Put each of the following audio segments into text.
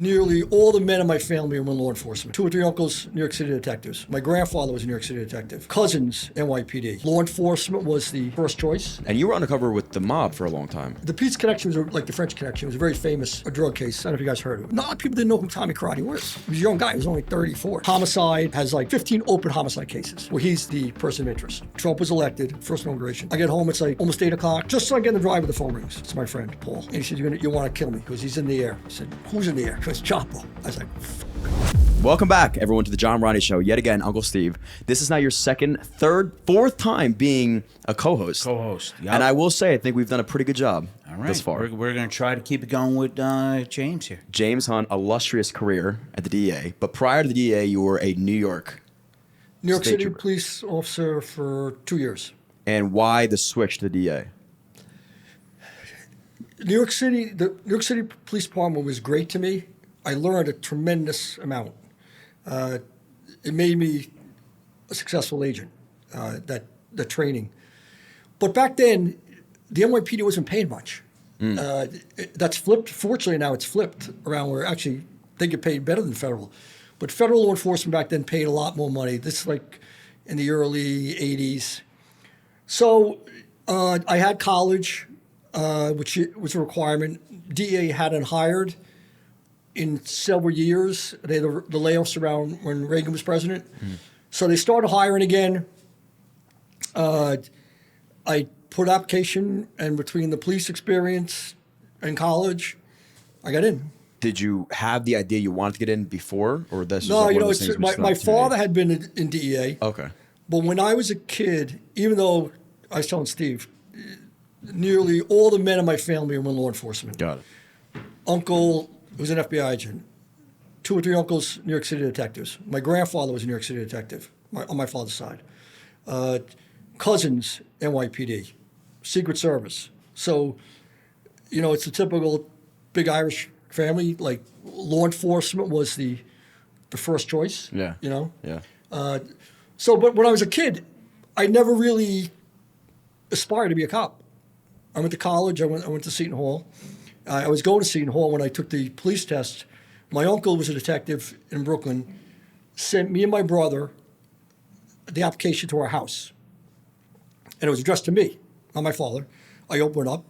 Nearly all the men in my family were in law enforcement. 2 or 3 uncles, New York City detectives. My grandfather was a New York City detective. Cousins, NYPD. Law enforcement was the first choice. And you were undercover with the mob for a long time. The Pete's Connection was like the French Connection. It was a very famous drug case. I don't know if you guys heard of it. Not a lot of people didn't know who Tommy Karate was. He was a young guy. He was only 34. Homicide has like 15 open homicide cases where he's the person of interest. Trump was elected, first inauguration. I get home, it's like almost 8 o'clock. Just so I get in the drive, the phone rings. It's my friend, Paul. And he said, you want to kill me because he's in the air. I said, who's in the air? He goes, Chapo. I was like, fuck. Welcome back, everyone, to the John Rondi Show. Yet again, Uncle Steve. This is now your second, third, fourth time being a co-host. Yep. And I will say, I think we've done a pretty good job thus far. We're going to try to keep it going with James here. James Hunt, illustrious career at the DEA. But prior to the DEA, you were a New York City trooper. police officer for 2 years. And why the switch to the DEA? The New York City Police Department was great to me. I learned a tremendous amount. It made me a successful agent, the training. But back then, the NYPD wasn't paid much. That's flipped. Fortunately, now it's flipped around where actually they get paid better than federal. But federal law enforcement back then paid a lot more money. This is like in the early 80s. So I had college, which was a requirement. DEA hadn't hired in several years. They had the layoffs around when Reagan was president. So they started hiring again. I put application, and between the police experience and college, I got in. Did you have the idea you wanted to get in before? Or this No, was you one know, of those things it's, which my stopped you? father had been in DEA. Okay. But when I was a kid, even though I was telling Steve, nearly all the men in my family were in law enforcement. Got it. Uncle was an FBI agent. 2 or 3 uncles, New York City detectives. My grandfather was a New York City detective on my father's side. Cousins, NYPD, Secret Service. So, you know, it's a typical big Irish family. Like law enforcement was the first choice. Yeah. You know. Yeah. But when I was a kid, I never really aspired to be a cop. I went to college. I went to Seton Hall. I was going to Seton Hall when I took the police test. My uncle was a detective in Brooklyn, sent me and my brother the application to our house. And it was addressed to me, not my father. I opened it up.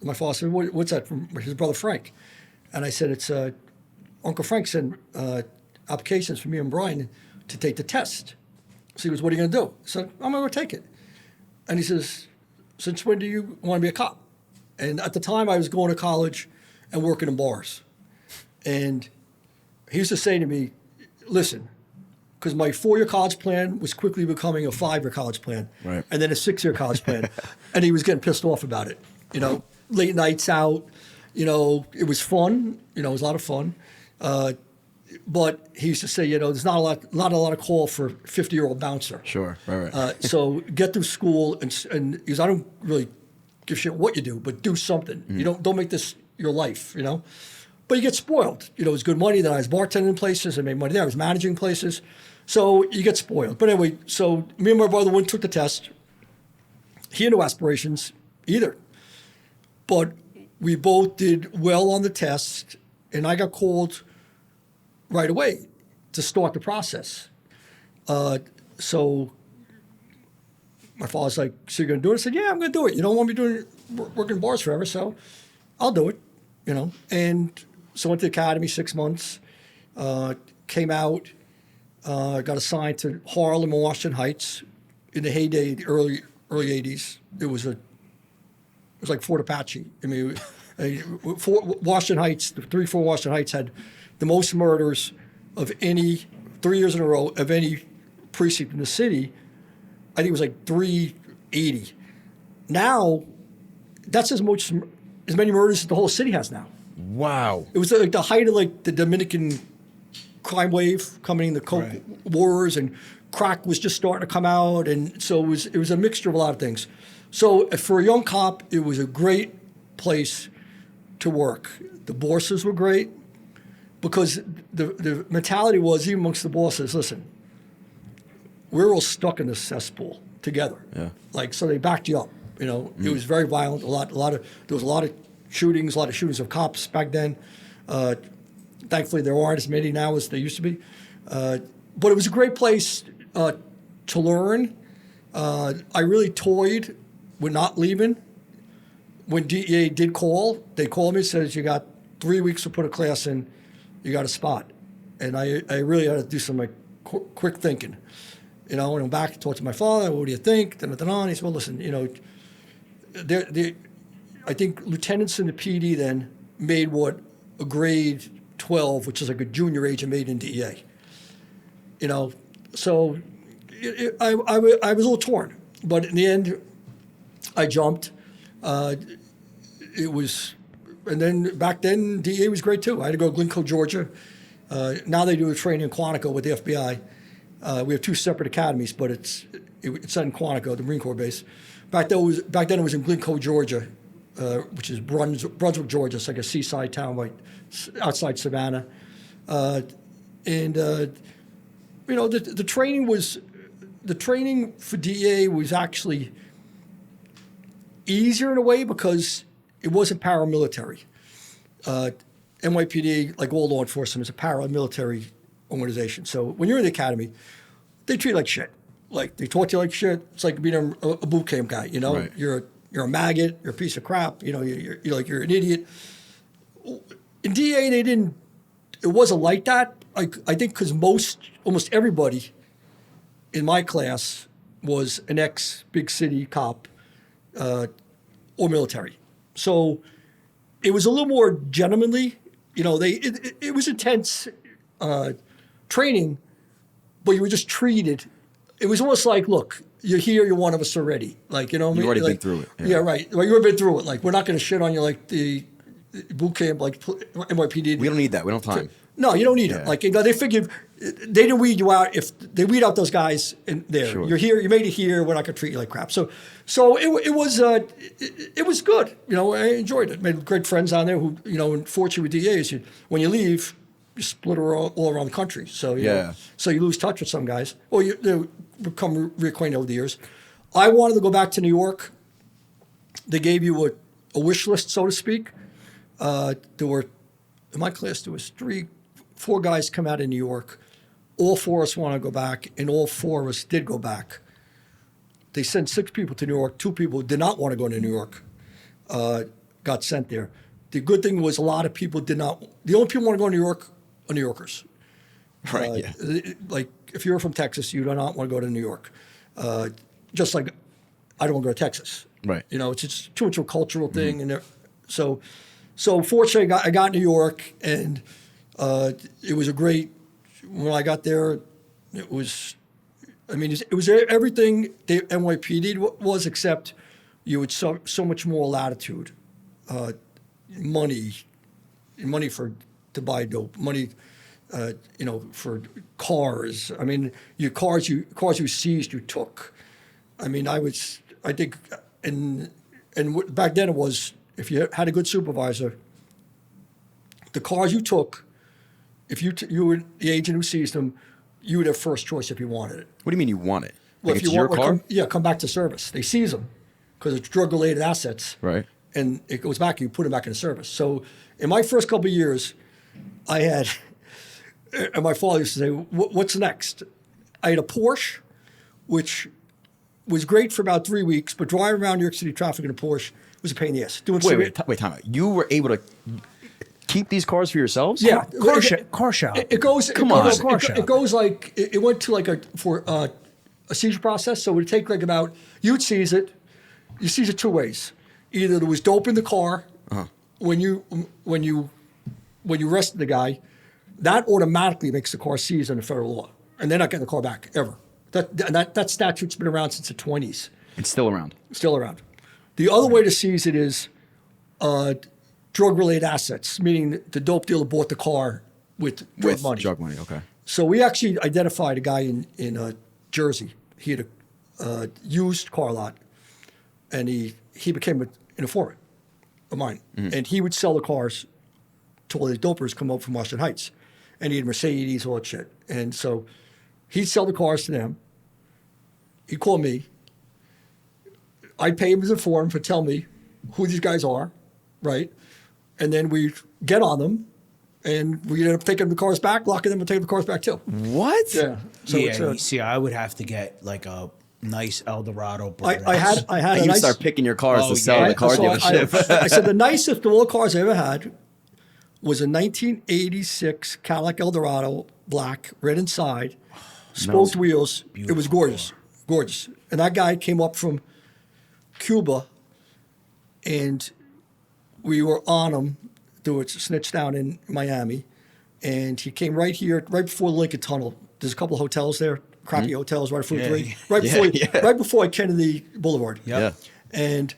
My father said, what's that? From his brother Frank. And I said, it's Uncle Frank sent applications for me and Brian to take the test. So he goes, what are you going to do? I said, I'm going to take it. And he says, since when do you want to be a cop? And at the time, I was going to college and working in bars. And he used to say to me, listen, because my 4-year college plan was quickly becoming a 5-year college plan, right, and then a 6-year college plan. And he was getting pissed off about it. You know, late nights out, you know, it was fun. You know, it was a lot of fun. But he used to say, you know, there's not a lot of call for a 50-year-old bouncer. Sure, right. So get through school, and because I don't really give a shit what you do, but do something. You don't make this your life, you know. But you get spoiled. You know, it was good money. Then I was bartending places. I made money there. I was managing places. So you get spoiled. But anyway, so me and my brother went and took the test. He had no aspirations either. But we both did well on the test, and I got called right away to start the process. So my father's like, so you're going to do it? I said, yeah, I'm going to do it. You don't want me doing working bars forever, so I'll do it, you know. And so I went to the academy 6 months, came out, got assigned to Harlem and Washington Heights. In the heyday, the early 80s, it was like Fort Apache. I mean, Washington Heights, the 3-4 Washington Heights had the most murders of any 3 years in a row of any precinct in the city. I think it was like 380. Now, that's as many murders as the whole city has now. Wow. It was like the height of like the Dominican crime wave coming in, the Coke wars, and crack was just starting to come out, and so it was a mixture of a lot of things. So for a young cop, it was a great place to work. The bosses were great because the mentality was, even amongst the bosses, listen, we're all stuck in this cesspool together. Yeah. Like, so they backed you up. You know, it was very violent. There was a lot of shootings of cops back then. Thankfully, there aren't as many now as there used to be. But it was a great place to learn. I really toyed with not leaving. When DEA did call, they called me and says, you got 3 weeks to put a class in, you got a spot. And I really had to do some like quick thinking. You know, I went back and talked to my father, what do you think? And he said, well, listen, you know, I think lieutenants in the PD then made what a grade 12, which is like a junior agent, made in DEA. You know, so I was a little torn. But in the end, I jumped. It was, and then back then, DEA was great too. I had to go to Glencoe, Georgia. Now they do a training in Quantico with the FBI. We have two separate academies, but it's in Quantico, the Marine Corps base. Back then it was in Glencoe, Georgia, which is Brunswick, Georgia. It's like a seaside town right outside Savannah. You know, the training for DEA was actually easier in a way because it wasn't paramilitary. NYPD, like all law enforcement, is a paramilitary organization. So when you're in the academy, they treat you like shit. Like they talk to you like shit. It's like being a boot camp guy. You know, right. You're a maggot. You're a piece of crap. You know, you're an idiot. In DEA, they didn't. It wasn't like that. I think because almost everybody in my class was an ex-big city cop or military. So it was a little more gentlemanly. You know, it was intense training, but you were just treated. It was almost like, look, you're here, you're one of us already. Like, you know what I mean? You've already like, been through it. Yeah, right. Well, you've already been through it. Like, we're not going to shit on you like the boot camp, like NYPD. We don't need that. We don't have time. No, you don't need it. Like, you know, they figured they didn't weed you out. If they weed out those guys in there, Sure. You're here, you made it here. We're not going to treat you like crap. So it was good. You know, I enjoyed it. Made great friends down there. Who, you know, unfortunately with DAs, when you leave, you split all around the country. So you know, so you lose touch with some guys, or you become reacquainted over the years. I wanted to go back to New York. They gave you a wish list, so to speak. There were in my class there was 4 guys come out of New York. All 4 of us want to go back, and all 4 of us did go back. They sent 6 people to New York. 2 people who did not want to go to New York got sent there. The good thing was a lot of people did not. The only people who want to go to New York are New Yorkers. Right. Like if you're from Texas, you do not want to go to New York. Just like I don't want to go to Texas. Right. You know, it's just too much of a cultural thing, and so fortunately, I got New York, and it was a great. When I got there, it was. I mean, it was everything the NYPD was, except you had so much more latitude, money to buy dope, money, you know, for cars. I mean, your cars you seized, you took. I mean, I think, and back then it was, if you had a good supervisor, the cars you took, if you were the agent who seized them, you would have first choice if you wanted it. What do you mean you want it? Well, Like if it's you your want, car? come back to service. They seize them because it's drug-related assets. Right. And it goes back, you put them back into service. So in my first couple of years, I had, and my father used to say, what's next? I had a Porsche, which was great for about 3 weeks, but driving around New York City traffic in a Porsche was a pain in the ass. Wait, time out. You were able to keep these cars for yourselves? Yeah. Car shop. It goes. Come on. It goes like it went to like a seizure process. So it would take like about you'd seize it. You seize it 2 ways. Either there was dope in the car when you arrested the guy, that automatically makes the car seized under federal law, and they're not getting the car back ever. That statute's been around since the 20s. It's still around. Still around. The other way to seize it is drug-related assets, meaning the dope dealer bought the car with drug money. Drug money, okay. So we actually identified a guy in Jersey. He had a used car lot, and he became an informant of mine. Mm-hmm. And he would sell the cars to all these dopers come up from Washington Heights. And he had Mercedes, all that shit. And so he'd sell the cars to them. He'd call me. I'd pay him as a form to tell me who these guys are, right? And then we'd get on them, And we ended up taking the cars back, locking them, and taking the cars back too. What? Yeah. So yeah, it's you see, I would have to get like a nice Eldorado. I had And a you nice. start picking your cars Oh, to sell yeah. the car so dealership. I said the nicest of all the cars I ever had was a 1986 Cadillac Eldorado, black, red inside, spoked wheels. It was gorgeous, gorgeous. And that guy came up from Cuba, and we were on him. There was a snitch down in Miami, and he came right here, right before the Lincoln Tunnel. There's a couple of hotels there, crappy hotels, right before Yeah. three, right before, Yeah. right before Kennedy Boulevard. Yeah. And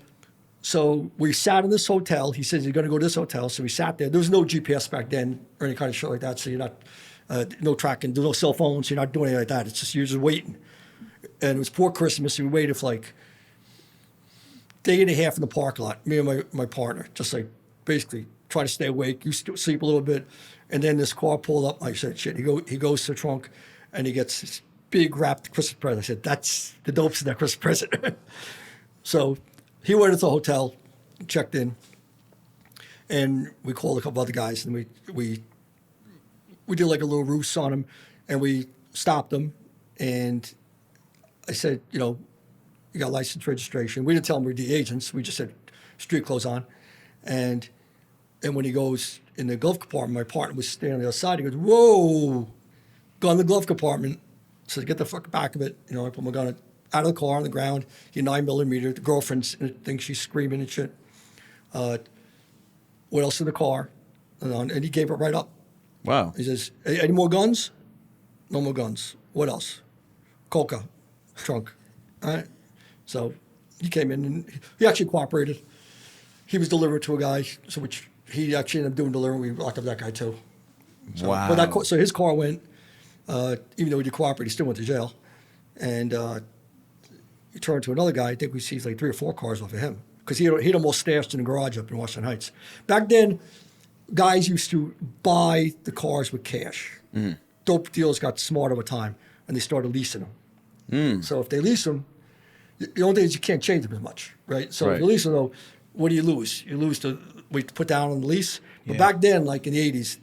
so we sat in this hotel. He said, "You're going to go to this hotel." So we sat there. There was no GPS back then or any kind of shit like that. So you're not, no tracking, there's no cell phones. You're not doing anything like that. It's just, you're just waiting. And it was before Christmas. And we waited for like day and a half in the parking lot, me and my partner, just like basically try to stay awake. You sleep a little bit. And then this car pulled up. I said, shit, he goes to the trunk and he gets this big wrapped Christmas present. I said, that's the dope's in that Christmas present. So he went into the hotel, checked in, and we called a couple other guys, and we did like a little ruse on him, and we stopped him, and I said, you know, you got license registration. We didn't tell him we're the agents. We just said street clothes on, and when he goes in the glove compartment, my partner was standing on the other side. He goes, "Whoa!" Go in the glove compartment. So get the fuck back of it. You know, I put my gun out of the car on the ground. He 9mm. The girlfriend thinks she's screaming and shit. What else in the car? And he gave it right up. Wow. He says, "Any more guns?" "No more guns." "What else?" "Coca, trunk." All right. So he came in and he actually cooperated. He was delivered to a guy, so which he actually ended up doing delivery. We locked up that guy too. So, Wow. But so his car went, even though he did cooperate, he still went to jail. And he turned to another guy. I think we seized like 3 or 4 cars off of him because he'd almost stashed in the garage up in Washington Heights. Back then, guys used to buy the cars with cash. Dope dealers got smart over time, and they started leasing them. So if they lease them, the only thing is you can't change them as much, right? So if you lease them, though, what do you lose? You lose what you put down on the lease. But back then, like in the 80s,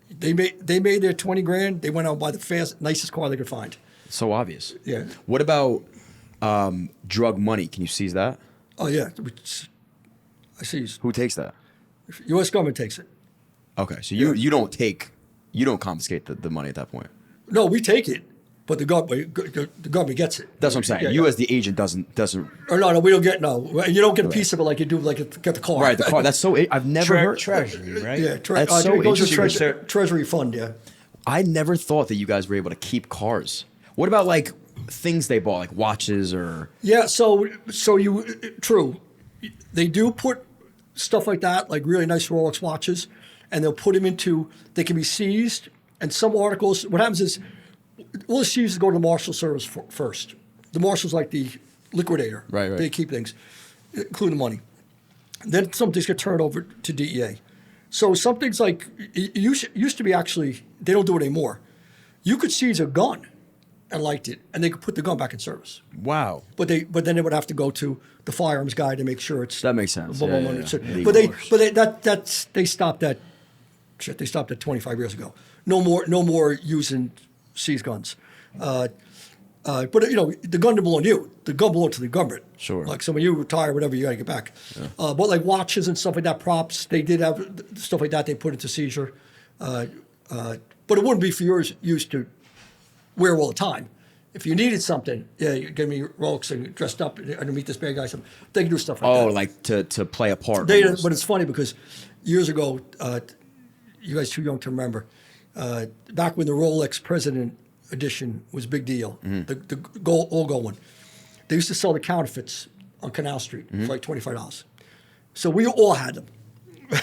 they made their 20 grand. They went out and buy the nicest car they could find. So obvious. Yeah. What about drug money? Can you seize that? Oh yeah, I see. Who takes that? U.S. government takes it. Okay, so you don't confiscate the money at that point. No, we take it, but the government gets it. That's what I'm saying. Yeah, You yeah. as the agent doesn't. Or no, we don't get You don't get a piece of it like you do get the car. Right, the car. That's so. I've never heard. Treasury, right? Yeah, That's so it goes to interesting. Treasury fund. Yeah. I never thought that you guys were able to keep cars. What about like things they bought, like watches or? Yeah. So true. They do put stuff like that, like really nice Rolex watches, and they'll put them into. They can be seized, and some articles. What happens is, all the seized go to the Marshal Service first. The Marshal's like the liquidator. Right. They keep things, including money. Then some things get turned over to DEA. So some things like it used to be actually they don't do it anymore. You could seize a gun and light it, and they could put the gun back in service. Wow. But then they would have to go to the firearms guy to make sure it's That makes sense. blah, blah, Yeah, blah, yeah, yeah. they stopped that shit. They stopped that 25 years ago. No more using seized guns. But you know, the gun didn't belong to you. The gun belonged to the government. Sure. Like so when you retire, whatever, you got to get back. But like watches and stuff like that, props, they did have stuff like that. They put into seizure. But it wouldn't be for yours used to wear all the time. If you needed something, yeah, you give me Rolex and dressed up and meet this bad guy. Something they can do stuff like that. Oh, like to play a part. But almost. it's funny because years ago, you guys too young to remember, back when the Rolex President Edition was a big deal, the all gold one, they used to sell the counterfeits on Canal Street for like $25. So we all had them.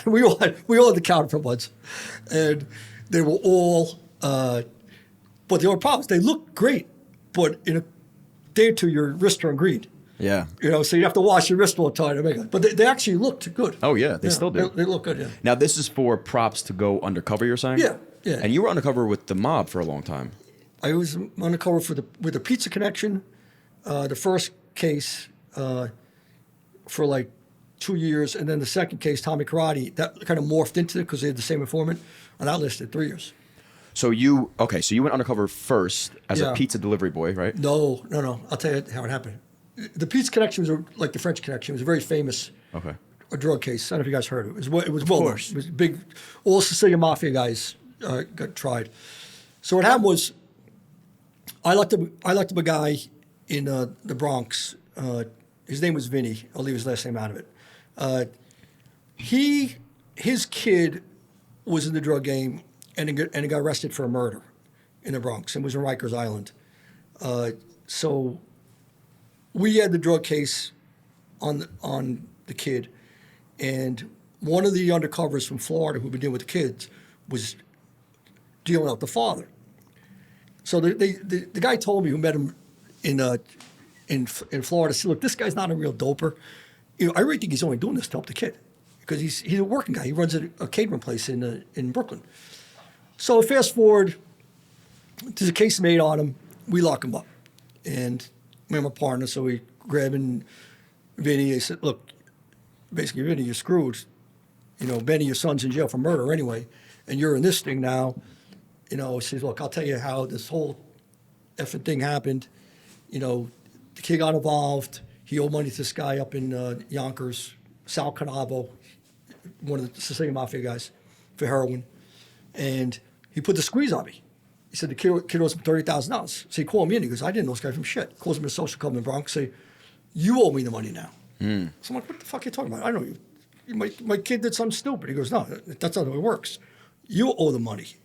we all had the counterfeit ones, and they were all. But the only problem is they look great, but in a day or two your wrists turn green. Yeah. You know, so you have to wash your wrist all the time to make it. But they actually looked good. Oh yeah, they still do. They look good. Yeah. Now this is for props to go undercover. You're saying? Yeah, yeah. And you were undercover with the mob for a long time. I was undercover with the Pizza Connection, the first case for like 2 years, and then the second case, Tommy Karate, that kind of morphed into it because they had the same informant, and that listed 3 years. So you went undercover first as Yeah. a pizza delivery boy, right? No. I'll tell you how it happened. The Pizza Connection was like the French Connection. It was a very famous a drug case. I don't know if you guys heard of it. It was well known. course. It was big. All Sicilian Mafia guys got tried. So what happened was, I looked up a guy in the Bronx. His name was Vinny. I'll leave his last name out of it. His kid was in the drug game and he got arrested for a murder in the Bronx and was in Rikers Island. So we had the drug case on the kid, and one of the undercovers from Florida who'd been dealing with the kids was dealing with the father. So the guy told me, who met him in Florida, said, "Look, this guy's not a real doper. I really think he's only doing this to help the kid, because he's a working guy. He runs a catering place in Brooklyn." So fast forward, there's a case made on him. We lock him up, and me and my partner, so we grabbing Vinny. I said, "Look, basically, Vinny, you're screwed. Benny, your son's in jail for murder anyway, and you're in this thing now." He says, "Look, I'll tell you how this whole effing thing happened. The kid got involved. He owed money to this guy up in Yonkers, Sal Canavo, one of the Sicilian Mafia guys, for heroin. And he put the squeeze on me. He said the kid owes him $30,000. So he called me in. He goes, I didn't know this guy from shit. Calls me a social club in the Bronx. Say, you owe me the money now. So I'm like, what the fuck are you talking about? I know you. My kid did something stupid. He goes, no, that's not the way it works. You owe the money.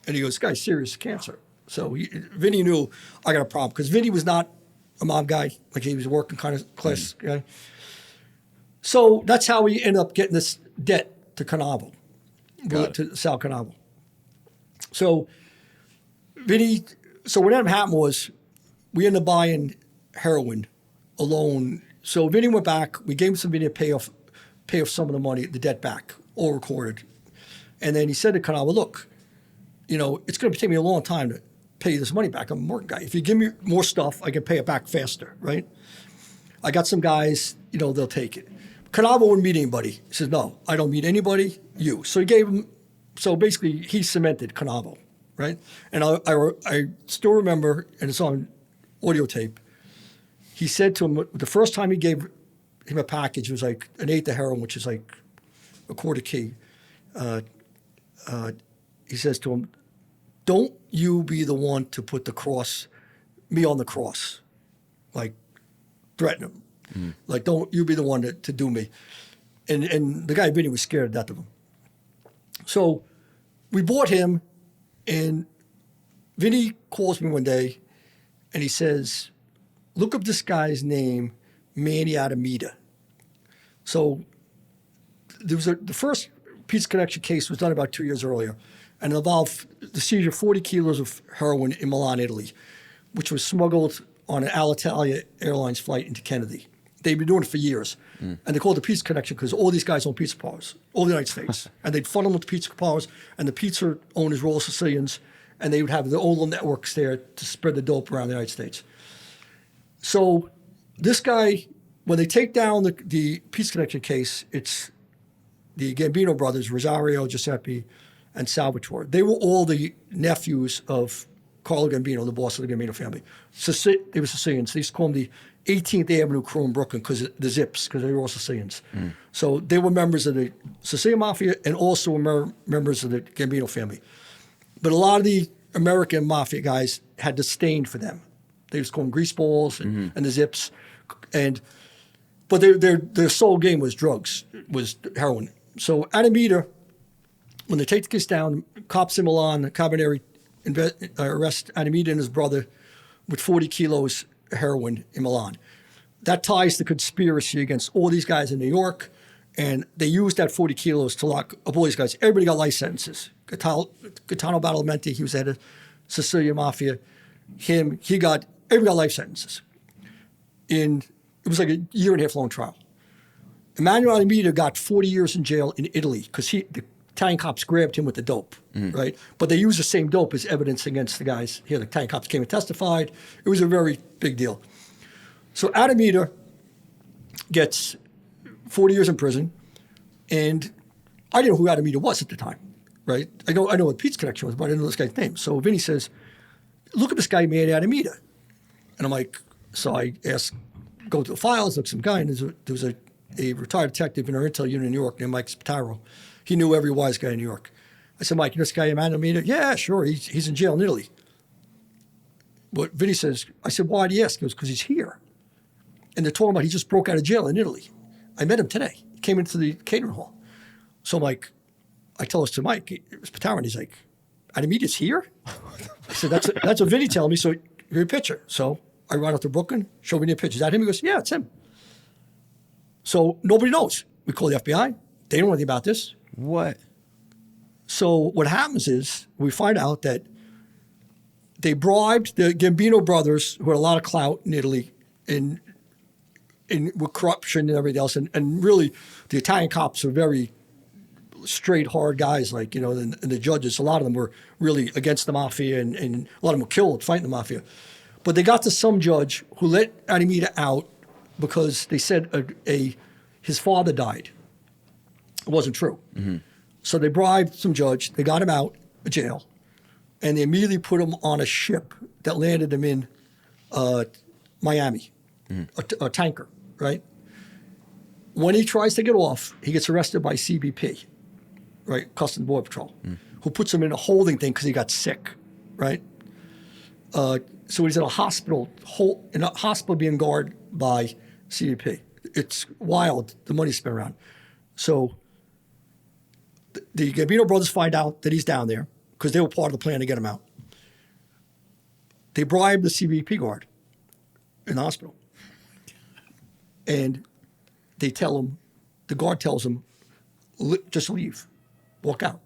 And he goes, this guy's serious cancer. So Vinny knew I got a problem, because Vinny was not a mob guy. Like, he was a working kind of class guy. So that's how we ended up getting this debt to Canavo, to Sal Canavo. So what ended up happening was, we ended up buying heroin alone. So Vinny went back. We gave him some Vinny to pay off some of the money, the debt back, all recorded. And then he said to Canavo, look, it's going to take me a long time to pay you this money back. I'm a working guy. If you give me more stuff, I can pay it back faster, right? I got some guys, they'll take it. Canavo wouldn't meet anybody. He says, no, I don't meet anybody, you. So he gave him, so basically he cemented Canavo, right? And I still remember, and it's on audio tape, he said to him, the first time he gave him a package, it was like an eighth of heroin, which is like a quarter key. He says to him, don't you be the one to put me on the cross. Like, threaten him. Mm. Like, don't you be the one to do me. And the guy, Vinny, was scared to death of him. So we bought him, and Vinny calls me one day, and he says, look up this guy's name, Manny Adamita. So there was the first Pizza Connection case was done about 2 years earlier, and it involved the seizure of 40 kilos of heroin in Milan, Italy, which was smuggled on an Alitalia Airlines flight into Kennedy. They'd been doing it for years. And they called it the Pizza Connection because all these guys own pizza parlors, all the United States. And they'd funnel them to pizza parlors, and the pizza owners were all Sicilians, and they would have their own little networks there to spread the dope around the United States. So this guy, when they take down the Pizza Connection case, it's the Gambino brothers, Rosario, Giuseppe, and Salvatore. They were all the nephews of Carlo Gambino, the boss of the Gambino family. They were Sicilians. They used to call them the 18th Avenue crew in Brooklyn because of the Zips, because they were all Sicilians. So they were members of the Sicilian Mafia and also members of the Gambino family. But a lot of the American Mafia guys had disdain for them. They used to call them greaseballs and the Zips. But their sole game was drugs, was heroin. So Adamita, when they take the case down, cops in Milan, Carabinieri arrest Adamita and his brother with 40 kilos of heroin in Milan. That ties the conspiracy against all these guys in New York, and they used that 40 kilos to lock up all these guys. Everybody got life sentences. Gaetano Badalamenti, he was head of Sicilian Mafia. Everybody got life sentences. It was like a year and a half long trial. Emanuele Adamita got 40 years in jail in Italy because the Italian cops grabbed him with the dope, right? But they used the same dope as evidence against the guys here. The Italian cops came and testified. It was a very big deal. So Adamita gets 40 years in prison, and I didn't know who Adamita was at the time, right? I know what Pete's connection was, but I didn't know this guy's name. So Vinny says, look at this guy, man, Adamita. And I'm like, so I asked, go to the files, look at some guy, and there was a retired detective in our intel unit in New York named Mike Pitera. He knew every wise guy in New York. I said, Mike, you know this guy, Adamita? Yeah, sure, he's in jail in Italy. But Vinny says, I said, why do you ask? He goes, because he's here. And they're talking about he just broke out of jail in Italy. I met him today. He came into the catering hall. So I'm like, I tell this to Mike, it was Pitera, and he's like, Adamita's here? I said, that's what Vinny telling me, so here's a picture. So I run out to Brooklyn, show Vinny a picture. Is that him? He goes, yeah, it's him. So nobody knows. We call the FBI. They don't know anything about this. What? So what happens is we find out that they bribed the Gambino brothers, who had a lot of clout in Italy, with corruption and everything else. And really, the Italian cops are very straight, hard guys, like, you know, and the judges, a lot of them were really against the Mafia, and a lot of them were killed fighting the Mafia. But they got to some judge who let Adamita out because they said his father died. It wasn't true. Mm-hmm. So they bribed some judge, they got him out of jail, and they immediately put him on a ship that landed him in Miami, a tanker, right? When he tries to get off, he gets arrested by CBP, right, Customs and Border Patrol, who puts him in a holding thing because he got sick, right? So he's in a hospital being guarded by CBP. It's wild, the money spent around. So the Gambino brothers find out that he's down there because they were part of the plan to get him out. They bribe the CBP guard in the hospital. And they tell him, the guard tells him, just leave, walk out.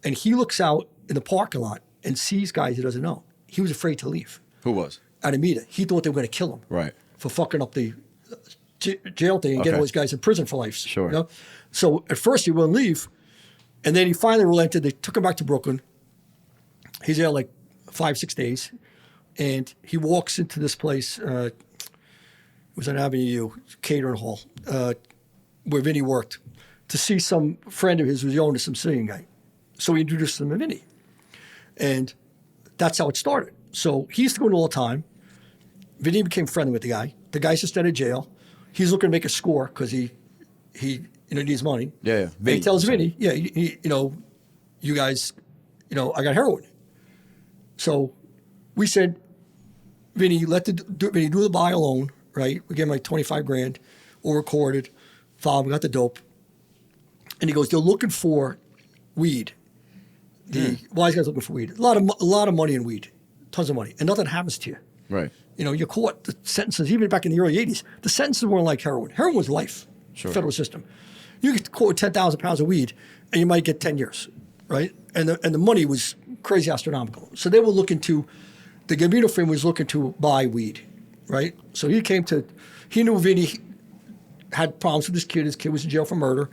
And he looks out in the parking lot and sees guys he doesn't know. He was afraid to leave. Who was? Adamita. He thought they were going to kill him. Right. For fucking up the jail thing and getting all these guys in prison for life. Sure. You know? So at first he wouldn't leave. And then he finally relented. They took him back to Brooklyn. He's there like 5-6 days. And he walks into this place. It was on Avenue U, catering hall, where Vinny worked, to see some friend of his who was the owner, some Syrian guy. So he introduced him to Vinny. And that's how it started. So he used to go in all the time. Vinny became friendly with the guy. The guy's just out of jail. He's looking to make a score because he needs money. Yeah. And he tells Vinny, you guys, I got heroin. So we said, Vinny, Vinny do the buy alone, right? We gave him like 25 grand, all recorded, filed, we got the dope. And he goes, they're looking for weed. The wise guy's looking for weed. A lot of money in weed, tons of money, and nothing happens to you. Right. You're caught. The sentences, even back in the early '80s, the sentences weren't like heroin. Heroin was life. Sure. Federal system. You get caught with 10,000 pounds of weed, and you might get 10 years, right? And the money was crazy astronomical. So they were looking to, the Gambino family was looking to buy weed, right? So he knew Vinny had problems with his kid. His kid was in jail for murder,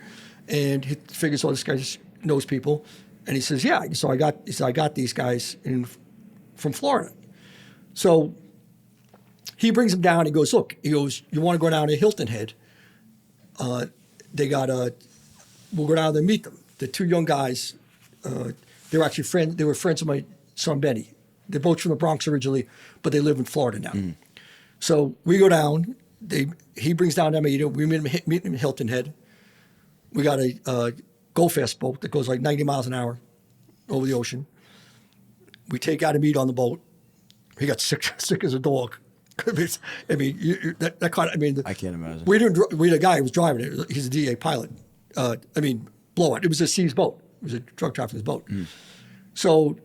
and he figures, this guy just knows people. And he says, yeah. So I got these guys from Florida. So he brings him down. He goes, look. He goes, you want to go down to Hilton Head? We'll go down there and meet them. The two young guys. They were actually friends. They were friends of my son Benny. They're both from the Bronx originally, but they live in Florida now. Mm. So we go down. He brings down Adamita. We meet him in Hilton Head. We got a Go Fast boat that goes like 90 miles an hour over the ocean. We take Adamita on the boat. He got sick as a dog. I can't imagine. We had a guy who was driving it. He's a DEA pilot. Blowout. It was a seized boat. It was a drug trafficker's boat. Mm. So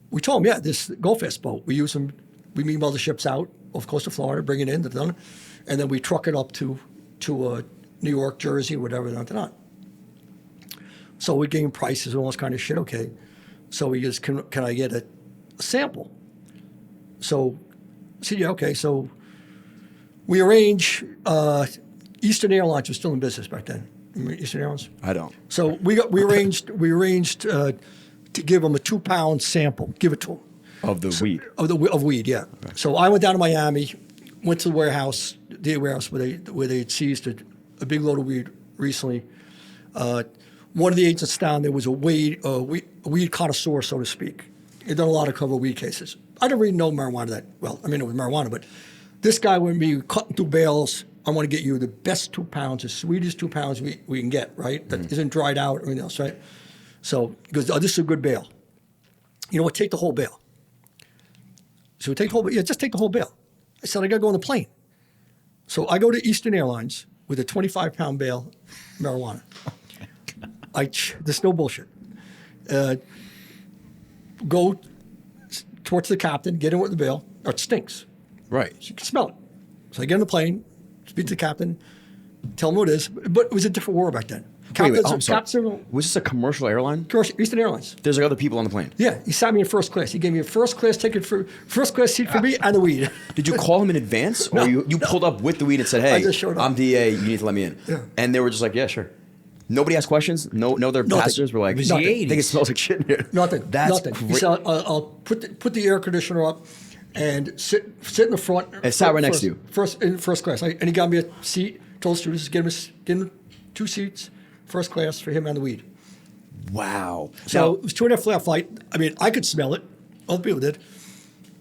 we told him, this Go Fast boat. We use them. We meanwhile the ships out off the coast of Florida, bring it in, and then we truck it up to New York, Jersey, whatever. So we gave him prices and all this kind of shit. Okay. So he goes, can I get a sample? So I said, yeah, okay. So we arrange, Eastern Airlines was still in business back then. Remember Eastern Airlines? I don't. So we arranged to give him a 2-pound sample, give it to him. Of the weed? Of weed, yeah. Okay. So I went down to Miami, went to the warehouse, DEA warehouse where they had seized a big load of weed recently. One of the agents down there was a weed connoisseur, so to speak. He'd done a lot of cover weed cases. I didn't really know marijuana that well. I mean, it was marijuana, but this guy would be cutting through bales. I want to get you the best 2 pounds, the sweetest 2 pounds we can get, right? That isn't dried out or anything else, right? So he goes, oh, this is a good bale. You know what? Take the whole bale. So we take the whole bale. Yeah, just take the whole bale. I said, I got to go on the plane. So I go to Eastern Airlines with a 25-pound bale of marijuana. There's no bullshit. Go towards the captain, get in with the bale, or it stinks. Right. You can smell it. So I get on the plane, speak to the captain, tell him what it is. But it was a different war back then. Wait, I'm sorry. Was this a commercial airline? Eastern Airlines. There's like other people on the plane. Yeah, he sat me in first class. He gave me a first class seat for me and the weed. Did you call him in advance, or you pulled up with the weed and said, "Hey, I just showed up. I'm DEA. You need to let me in." Yeah. And they were just like, "Yeah, sure." Nobody asked questions. No, their passengers were like, It was the "I 80s. think it smells like shit in here." Nothing. That's nothing. He great. said, I'll put the air conditioner up and sit in the front. And sat right next to you. In first class. And he got me a seat, told the stewardess, give him 2 seats, first class for him and the weed. Wow. So it was 2.5-hour flight. I mean, I could smell it. Other people did.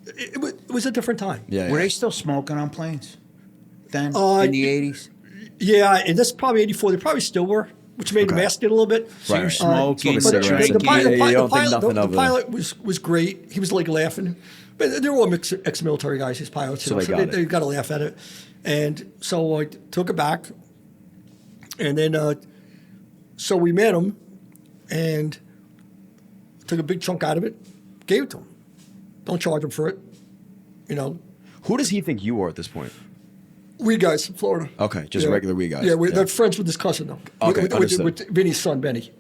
It was a different time. Yeah. Were they still smoking on planes then Uh, in the 80s? Yeah, and that's probably 84. They probably still were, which made the mask get a little bit. So you're Right. smoking, Smoking But cigarettes the and pilot, you don't think nothing the of it. pilot was great. He was like laughing. But they were all ex-military guys, these pilots. So they got to laugh at it. And so I took it back. And then, so we met him and took a big chunk out of it, gave it to him. Don't charge him for it. You know, Who does he think you are at this point? weed guys from Florida. Okay, just regular weed guys. Yeah, Yeah. they're friends with his cousin, though. Okay, with understood. Vinny's son, Benny.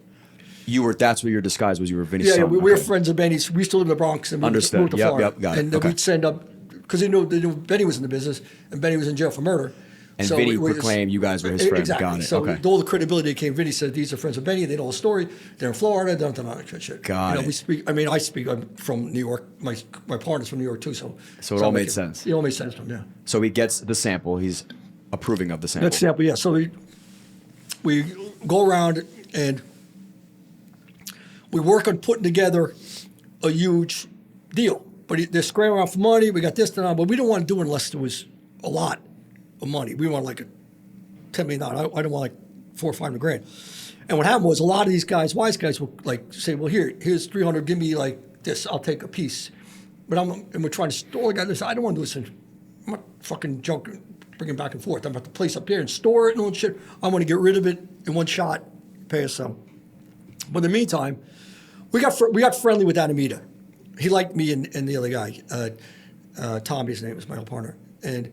That's what your disguise was. You were Vinny's Yeah, son. we were Okay. friends of Benny's. We used to live in the Bronx and Understood. moved to Yep, Florida. yep, got it. And Okay. we'd send up, because they knew Benny was in the business, and Benny was in jail for murder. And So Vinny we proclaimed you guys were his friends. Exactly. Got it. So Okay. all the credibility came. Vinny said, these are friends of Benny. They know the story. They're in Florida. Don't know that shit. Got it. We speak. I mean, I speak. I'm from New York. My partner's from New York, too. So So it all made sense. It all made sense to him, yeah. So he gets the sample. He's approving of the sample. That's sample, yeah. So we go around and we work on putting together a huge deal. But they're scrambling around for money. We got this and that, but we don't want to do it unless there was a lot of money. We want like a $10 million. I don't want like $400,000 or $500,000. And what happened was a lot of these guys, wise guys, will like say, "Well, here's 300. Give me like this. I'll take a piece." But we're trying to store it. This. I don't want to do this. I'm not fucking junk, bringing back and forth. I'm about to place up here and store it and all that shit. I want to get rid of it in one shot. Pay us some. But in the meantime, we got friendly with Anamita. He liked me and the other guy, Tommy, his name is my old partner, and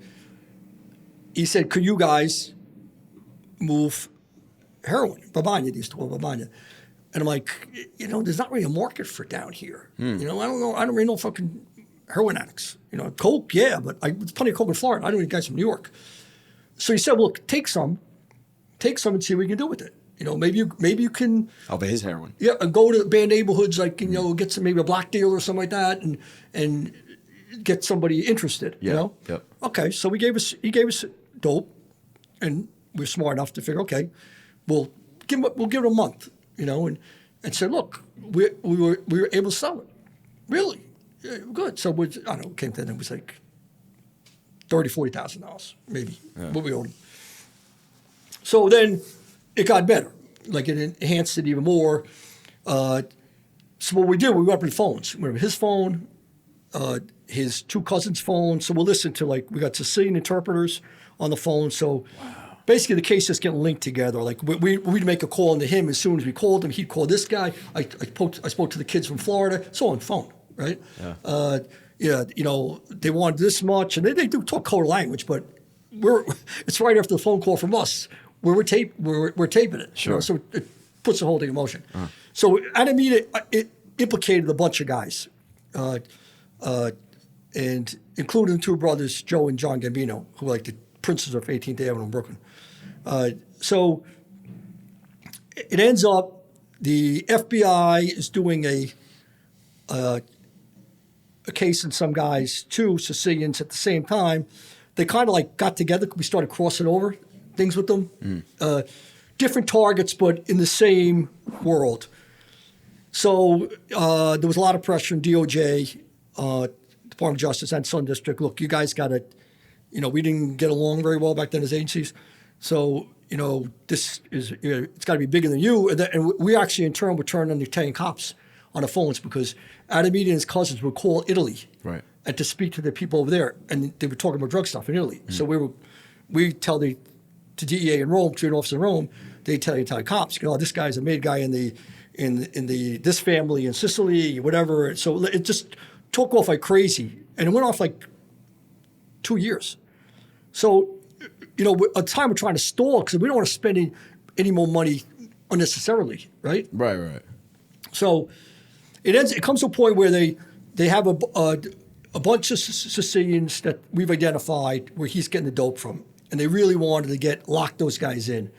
he said, "Could you guys move heroin, Babanya, they used to call it Babanya." And I'm like, there's not really a market for it down here. I don't know. I don't really know fucking heroin addicts. Coke, yeah, but there's plenty of coke in Florida. I know you guys from New York. So he said, well, take some and see what you can do with it. Maybe you can. Of his heroin. Yeah, and go to bad neighborhoods, like, get some, maybe a black deal or something like that, and get somebody interested, Yep. Okay, so he gave us dope, and we were smart enough to figure, okay, we'll give it a month, and said, look, we were able to sell it. Really? Yeah, good. So I don't know, came to them, it was like $30,000, $40,000, maybe, what we owed him. So then it got better. Like, it enhanced it even more. So what we did, we went up in phones. We went up his phone, his 2 cousins' phone. So we'll listen to, we got Sicilian interpreters on the phone. So basically the case is getting linked together. Like, we'd make a call into him. As soon as we called him, he'd call this guy. I spoke to the kids from Florida. It's all on phone, right? Yeah. They wanted this much. And they do talk code language, but it's right after the phone call from us. We're taping it. Sure. So it puts the whole thing in motion. So Anamita, it implicated a bunch of guys, and including the 2 brothers, Joe and John Gambino, who were like the princes of 18th Avenue in Brooklyn. So it ends up the FBI is doing a case in some guys, 2 Sicilians at the same time. They kind of got together. We started crossing over things with them. Different targets, but in the same world. So there was a lot of pressure from DOJ, Department of Justice, and Sun District. Look, you guys got to, we didn't get along very well back then as agencies. So, this is, it's got to be bigger than you. And we actually, in turn, were turning on the Italian cops on the phones because Adamidi and his cousins would call Italy and to speak to the people over there. And they were talking about drug stuff in Italy. So we tell the DEA in Rome, to an officer in Rome, they tell the Italian cops, this guy's a made guy in this family in Sicily, whatever. So it just took off like crazy. And it went off like 2 years. So, at the time we're trying to stall because we don't want to spend any more money unnecessarily, right? Right. So it comes to a point where they have a bunch of Sicilians that we've identified where he's getting the dope from. And they really wanted to lock those guys in.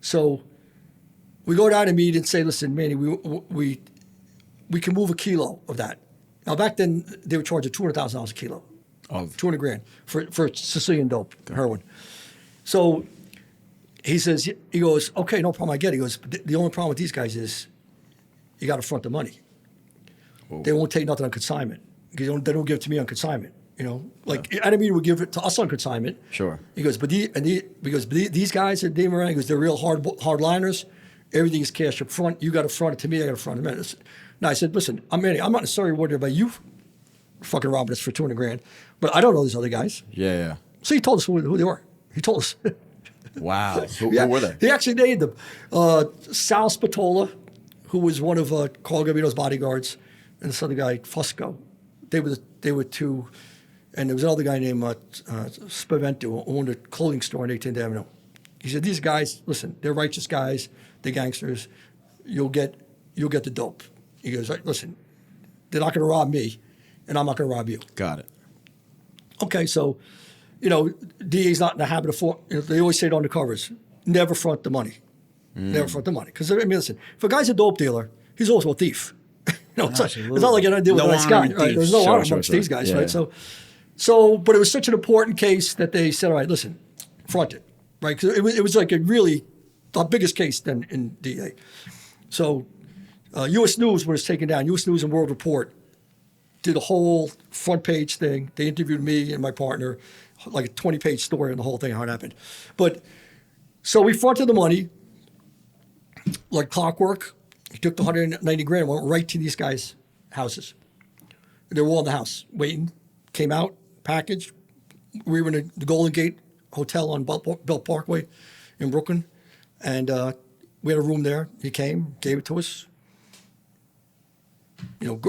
So we go down to meet and say, listen, Manny, we can move a kilo of that. Now, back then, they were charging $200,000 a kilo. $200 grand for Sicilian dope, heroin. So he goes, okay, no problem, I get it. He goes, but the only problem with these guys is you got to front the money. Whoa. They won't take nothing on consignment. They don't give it to me on consignment. Adamidi would give it to us on consignment. Sure. He goes, but these guys at Dave Moran, he goes, they're real hardliners. Everything is cash up front. You got to front it to me. I got to front it to me. Now I said, listen, I'm not necessarily worried about you fucking robbing us for $200 grand, but I don't know these other guys. Yeah. So he told us who they were. He told us. Wow. Who were they? He actually named them. Sal Spatola, who was one of Carl Gambino's bodyguards, and this other guy, Fusco. They were two. And there was another guy named Spavento who owned a clothing store on 18th Avenue. He said, these guys, listen, they're righteous guys, they're gangsters. You'll get the dope. He goes, listen, they're not going to rob me, and I'm not going to rob you. Got it. Okay, so, DA's not in the habit of, they always say it on the covers, never front the money. Never front the money. Because, listen, if a guy's a dope dealer, he's also a thief. It's not like you're not dealing with a nice guy. Right? There's no honor amongst these guys, right? So, but it was such an important case that they said, all right, listen, front it, right? Because it was like the biggest case then in DEA. So, U.S. News was taken down. U.S. News and World Report did a whole front page thing. They interviewed me and my partner, like a 20-page story on the whole thing, how it happened. But, so we fronted the money like clockwork. He took the 190 grand and went right to these guys' houses. They were all in the house waiting, came out, packaged. We were in the Golden Gate Hotel on Belt Parkway in Brooklyn. And we had a room there. He came, gave it to us.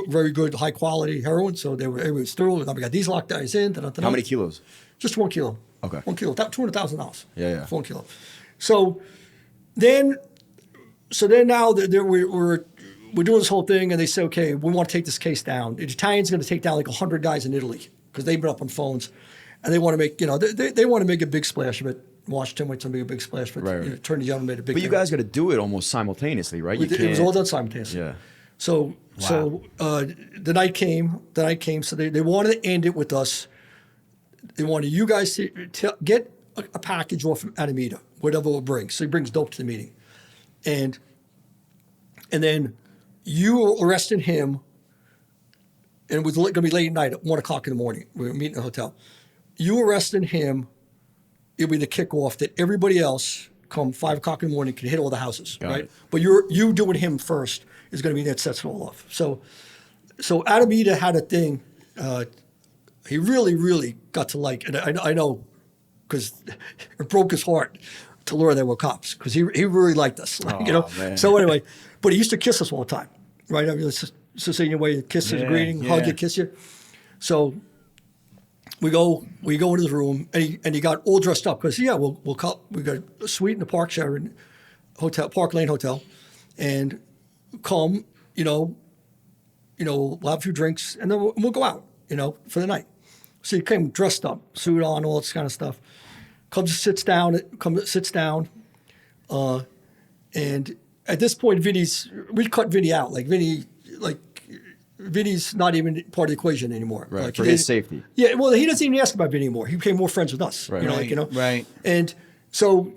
Very good, high quality heroin. So everybody was through. We got these locked guys in. How many kilos? Just 1 kilo. Okay. 1 kilo. $200,000. Yeah. For 1 kilo. So then now we're doing this whole thing, and they say, okay, we want to take this case down. The Italians are going to take down like 100 guys in Italy because they've been up on phones, and they want to make they want to make a big splash of it. Washington wants to make a big splash, but Attorney General made a big. But you guys got to do it almost simultaneously, right? It was all done simultaneously. Yeah. So the night came. So they wanted to end it with us. They wanted you guys to get a package off from Adamida, whatever it brings. So he brings dope to the meeting, and then you arrested him. And it was going to be late at night at 1 o'clock in the morning. We were meeting in a hotel. You arrested him. It'll be the kickoff that everybody else come 5 o'clock in the morning can hit all the houses, Got right? it. But you doing him first is going to be that sets it all off. So Adamida had a thing. He really, really got to like, and I know because it broke his heart to learn they were cops because he really liked us, Man. So anyway, but he used to kiss us all the time, right? I mean, it's Sicilian way, kiss is greeting, hug you, kiss you. So we go into the room, and he got all dressed up because we got a suite in the Park Sheraton Hotel, Park Lane Hotel, and we'll have a few drinks, and then we'll go out, for the night. So he came dressed up, suit on, all this kind of stuff. Sits down, and at this point, we cut Vinny out. Vinny's not even part of the equation anymore. Right, for his safety. Yeah, well, he doesn't even ask about Vinny anymore. He became more friends with us. Right. Right. And So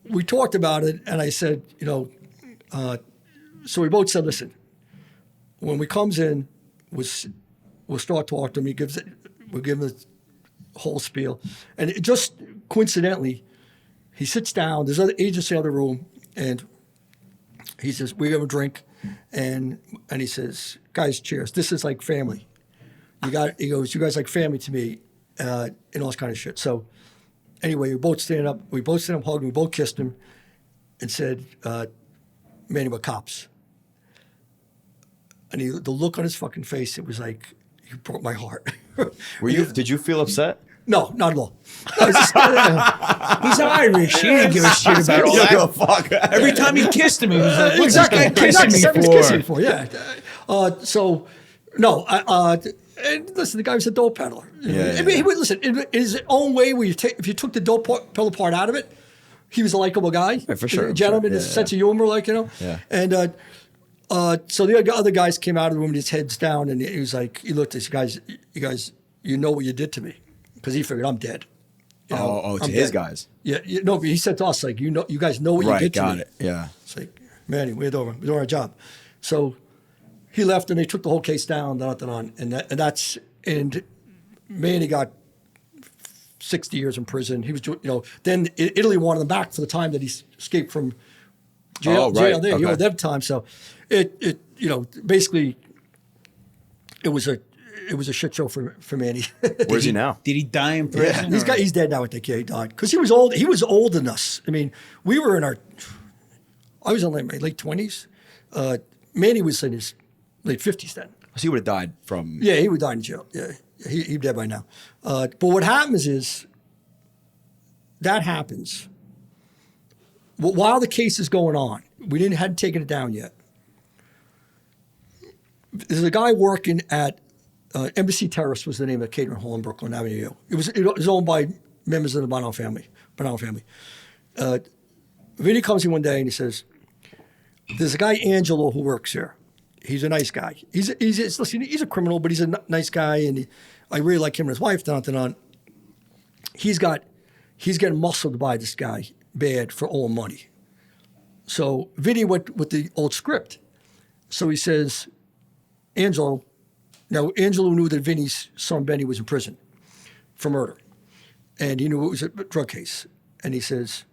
we talked about it, and I said, so we both said, listen, when we comes in, we'll start talking to him. We'll give him the whole spiel, and it just coincidentally, he sits down. There's other agents in the other room, and he says, "We have a drink," and he says, "Guys, cheers. This is like family. He goes, "You guys like family to me," and all this kind of shit. So anyway, we both stand up, hugging, we both kissed him, and said, "Man, we're cops." And the look on his fucking face, it was like, he broke my heart. Did you feel upset? No, not at all. He's Irish. He didn't give a shit about all that. Give a fuck. Every time he kissed him, he was like, "What's Exactly. this guy kissing me for?" Yeah. So, no. And listen, the guy was a dope peddler. Yeah. I mean, listen, in his own way, if you took the dope peddler part out of it, he was a likable guy. Right, for sure. A gentleman, his sense of humor, Yeah. And so the other guys came out of the room with his heads down, and he was like, he looked at these guys, "You guys, you know what you did to me," because he figured I'm dead. To I'm his dead. guys. Yeah, no, but he said to us, like, you guys know what you did to me. Got it. Yeah. It's like, man, we're doing our job. So he left, and they took the whole case down, and Manny got 60 years in prison. He was, then Italy wanted him back for the time that he escaped from jail. Oh, right. Jail there, Okay. that time. So basically, it was a shit show for Manny. Where's he now? Did he die in prison? He's dead now. I think. Yeah, he died because he was old. He was older than us. I mean, we were I was in my late 20s. Manny was in his late 50s then. So he would have died from. Yeah, he would die in jail. Yeah, he'd dead by now. But what happens is that happens while the case is going on. We hadn't taken it down yet. There's a guy working at Embassy Terrace was the name of the catering hall in Brooklyn Avenue. It was owned by members of the Bonal family. Vinny comes in one day and he says, "There's a guy Angelo who works here. He's a nice guy. He's a criminal, but he's a nice guy, and I really like him and his wife." He's getting muscled by this guy bad for all money. So Vinny went with the old script. So he says, Angelo knew that Vinny's son Benny was in prison for murder, and he knew it was a drug case. And he says,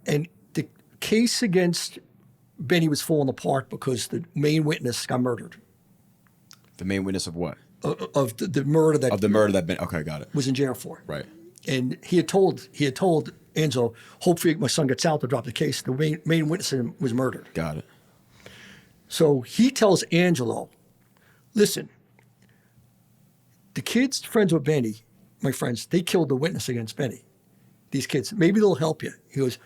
and the case against Benny was falling apart because the main witness got murdered. The main witness of what? Of the murder that Ben. Okay, got it. was in jail for. Right. And he had told Angelo, hopefully my son gets out to drop the case. The main witness was murdered. Got it. So he tells Angelo, "Listen, the kids friends with Benny, my friends, they killed the witness against Benny. These kids, maybe they'll help you." He goes,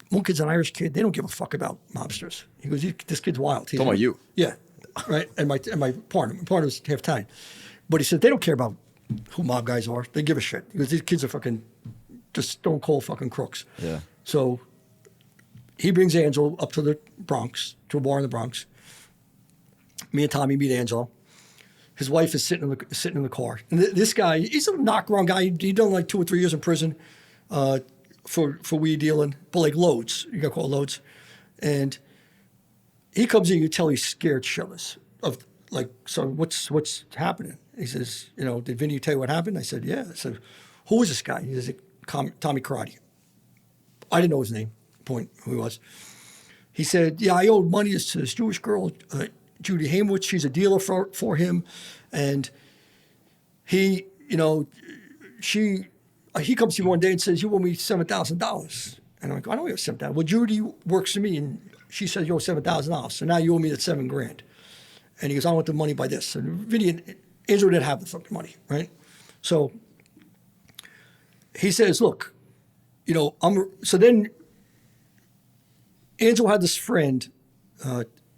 "One kid's an Irish kid. They don't give a fuck about mobsters." He goes, "This kid's wild." Talking about you. Yeah, right. And my partner was half time, but he said they don't care about who mob guys are. They give a shit. He goes, "These kids are fucking just stone cold fucking crooks." Yeah. So he brings Angelo up to the Bronx, to a bar in the Bronx. Me and Tommy meet Angelo. His wife is sitting in the car. And this guy, he's a knockaround guy. He'd done like 2 or 3 years in prison for weed dealing, but like loads. You got called loads. And he comes in, you tell he's scared shitless of like, "So what's happening?" He says, "Did Vinny tell you what happened?" I said, "Yeah." I said, "Who is this guy?" He says, "Tommy Karate." I didn't know his name, who he was. He said, "Yeah, I owed money to this Jewish girl, Judy Haimwitz. She's a dealer for him. And he, he comes to me one day and says, 'You owe me $7,000. And I'm like, "I don't owe $7,000. Well, Judy works for me, and she says you owe $7,000. So now you owe me that $7,000. And he goes, "I want the money by this." And Vinny and Angelo didn't have the fucking money, right? So he says, "Look, so then Angelo had this friend,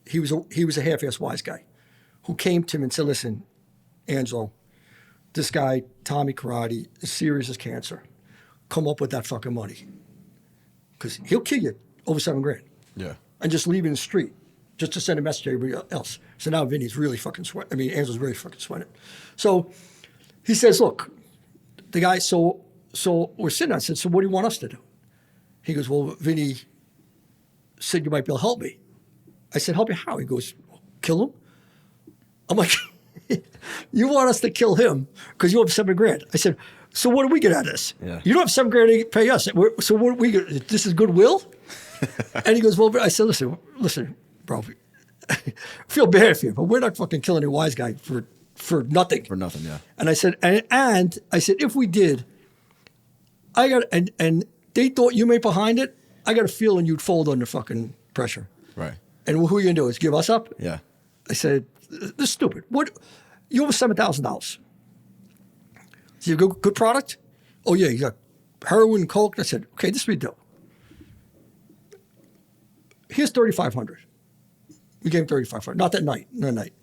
he was a half-ass wise guy, who came to him and said, 'Listen, Angelo, this guy, Tommy Karate, is serious as cancer. Come up with that fucking money. Because he'll kill you over $7,000. Yeah. And just leave you in the street, just to send a message to everybody else.'" So now Vinny's really fucking Angelo's really fucking sweating. So he says, "Look, the guy, so we're sitting there. I said, so what do you want us to do? He goes, well, Vinny said you might be able to help me. I said, help you how? He goes, kill him? I'm like, you want us to kill him because you have $7,000. I said, so what do we get out of this? Yeah. You don't have $7,000 to pay us. So what do we get? This is goodwill? And he goes, well, I said, listen, bro, I feel bad for you, but we're not fucking killing a wise guy for nothing. For nothing, yeah. And I said, and I said, if we did, and they thought you made behind it, I got a feeling you'd fold under fucking pressure. Right. And who are you gonna do? Is give us up? Yeah. I said, this is stupid. What? You owe us $7,000. So you good product? Oh yeah, you got heroin, coke. I said, okay, this we do. Here's $3,500. We gave him $3,500. Not that night. No night.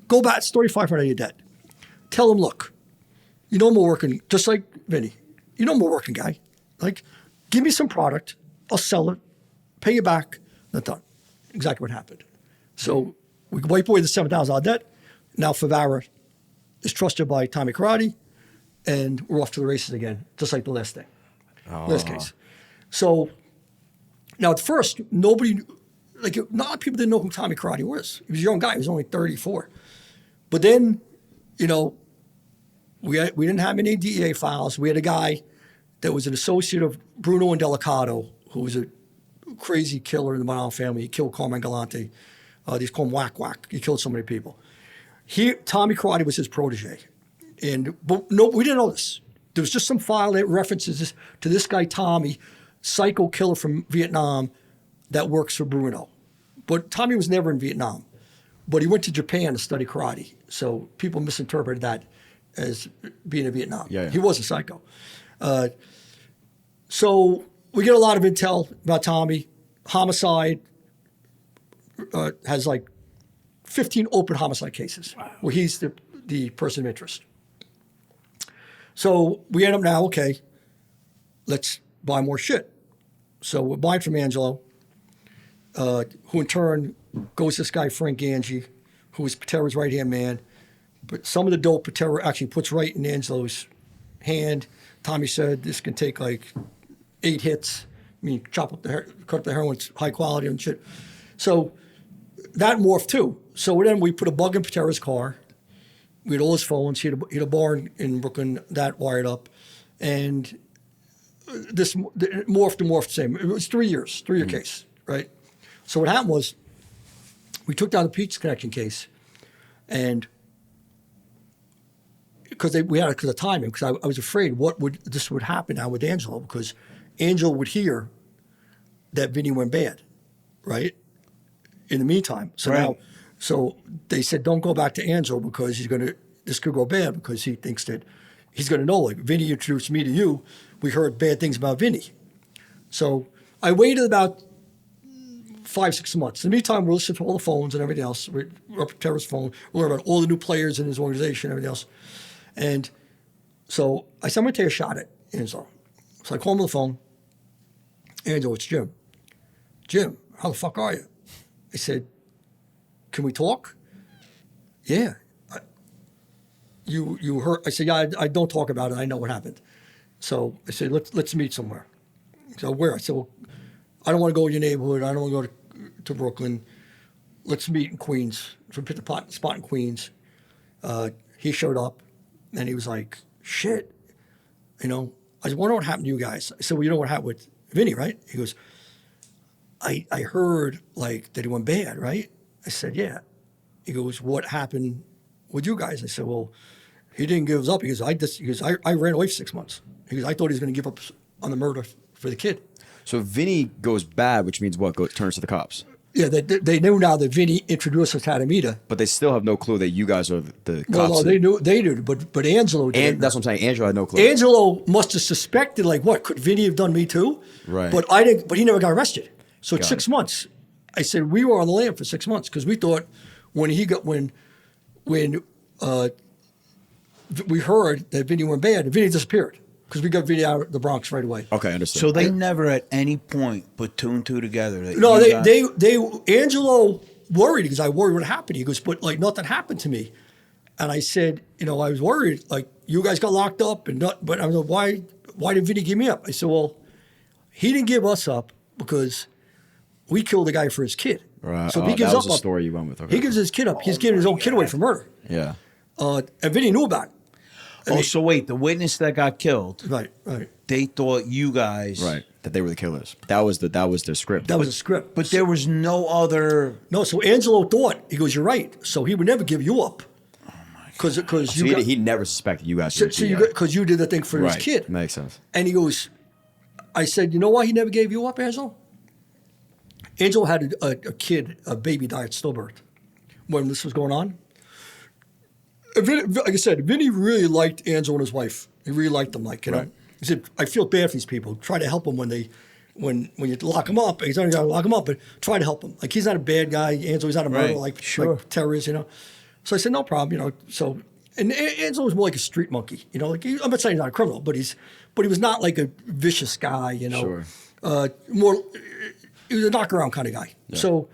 Go back. It's $3,500 of your debt. Tell him, look, you know I'm a working, just like Vinny. You know I'm a working guy. Like, give me some product. I'll sell it. Pay you back. Not done. Exactly what happened. So we wipe away the $7,000 debt. Now Favara is trusted by Tommy Karate, and we're off to the races again, just like the last thing, last case. So now at first, nobody, like a lot of people didn't know who Tommy Karate was. He was a young guy. He was only 34. But then, you know, we didn't have any DEA files. We had a guy that was an associate of Bruno and Delicato, who was a crazy killer in the Bonal family. He killed Carmen Galante. They call him Whack Whack. He killed so many people. Tommy Karate was his protege. But no, we didn't know this. There was just some file that references to this guy, Tommy, psycho killer from Vietnam that works for Bruno. But Tommy was never in Vietnam. But he went to Japan to study karate. So people misinterpreted that as being in Vietnam. Yeah. He was a psycho. So we get a lot of intel about Tommy. Homicide, has like 15 open homicide cases where he's the person of interest. So we end up now, okay, let's buy more shit. So we're buying from Angelo, who in turn goes to this guy, Frank Gangi, who is Pitera's right-hand man. But some of the dope Pitera actually puts right in Angelo's hand. Tommy said this can take like 8 hits. I mean, cut up the heroin, it's high quality and shit. So that morphed too. So then we put a bug in Pitera's car. We had all his phones. He had a bar in Brooklyn that wired up. And this morphed the same. It was 3 years, 3-year case, right? So what happened was we took down the Peach Connection case, and because of the timing, because I was afraid this would happen now with Angelo, because Angelo would hear that Vinny went bad, right? In the meantime, so they said, don't go back to Angelo because this could go bad, because he thinks that he's going to know, like, Vinny introduced me to you. We heard bad things about Vinny. So I waited about 5-6 months. In the meantime, we're listening to all the phones and everything else. We're up at Terra's phone. We learn about all the new players in his organization and everything else. And so I said, I'm going to take a shot at Angelo. So I call him on the phone. Angelo, it's Jim. Jim, how the fuck are you? I said, can we talk? Yeah. You heard? I said, yeah, I don't talk about it. I know what happened. So I said, let's meet somewhere. So where? I said, well, I don't want to go to your neighborhood. I don't want to go to Brooklyn. Let's meet in Queens. So we picked a spot in Queens. He showed up, and he was like, shit. You know, I wonder what happened to you guys. I said, well, you know what happened with Vinny, right? He goes, I heard like that he went bad, right? I said, yeah. He goes, what happened with you guys? I said, well, he didn't give us up. He goes, I ran away for 6 months. He goes, I thought he was going to give up on the murder for the kid. So Vinny goes bad, which means what? Turns to the cops. Yeah, they knew now that Vinny introduced us to Adamita. But they still have no clue that you guys are the cops. No, they knew, but Angelo did. And that's what I'm saying. Angelo had no clue. Angelo must have suspected, like, what, could Vinny have done me too? Right. But he never got arrested. So it's 6 months. I said we were on the lam for 6 months because we thought when we heard that Vinny went bad, Vinny disappeared because we got Vinny out of the Bronx right away. Okay, understood. So they never at any point put 2 and 2 together. No, Angelo worried because I worried what happened. He goes, but like nothing happened to me. And I said, I was worried, like, you guys got locked up, but I was like, why did Vinny give me up? I said, well, he didn't give us up because we killed the guy for his kid. Right. So if he gives that up, was the story you went with. Okay. He gives his kid up. He's giving his own kid away for murder. Yeah. And Vinny knew about it. So wait, the witness that got killed, Right. they thought you guys, Right. That they were the killers. That was their script. That was a script. but there was no other. No, so Angelo thought, he goes, you're right. So he would never give you up. Because So he never suspected you guys. because you did the thing for his kid. Makes sense. And he goes, I said, you know why he never gave you up, Angelo? Angelo had a kid, a baby died at stillbirth when this was going on. Like I said, Vinny really liked Angelo and his wife. He really liked them, like, Right. He said, I feel bad for these people. Try to help them when you lock them up. He's not going to lock them up, but try to help them. Like, he's not a bad guy. Angelo's not a murderer Right. like Sure. Pitera is, So I said, no problem, So, and Angelo was more like a street monkey, Like, I'm not saying he's not a criminal, but he was not like a vicious guy, Sure. More, he was a knock-around kind of guy. Yeah. So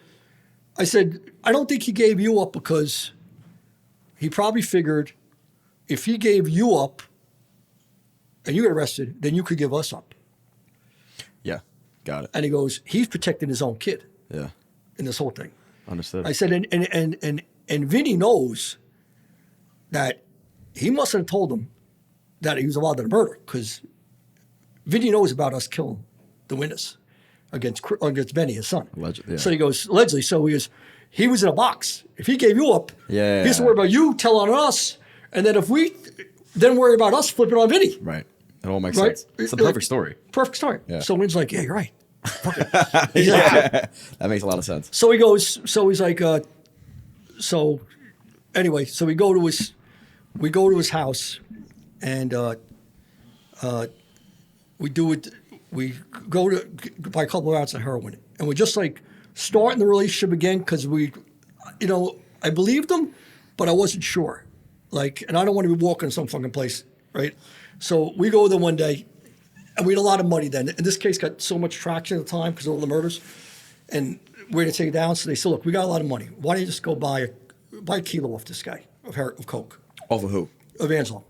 I said, I don't think he gave you up because he probably figured if he gave you up and you get arrested, then you could give us up. Yeah. Got it. And he goes, he's protecting his own kid Yeah. in this whole thing. Understood. I said, and Vinny knows that he mustn't have told him that he was involved in a murder because Vinny knows about us killing the witness against Benny, his son. Allegedly, yeah. So he goes, allegedly. So he was in a box. If he gave you up, Yeah. he has to worry about you telling on us, and then if we then worry about us flipping on Vinny. Right. It all makes Right? sense. It's the perfect story. Perfect story. Yeah. So Wynn's like, yeah, you're right. Yeah. That makes a lot of sense. So he goes. So he's like. So anyway, so we go to his house, and we do it. We go to buy a couple of ounces of heroin, and we're just like starting the relationship again because I believed him, but I wasn't sure. Like, and I don't want to be walking some fucking place, right? So we go there one day, and we had a lot of money then. And this case got so much traction at the time because of all the murders, and we're going to take it down. So they said, look, we got a lot of money. Why don't you just go buy a kilo off this guy of coke? Off of who? Of Angelo.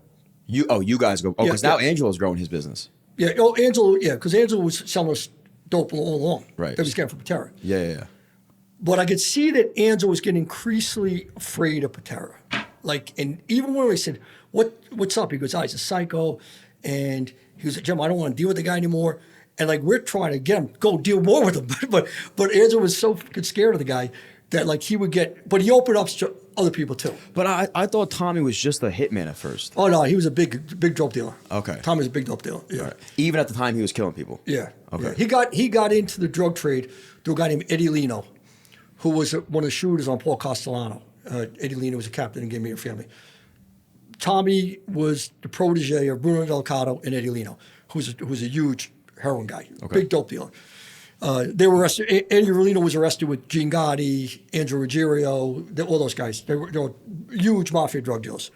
You guys go. Oh, because Yeah, now yeah. Angelo's growing his business. Yeah, Angelo, because Angelo was selling us dope all along. Right. That was getting from Pitera. Yeah. But I could see that Angelo was getting increasingly afraid of Pitera. Like, and even when we said, what's up? He goes, he's a psycho. And he was like, Jim, I don't want to deal with the guy anymore. And like, we're trying to get him, go deal more with him. But Angelo was so fucking scared of the guy that like he would get, but he opened up to other people too. But I thought Tommy was just a hitman at first. Oh no, he was a big dope dealer. Okay. Tom was a big dope dealer. Yeah. Right. Even at the time he was killing people. Yeah. Okay. Yeah. He got into the drug trade through a guy named Eddie Lino, who was one of the shooters on Paul Castellano. Eddie Lino was a captain in Game Family. Tommy was the protege of Bruno Delicato and Eddie Lino, who was a huge heroin guy, big dope dealer. They were arrested. Eddie Lino was arrested with Gene Gotti, Andrew Ruggiero, all those guys. They were huge mafia drug dealers.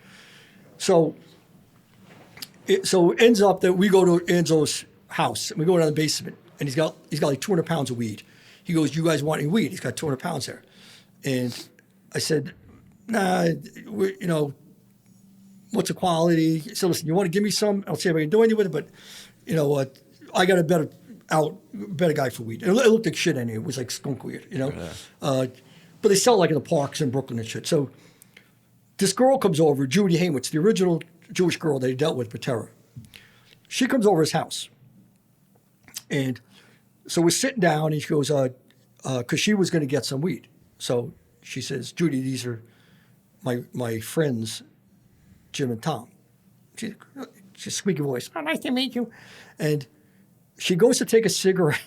So it ends up that we go to Angelo's house and we go down the basement and he's got like 200 pounds of weed. He goes, "You guys want any weed?" He's got 200 pounds there, and I said, "Nah, what's the quality?" He said, "Listen, you want to give me some? I'll see if I can do anything with it, but I got a better guy for weed." And it looked like shit anyway. It was like skunk weed, Yeah. But they sell it like in the parks in Brooklyn and shit. So this girl comes over, Judy Haywitz, the original Jewish girl that he dealt with, Pitera. She comes over his house. And so we're sitting down, and she goes, because she was going to get some weed. So she says, "Judy, these are my friends, Jim and Tom." She's squeaky voice. "Oh, nice to meet you." And she goes to take a cigarette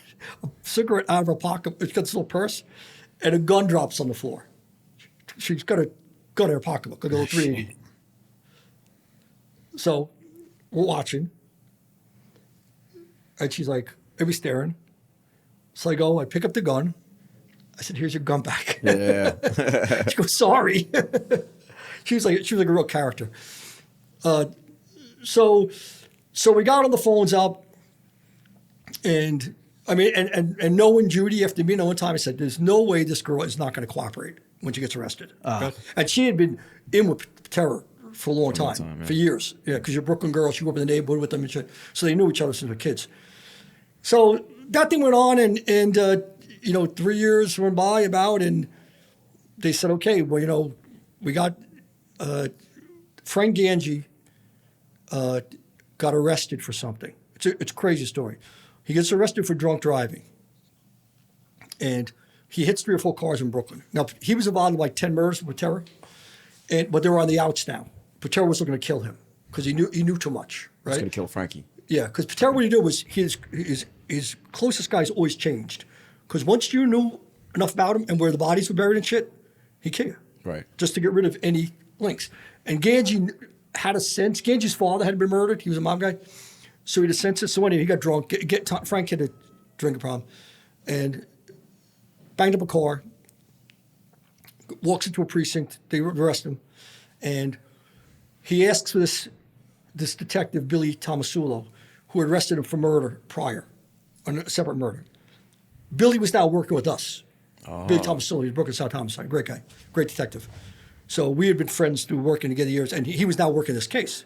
out of her pocket. She's got this little purse, and a gun drops on the floor. She's got a gun in her pocketbook, a little 380. So we're watching, and she's like, "Everybody's staring." So I pick up the gun. I said, "Here's your gun back." Yeah. She goes, "Sorry." She was like a real character. So we got on the phones up, and I mean, and knowing Judy after me, one time I said, "There's no way this girl is not going to cooperate." when she gets arrested. Okay? And she had been in with Pitera for a long time, yeah. for years. Yeah, because you're a Brooklyn girl. She grew up in the neighborhood with them and shit. So they knew each other since they were kids. So that thing went on, and 3 years went by about, and they said, okay, well, we got Frank Ganji got arrested for something. It's a crazy story. He gets arrested for drunk driving, and he hits 3 or 4 cars in Brooklyn. Now, he was involved in like 10 murders with Pitera, but they were on the outs now. Pitera was looking to kill him because he knew too much, right? He's going to kill Frankie. Yeah, because Pitera, what he did was his closest guys always changed. Because once you knew enough about him and where the bodies were buried and shit, he'd kill you. Right. Just to get rid of any links. And Ganji had a sense. Ganji's father had been murdered. He was a mob guy. So he had a sense. So anyway, he got drunk. Frank had a drinking problem. And banged up a car. Walks into a precinct. They arrest him. And he asks for this detective, Billy Tomasulo, who had arrested him for murder prior, on a separate murder. Billy was now working with us. Oh. Billy Tomasulo, he's Brooklyn South Homicide, great guy, great detective. So we had been friends through working together years, and he was now working this case.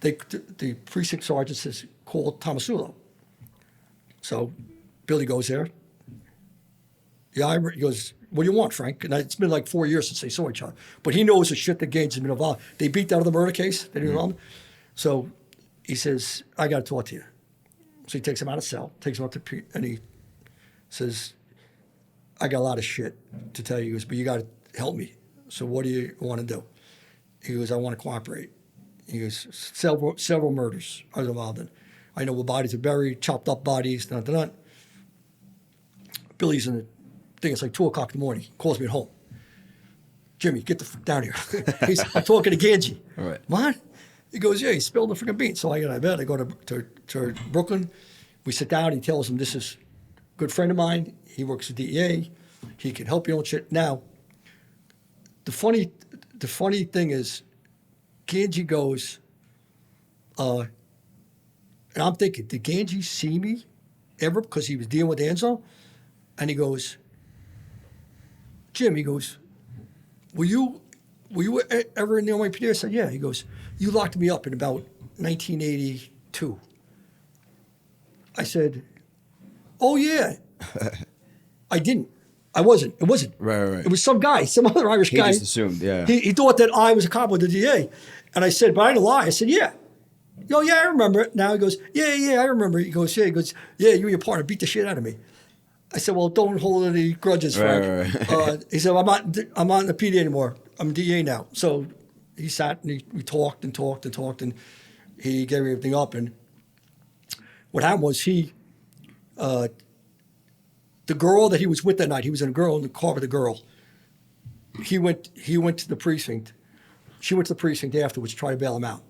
The precinct sergeant says, call Tomasulo. So Billy goes there. Yeah, he goes, what do you want, Frank? And it's been like 4 years since they saw each other. But he knows the shit that Gaines has been involved. They beat out of the murder case. They didn't involve him. So he says, I got to talk to you. So he takes him out of cell, takes him up to, and he says, I got a lot of shit to tell you. He goes, but you got to help me. So what do you want to do? He goes, I want to cooperate. He goes, several murders I was involved in. I know where bodies are buried, chopped up bodies, Billy's in the thing. It's like 2 o'clock in the morning. He calls me at home. Jimmy, get the fuck down here. I'm talking to Ganji. All right. What? He goes, yeah, he spilled the freaking beans. So I get out of bed. I go to Brooklyn. We sit down. He tells him, this is a good friend of mine. He works at DEA. He can help you on shit. Now, the funny thing is, Ganji goes, and I'm thinking, did Ganji see me ever? Because he was dealing with Enzo. And he goes, Jim, he goes, were you ever in the NYPD? I said, yeah. He goes, you locked me up in about 1982. I said, oh, yeah. I didn't. I wasn't. It wasn't. Right. It was some guy, some other Irish guy. He just assumed, yeah. He thought that I was a cop with the DA. And I said, but I didn't lie. I said, yeah. Oh, yeah, I remember it. Now he goes, yeah, I remember it. He goes, yeah, you and your partner beat the shit out of me. I said, well, don't hold any grudges, Frank. Right. He said, I'm not in the PD anymore. I'm DA now. So he sat and we talked and he gave everything up. And what happened was the girl that he was with that night, he was in the car with a girl. He went to the precinct. She went to the precinct afterwards to try to bail him out.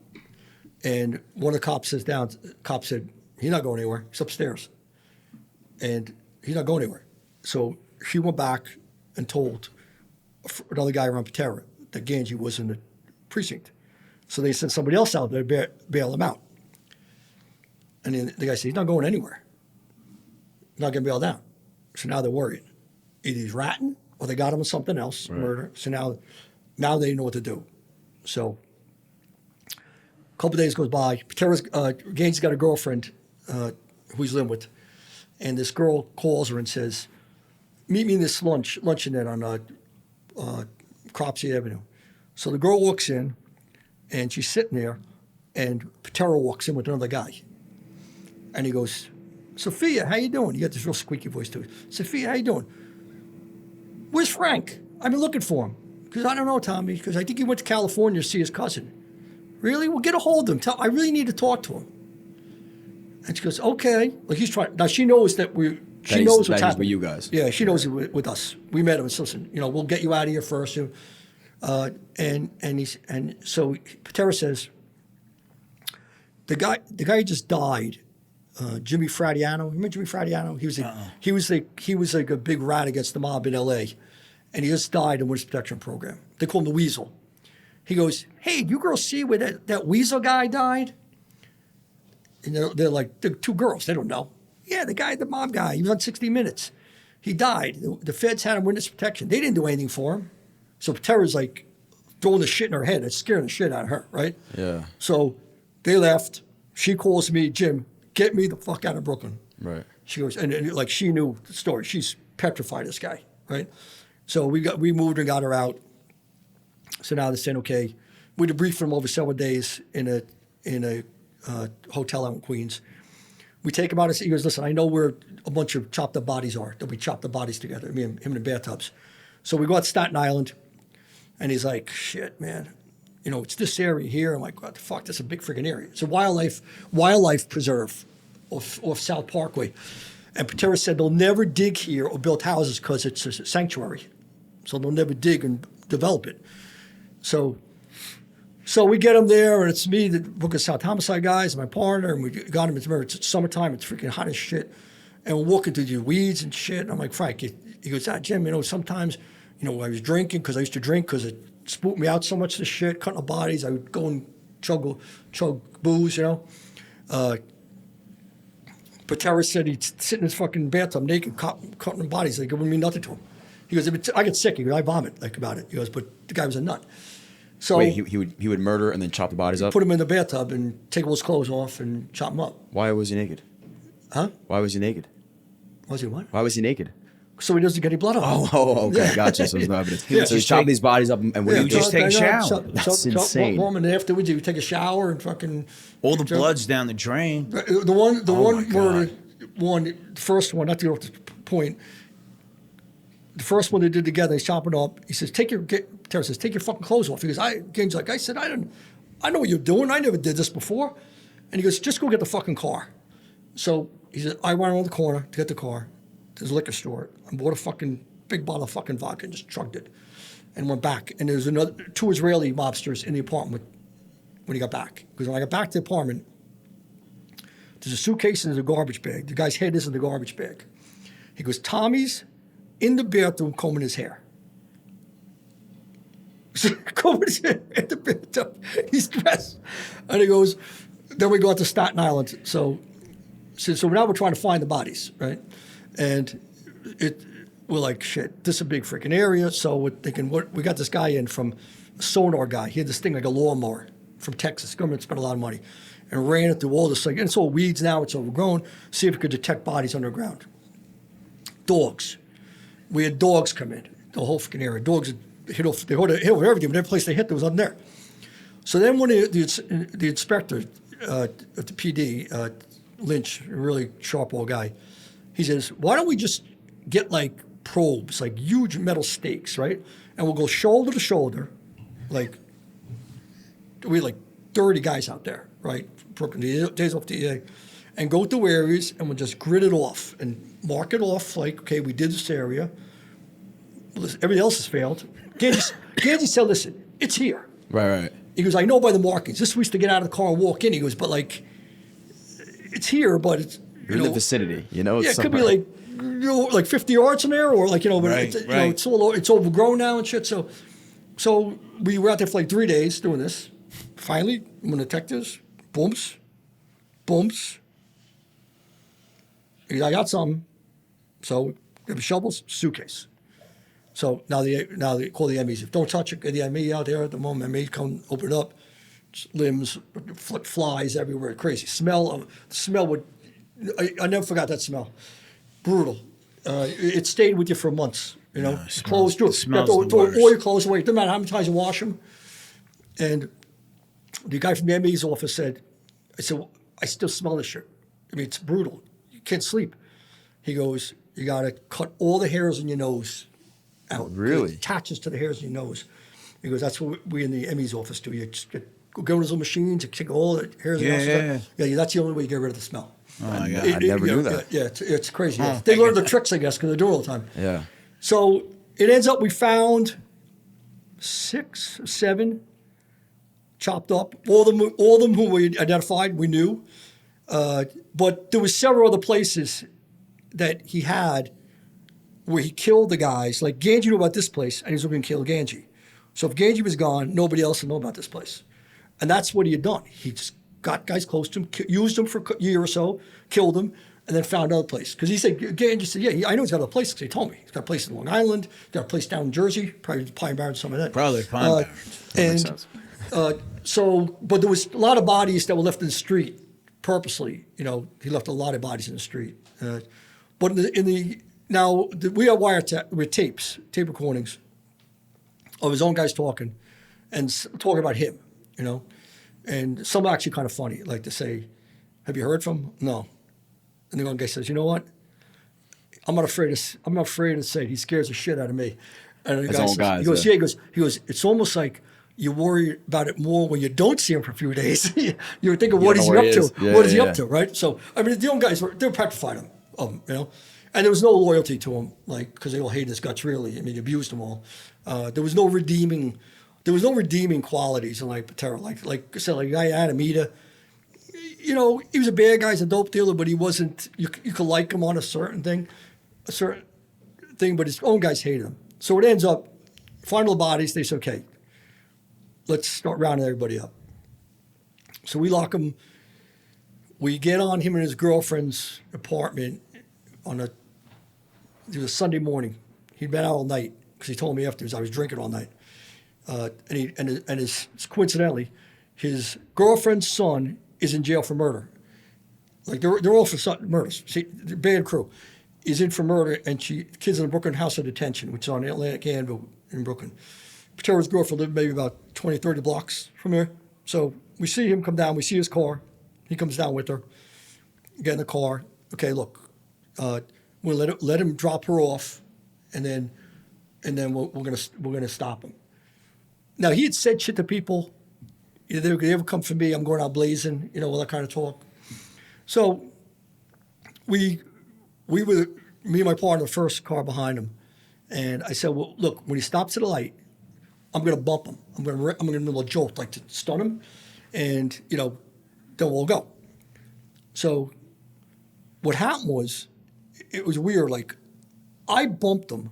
And one of the cops cop said, he's not going anywhere. He's upstairs. And he's not going anywhere. So she went back and told another guy around Pitera that Ganji was in the precinct. So they sent somebody else out there to bail him out. And then the guy said, he's not going anywhere. He's not getting bailed out. So now they're worried. Either he's ratting or they got him on something else, murder. So now they know what to do. So a couple of days goes by. Gaines got a girlfriend who he's living with. And this girl calls her and says, meet me in this luncheon there on Cropsey Avenue. So the girl walks in, and she's sitting there, and Pitera walks in with another guy. And he goes, Sophia, how you doing? He got this real squeaky voice to it. Sophia, how you doing? Where's Frank? I've been looking for him. Because I don't know, Tommy, because I think he went to California to see his cousin. Really? Well, get a hold of him. I really need to talk to him. And she goes, okay. Like he's trying. Now she knows that she knows what's happening. With you guys. Yeah, she knows it with us. We met him and said, listen, we'll get you out of here first. And so Pitera says, the guy just died. Jimmy Fradiano. Remember Jimmy Fradiano? He was like a big rat against the mob in L.A. And he just died in Witness Protection Program. They call him the Weasel. He goes, hey, you girls see where that Weasel guy died? And they're like, they're 2 girls. They don't know. Yeah, the mob guy. He was on 60 Minutes. He died. The feds had him witness protection. They didn't do anything for him. So Pitera's like throwing the shit in her head. It's scaring the shit out of her, right? Yeah. So they left. She calls me, Jim, get me the fuck out of Brooklyn. Right. She goes, and like she knew the story. She's petrified, this guy, right? So we moved and got her out. So now they're saying, okay, we debriefed them over several days in a hotel out in Queens. We take him out and he goes, listen, I know where a bunch of chopped up bodies are. That we chopped the bodies together, me and him in the bathtubs. So we go out to Staten Island, and he's like, shit, man. You know, it's this area here. I'm like, what the fuck? That's a big freaking area. It's a wildlife preserve off South Parkway. And Pitera said they'll never dig here or build houses because it's a sanctuary. So they'll never dig and develop it. So we get him there, and it's me, the Book of South Homicide guys, and my partner, and we got him. It's summertime. It's freaking hot as shit. And we're walking through the weeds and shit. And I'm like, Frank, he goes, Jim, you know, sometimes, you know, I was drinking because I used to drink because it spooked me out so much, this shit, cutting the bodies. I would go and chug booze, you know. Pitera said he'd sit in his fucking bathtub naked, cutting the bodies. Like, it wouldn't mean nothing to him. He goes, I get sick. He goes, I vomit like about it. He goes, but the guy was a nut. So wait, he would murder and then chop the bodies up? Put him in the bathtub and take all his clothes off and chop him up. Why was he naked? Huh? Why was he naked? Was he what? Why was he naked? So he doesn't get any blood on him. Oh, okay, Yeah. gotcha. So there's no evidence. Yeah. So he's chopping these bodies up, and when Yeah, he just take a shower. That's insane. And afterwards, he would take a shower and fucking. All the blood's down the drain. The one my murder, God. the first one, not to get off the point. The first one they did together, he's chopping up. He says, Tara says, take your fucking clothes off. He goes, Gaines like, I said, I know what you're doing. I never did this before. And he goes, just go get the fucking car. So he said, I went around the corner to get the car. There's a liquor store. I bought a fucking big bottle of fucking vodka and just chugged it and went back. And there's two Israeli mobsters in the apartment when he got back. Because when I got back to the apartment, there's a suitcase and there's a garbage bag. The guy's head is in the garbage bag. He goes, Tommy's in the bathroom combing his hair. Combing his hair in the bathtub. He's dressed. And he goes, then we go out to Staten Island. So now we're trying to find the bodies, right? And we're like, shit, this is a big freaking area. So we're thinking, we got this guy in from a sonar guy. He had this thing like a lawnmower from Texas. Government spent a lot of money. And ran it through all this, like, and it's all weeds now, it's overgrown. See if we could detect bodies underground. Dogs. We had dogs come in, the whole freaking area. Dogs hit everything, but every place they hit, there was nothing there. So then when the inspector at the PD, Lynch, a really sharp old guy, he says, why don't we just get like probes, like huge metal stakes, right? And we'll go shoulder to shoulder, like, we had like 30 guys out there, right? Brooklyn, days off DEA, and go through areas and we'll just grid it off and mark it off like, okay, we did this area. Listen, everything else has failed. Ganji said, listen, it's here. Right. He goes, I know by the markings. This we used to get out of the car and walk in. He goes, but like, it's here, but it's, You're in the vicinity, you know? Yeah, it could be like, like 50 yards in there, or like, but Right, it's, know, it's overgrown now and shit. So we were out there for like 3 days doing this. Finally, when the detectives, booms. He goes, I got something. So we have shovels, suitcase. So now they call the MEs. Don't touch it. Get the ME out there at the moment. ME come open it up. Limbs, flies everywhere. Crazy smell. The smell would. I never forgot that smell. Brutal. It stayed with you for months. You know, clothes too. Smells You have to the worst. throw all your clothes away. It doesn't matter how many times you wash them. And the guy from the ME's office said, I still smell this shit. I mean, it's brutal. You can't sleep. He goes, you got to cut all the hairs in your nose out. Really? It attaches to the hairs in your nose. He goes, that's what we in the ME's office do. You just go to those little machines, you take all the hairs in your nose. Yeah, that's the only way you get rid of the smell. Oh, my God. I never knew that. Yeah, it's crazy. They learn the tricks, I guess, because they do it all the time. Yeah. So it ends up we found 6 or 7 chopped up. All of them who we identified, we knew. But there was several other places that he had where he killed the guys. Like Ganji knew about this place, and he was going to kill Ganji. So if Ganji was gone, nobody else would know about this place. And that's what he had done. He just got guys close to him, used them for a year or so, killed them, and then found another place. Because he said, Ganji said, yeah, I know he's got a place because he told me. He's got a place in Long Island, he's got a place down in Jersey, probably Pine Barrens, some of that. Probably Pine Barrens. makes And sense. but there was a lot of bodies that were left in the street purposely. You know, he left a lot of bodies in the street. But we have with tapes, tape recordings of his own guys talking and talking about him, you know. And some are actually kind of funny, like to say, have you heard from him? No. And the one guy says, you know what? I'm not afraid to say it. He scares the shit out of me. And the His guy own says, guys, he goes, yeah. yeah, he goes, it's almost like you worry about it more when you don't see him for a few days. You're thinking, what is he up to? Yeah, What is he yeah. up to, right? So, I mean, the young guys, they were petrified of him, you know? And there was no loyalty to him, like, because they all hated his guts, really. I mean, he abused them all. There was no redeeming qualities in, like, Pitera. Like I said, like, guy Adamita, you know, he was a bad guy, he's a dope dealer, but he wasn't, you could like him on a certain thing, but his own guys hated him. So it ends up, final bodies, they say, okay, let's start rounding everybody up. So we lock him, we get on him and his girlfriend's apartment it was a Sunday morning. He'd been out all night, because he told me afterwards I was drinking all night. Coincidentally, his girlfriend's son is in jail for murder. Like they're all for murders. See, the bad crew is in for murder, and kids in the Brooklyn House of Detention, which is on Atlantic Anvil in Brooklyn. Pitera's girlfriend lived maybe about 20, 30 blocks from there. So we see him come down. We see his car. He comes down with her. Get in the car. Okay, look, we'll let him drop her off, and then we're gonna stop him. Now he had said shit to people. They ever come for me, I'm going out blazing, you know, all that kind of talk. So we were, me and my partner, the first car behind him, and I said, well, look, when he stops at a light, I'm going to bump him. I'm going to give him a little jolt, like to stun him, and, you know, then we'll go. So what happened was, it was weird, like, I bumped him,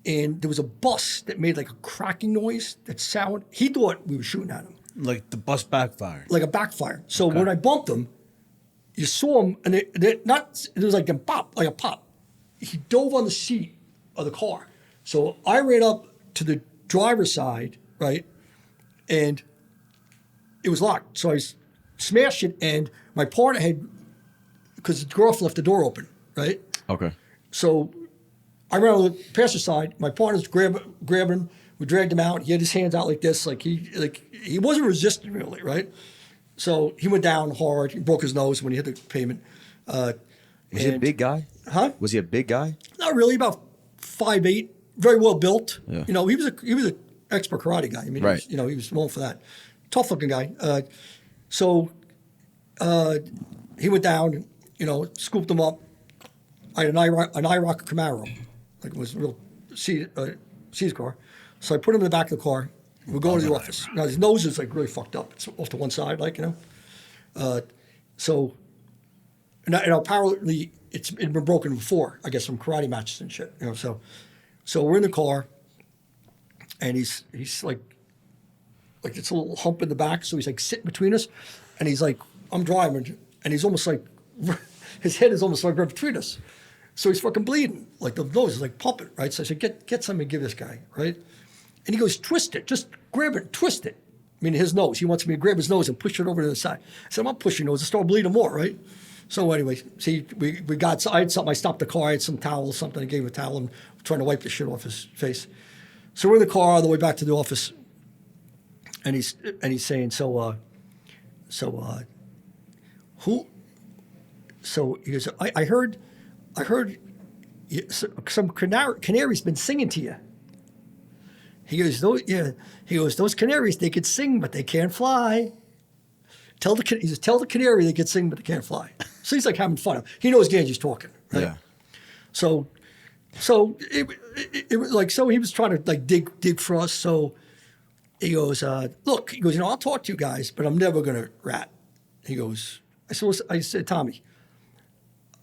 and there was a bus that made like a cracking noise that sound. He thought we were shooting at him. Like the bus backfired. Like a backfire. So when I bumped him, you saw him, and it was like a pop. He dove on the seat of the car. So I ran up to the driver's side, right, and it was locked. So I smashed it, and my partner because the girlfriend left the door open, right? Okay. So I ran on the passenger side. My partner's grabbing him. We dragged him out. He had his hands out like this, like he wasn't resisting really, right? So he went down hard. He broke his nose when he hit the pavement. Was he a big guy? Huh? Was he a big guy? Not really. About 5'8", very well built. Yeah. You know, he was an expert karate guy. I mean, right. he was known for that. Tough looking guy. So he went down. You know, scooped him up. I had an IROC Camaro, like it was a real C's car. So I put him in the back of the car. We're going to the office. Now his nose is like really fucked up. It's off to one side, like, you know. And apparently it'd been broken before, I guess, from karate matches and shit. You know, so we're in the car, and he's like it's a little hump in the back, so he's like sitting between us, and he's like, I'm driving, and he's almost like his head is almost like right between us. So he's fucking bleeding. Like the nose is like pumping, right? So I said, get something and give this guy, right? And he goes, twist it. Just grab it, twist it. I mean, his nose. He wants me to grab his nose and push it over to the side. I said, I'm not pushing nose. I start bleeding more, right? So anyway, see, I had something. I stopped the car. I had some towel or something. I gave him a towel and trying to wipe the shit off his face. So we're in the car all the way back to the office. And he's saying, who? So he goes, I heard some canary's been singing to you. He goes, those canaries, they could sing, but they can't fly. Tell the canary they could sing, but they can't fly. So he's like having fun. He knows Ganji's talking, right? Yeah. So it was like, so he was trying to like dig for us. So he goes, look, you know, I'll talk to you guys, but I'm never gonna rat. He goes, I said, Tommy,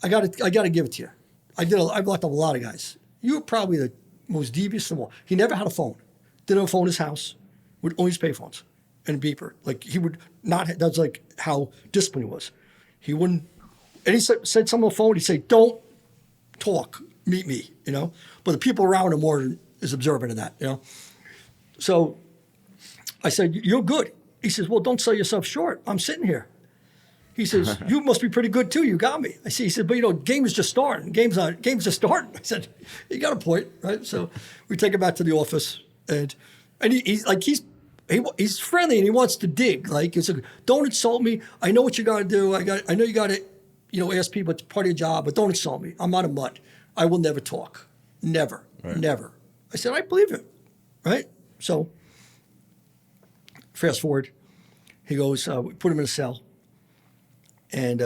I gotta give it to you. I blocked up a lot of guys. You were probably the most devious of them all. He never had a phone. Didn't have a phone in his house. Would only use payphones and a beeper. Like he would not. That's like how disciplined he was. He wouldn't And he said something on the phone. He'd say, "Don't talk, meet me," But the people around him more is observant of that, So I said, "You're good." He says, "Well, don't sell yourself short. I'm sitting here." He says, "You must be pretty good too. You got me." He said, "But game is just starting. Game's just starting." I said, "You got a point, right?" So we take him back to the office, and he's friendly and he wants to dig. He's like, "Don't insult me. I know what you got to do. I know you got to, ask people. It's part of your job, but don't insult me. I'm out of mud. I will never talk. Never, never." I said, "I believe him," right? So fast forward, he goes, we put him in a cell. And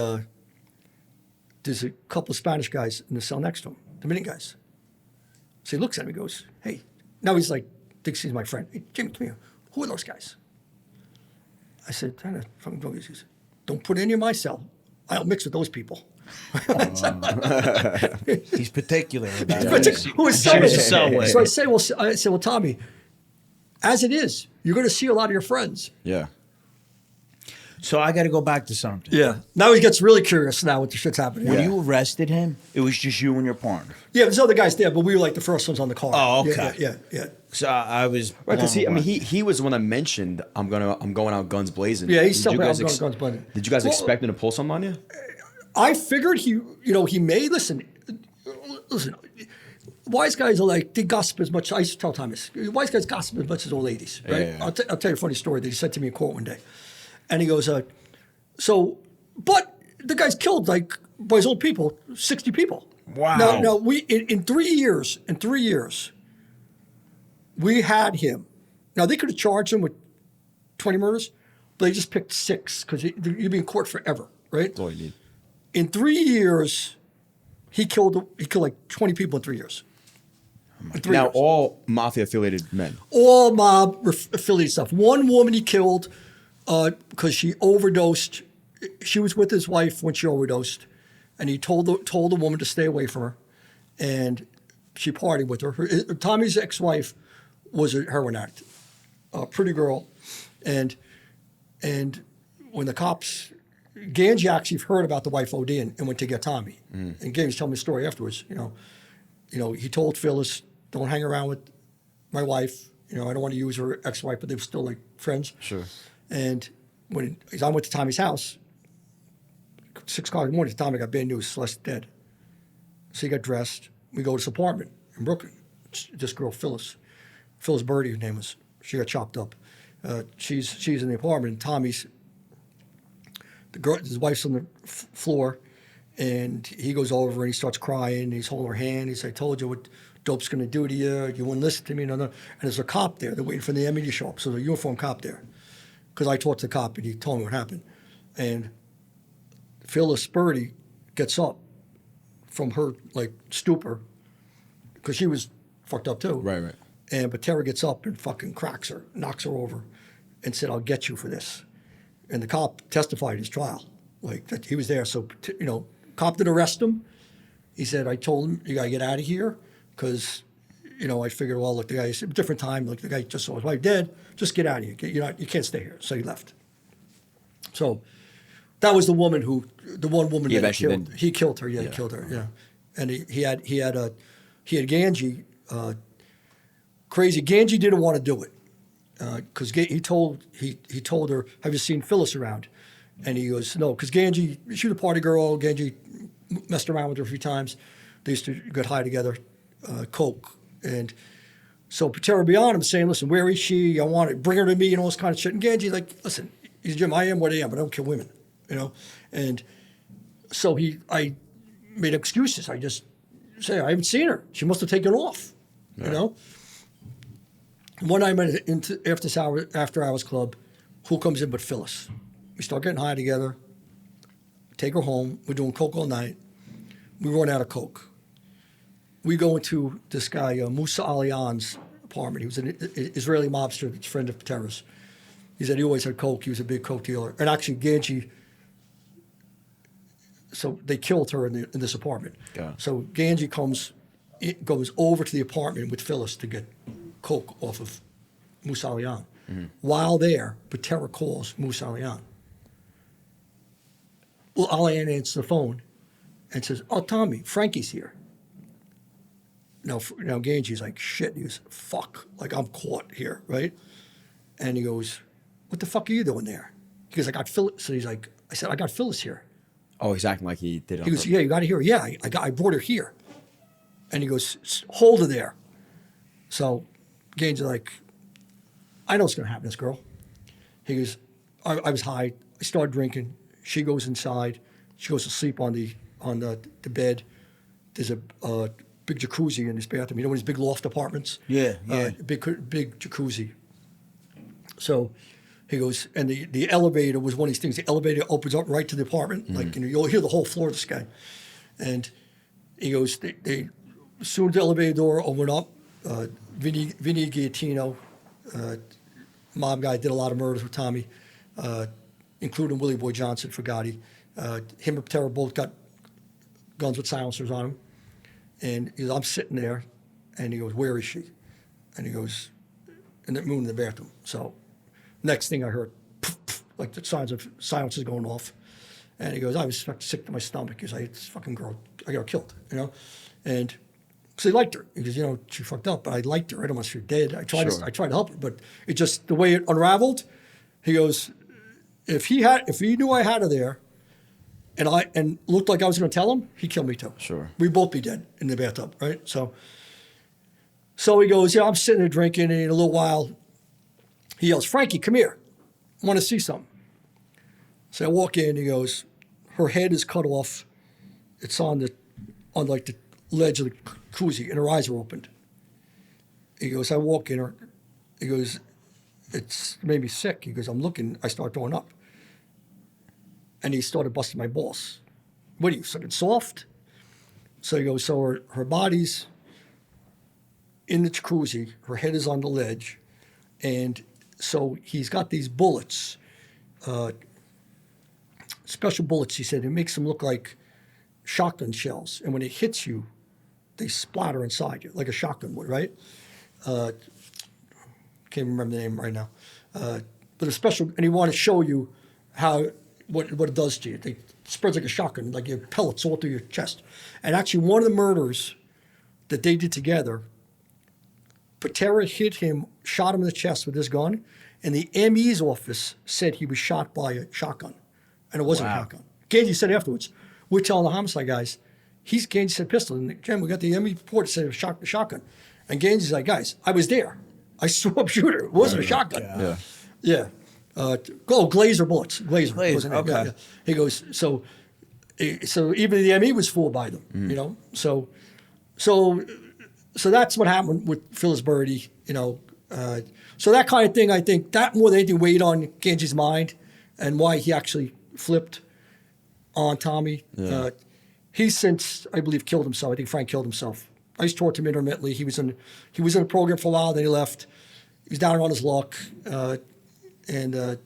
there's a couple of Spanish guys in the cell next to him, Dominican guys. So he looks at him, he goes, "Hey," now he's like, thinks he's my friend. "Hey, Jimmy, come here. Who are those guys?" I said, "Fucking drug use." He said, "Don't put any in my cell. I'll mix with those people." He's particular about Who is cell with? So I say, well, Tommy, as it is, you're going to see a lot of your friends. Yeah. So I got to go back to something. Yeah. Now he gets really curious now what the shit's happening. When you arrested him, it was just you and your partner. Yeah, there's other guys there, but we were like the first ones on the car. Oh, okay. Yeah. So I was Right, because blown away. he was the one that mentioned I'm going out guns blazing. Yeah, he's Did you still guys guns blazing. Did you guys Well, expect him to pull something on you? I figured he may listen. Wise guys are like, they gossip as much. I used to tell Thomas, wise guys gossip as much as old ladies, right? Yeah. I'll tell you a funny story that he said to me in court one day. And he goes, but the guy's killed by his own people, 60 people. Wow. Now we in 3 years, we had him. Now they could have charged him with 20 murders, but they just picked 6 because you'd be in court forever, right? That's all you need. In 3 years, he killed like 20 people in 3 years. In 3 Now years. all mafia affiliated men. All mob affiliated stuff. One woman he killed because she overdosed. She was with his wife when she overdosed, and he told the woman to stay away from her, and she partied with her. Tommy's ex-wife was a heroin addict, a pretty girl, and when the cops, Ganji actually heard about the wife ODing and went to get Tommy, and Ganji was telling me a story afterwards. He told Phyllis, "Don't hang around with my wife. I don't want to use her ex-wife," but they were still like friends. Sure. And when I went to Tommy's house, 6 o'clock in the morning, Tommy got bad news, Celeste dead. So he got dressed. We go to his apartment in Brooklyn. This girl, Phyllis Birdie, her name was. She got chopped up. She's in the apartment. And Tommy's, his wife's on the floor, and he goes over and he starts crying. He's holding her hand. He says, "I told you what dope's going to do to you. You wouldn't listen to me." And there's a cop there. They're waiting for the ME to show up. So there's a uniformed cop there. Because I talked to the cop and he told me what happened. And Phyllis Birdie gets up from her stupor because she was fucked up too. Right. And Pitera gets up and fucking cracks her, knocks her over, and said, "I'll get you for this." And the cop testified at his trial, that he was there. So cop didn't arrest him. He said, "I told him you gotta get out of here because." I figured, well, look, the guy's a different time. Like the guy just saw his wife dead. Just get out of here. You can't stay here. So he left. So that was the one woman He that eventually killed. He killed her. Yeah, he killed her. Yeah, and he had Ganji. Crazy. Ganji didn't want to do it because he told her, "Have you seen Phyllis around?" And he goes, "No," because Ganji, she was a party girl. Ganji messed around with her a few times. They used to get high together, coke. And so Pitera beyond him saying, "Listen, where is she? I want to bring her to me," and all this kind of shit. And Ganji "Listen, Jim, I am what I am, but I don't kill women, And so I made excuses. I just say, "I haven't seen her. She must have taken off," One night I went into after hours club. Who comes in but Phyllis? We start getting high together. Take her home. We're doing coke all night. We run out of coke. We go into this guy, Musa Alian's apartment. He was an Israeli mobster, that's a friend of Pitera's. He said he always had coke. He was a big coke dealer. And actually, Ganji, so they killed her in this apartment. Yeah. So Ganji goes over to the apartment with Phyllis to get coke off of Musa Alian. Mm-hmm. While there, Pitera calls Musa Alian. Well, Alian answers the phone. and says, "Oh, Tommy, Frankie's here." Now Ganji's like, "Shit." He goes, "Fuck, like I'm caught here, right?" And he goes, "What the fuck are you doing there?" He goes, "I got Phyllis." So he's like, I said, "I got Phyllis here." Oh, he's acting like he did it. He goes, "Yeah, you got to hear her." "Yeah, I brought her here." And he goes, "Hold her there." So Gaines is like, "I know what's going to happen to this girl." He goes, I was high. I started drinking. She goes inside. She goes to sleep on the bed. There's a big jacuzzi in this bathroom. You know, these big loft apartments? Yeah. Big jacuzzi. So he goes, and the elevator was one of these things. The elevator opens up right to the apartment. Like, you'll hear the whole floor of this guy. And he goes, they as soon as the elevator door opened up, Vinny Guillotino, mob guy, did a lot of murders with Tommy, including Willie Boy Johnson for Gotti. Him and Pitera both got guns with silencers on them. And he goes, I'm sitting there, and he goes, "Where is she?" And he goes, "In the moon in the bathroom." So next thing I heard, poof, poof, like the signs of silencers going off. And he goes, I was sick to my stomach. He goes, "This fucking girl, I got her killed," you know? And because he liked her. He goes, "You know, she fucked up, but I liked her. I don't want her dead. I tried to help her, but it just, the way it unraveled," he goes, if he knew I had her there, and looked like I was going to tell him, he'd kill me too. Sure. We'd both be dead in the bathtub, right? So he goes, "Yeah, I'm sitting there drinking, and in a little while, he yells, 'Frankie, come here. I want to see something.' So I walk in, he goes, her head is cut off. It's on like the ledge of the jacuzzi, and her eyes are opened." He goes, I walk in her. He goes, "It's made me sick." He goes, "I'm looking, I start throwing up." And he started busting my balls. "What are you, something soft?" So he goes, so her body's in the jacuzzi, her head is on the ledge, and so he's got these bullets, special bullets, he said. It makes them look like shotgun shells, and when it hits you, they splatter inside you, like a shotgun would, right? Can't remember the name right now. But a special, and he wanted to show you what it does to you. It spreads like a shotgun, like your pellets all through your chest. And actually, one of the murders that they did together, Pitera hit him, shot him in the chest with his gun, and the ME's office said he was shot by a shotgun, and it wasn't a shotgun. Ganji said afterwards, we're telling the homicide guys, Ganji said pistol, and Jim, we got the ME report that said it was shotgun. And Ganji's like, "Guys, I was there. I saw him shoot her. It wasn't a shotgun." Yeah. Glazer bullets. Glazer. Wasn't it? Okay. Yeah. He goes, so even the ME was fooled by them, you know? So that's what happened with Phyllis Birdie, you know? So that kind of thing, I think, that more than anything weighed on Ganji's mind and why he actually flipped on Tommy. Yeah. He's since, I believe, killed himself. I think Frank killed himself. I used to talk to him intermittently. He was in a program for a while, then he left. He was down on his luck. And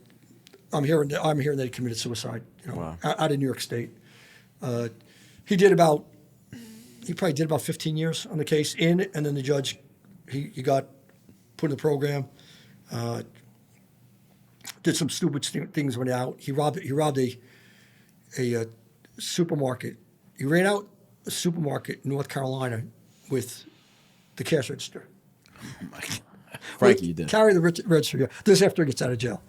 I'm hearing that he committed suicide, you know, out of New York State. He probably did about 15 years on the case and then the judge, he got put in the program, did some stupid things when out. He robbed a supermarket. He ran out a supermarket in North Carolina with the cash register. Oh my God. Frankie, you did. Carry the register. Yeah. This after he gets out of jail.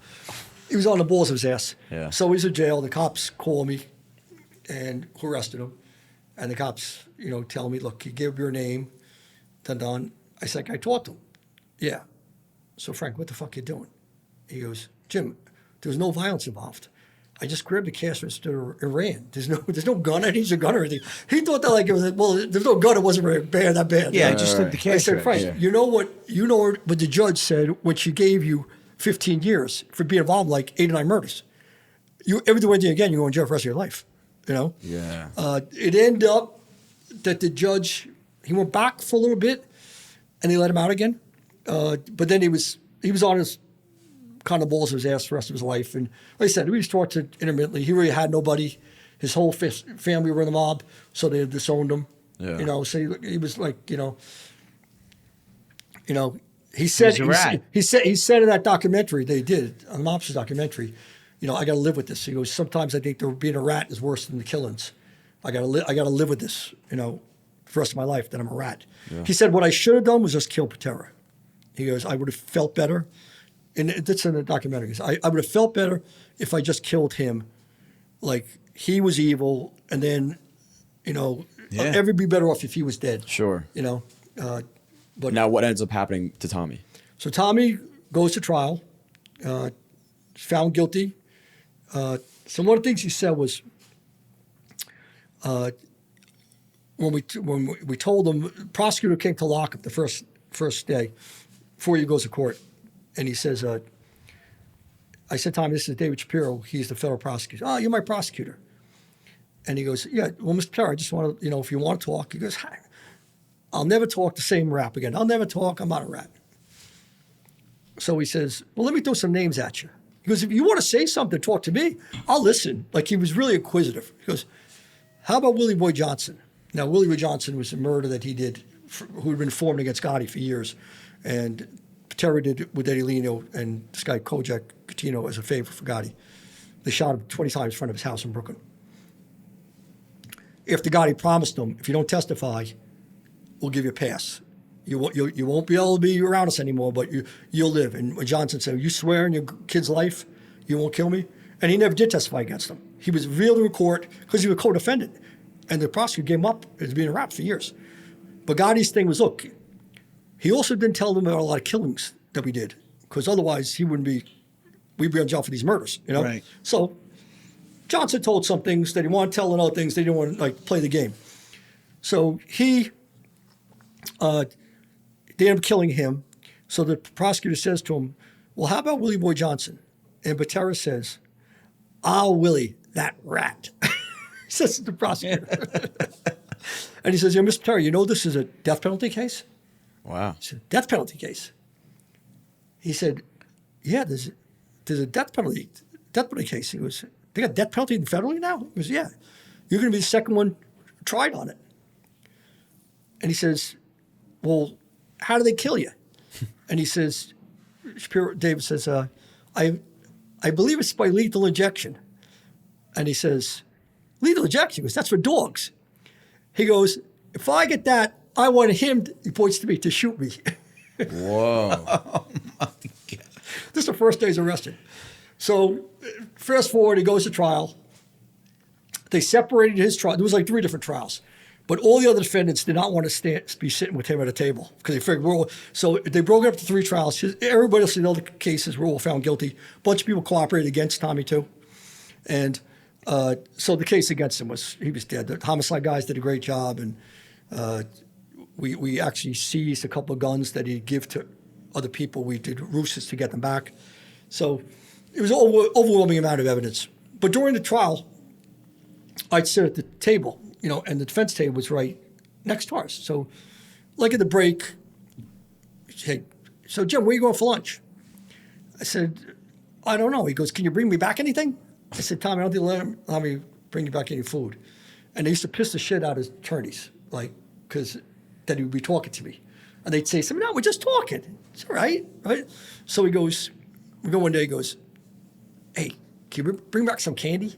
He was on the balls of his ass. Yeah. So he's in jail. The cops call me and who arrested him. And the cops, you know, tell me, "Look, he gave your name. Done. I said, I talked to him." "Yeah." "So, Frank, what the fuck you doing?" He goes, "Jim, there was no violence involved. I just grabbed the cash register and ran. There's no gun. I didn't use a gun or anything." He thought that like it was, well, there's no gun. It wasn't very bad, that bad. Yeah, I just took the cash. I said, "Frank, you know what the judge said when she gave you 15 years for being involved in like 8 or 9 murders. Everything went to you again, you're going to jail for the rest of your life." You know? Yeah. It ended up that the judge, he went back for a little bit and they let him out again. But then he was on his kind of balls of his ass for the rest of his life. And like I said, we used to talk to intermittently. He really had nobody. His whole family were in the mob, so they disowned him. Yeah. You know, so he was like, you know, he said he said in that documentary they did, on the Mobster documentary, you know, "I got to live with this." He goes, "Sometimes I think being a rat is worse than the killings." I gotta live with this, for the rest of my life, that I'm a rat. Yeah. He said, what I should have done was just kill Pitera. He goes, I would have felt better. And it's in the documentary. He says, I would have felt better if I just killed him. Like, he was evil, and then, everyone be better off if he was dead. Sure. But now what ends up happening to Tommy? So Tommy goes to trial, found guilty. So one of the things he said was, when we told him, the prosecutor came to lock up the first day before he goes to court, and he says, I said, Tommy, this is David Shapiro. He's the federal prosecutor. Oh, you're my prosecutor. And he goes, yeah, well, Mr. Pitera, I just want to, if you want to talk. He goes, hi. I'll never talk the same rap again. I'll never talk. I'm not a rat. So he says, well, let me throw some names at you. He goes, if you want to say something, talk to me. I'll listen. Like, he was really inquisitive. He goes, how about Willie Boy Johnson? Now, Willie Boy Johnson was a murder that he did, who had been formed against Gotti for years. And Pitera did with Eddie Lino and this guy, Kojak Coutinho, as a favor for Gotti. They shot him 20 times in front of his house in Brooklyn. If the Gotti promised him, if you don't testify, we'll give you a pass. You won't be able to be around us anymore, but you'll live. And Johnson said, you swear in your kid's life you won't kill me? And he never did testify against him. He was revealed in court because he was a co-defendant. And the prosecutor gave him up as being a rap for years. But Gotti's thing was, look, he also didn't tell them about a lot of killings that we did, because otherwise we'd be on jail for these murders, Right. So Johnson told some things that he wanted to tell, and other things they didn't want to play the game. So they ended up killing him. So the prosecutor says to him, well, how about Willie Boy Johnson? And Pitera says, Willie, that rat. He says to the prosecutor. And he says, Mr. Pitera, this is a death penalty case? Wow. He said, death penalty case? He said, yeah, there's a death penalty case. He goes, they got death penalty federally now? He goes, yeah. You're going to be the second one tried on it. And he says, well, how do they kill you? And he says, David says, I believe it's by lethal injection. And he says, lethal injection? He goes, that's for dogs. He goes, if I get that, I want him, he points to me, to shoot me. Whoa. Oh, my God. This is the first day he's arrested. So fast forward, he goes to trial. They separated his trial. There was like 3 different trials. But all the other defendants did not want to be sitting with him at a table because they figured so they broke it up to 3 trials. Everybody else in the other cases were all found guilty. A bunch of people cooperated against Tommy too. And so the case against him he was dead. The homicide guys did a great job, and we actually seized a couple of guns that he'd give to other people. We did ruses to get them back. So it was an overwhelming amount of evidence. But during the trial, I'd sit at the table, and the defense table was right next to ours. So, like at the break, hey, so Jim, where are you going for lunch? I said, I don't know. He goes, can you bring me back anything? I said, Tommy, I don't think they'll allow me to bring you back any food. And they used to piss the shit out of his attorneys, because then he would be talking to me. And they'd say something, no, we're just talking. It's all right, right? So we go one day, he goes, hey, can you bring back some candy? I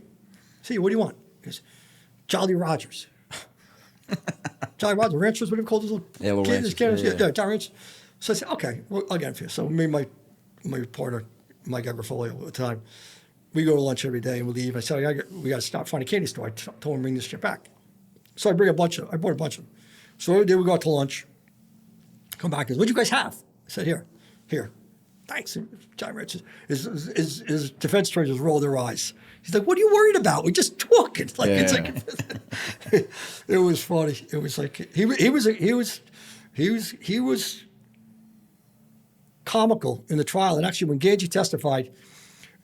said, what do you want? He goes, Jolly Rogers. Jolly Rogers, Ranchers, what do you call those little little candies? Ranchers, Yeah, Jolly Ranchers. So I said, okay, well, I'll get them for you. So me and my partner, Mike Agrifolio at the time, we go to lunch every day and we leave. I said, we got to stop, find a candy store. I told him to bring this shit back. So I bought a bunch of them. So every day we go out to lunch, come back, and what'd you guys have? I said, here. Thanks. John Rich, his defense attorneys just roll their eyes. He's like, what are you worried about? We're just talking. It's like, it was funny. It was like, he was comical in the trial. And actually when Ganji testified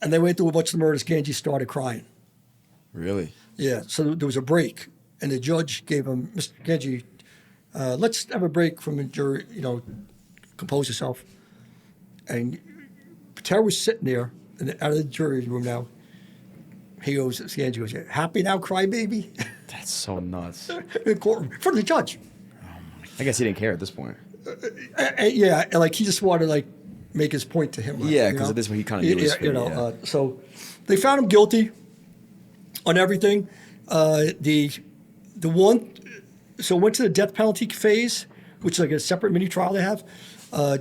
and they went through a bunch of the murders, Ganji started crying. Really? Yeah. So there was a break and the judge gave him, Mr. Ganji, let's have a break from the jury, compose yourself. And Pitera was sitting there out of the jury room now. He goes, Ganji goes, happy now, crybaby? That's so nuts. In the courtroom, in front of the judge. I guess he didn't care at this point. Yeah, like he just wanted to make his point to him. Yeah, because at this point he kind of knew his So they found him guilty on everything. The the one, so went to the death penalty phase, which is like a separate mini trial they have. All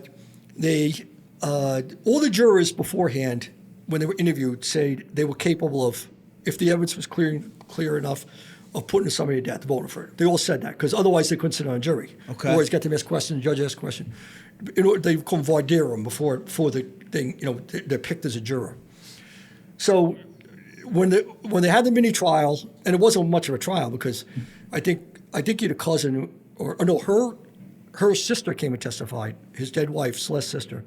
the jurors beforehand, when they were interviewed, said they were capable of, if the evidence was clear enough, of putting somebody to death, voting for it. They all said that, because otherwise they couldn't sit on a jury. Okay. Or always get them ask questions, the judge ask a question. They call them voir dire them before the thing, they're picked as a juror. So when they had the mini trial, and it wasn't much of a trial, because I think he had a cousin, or no, her sister came and testified, his dead wife, Celeste's sister,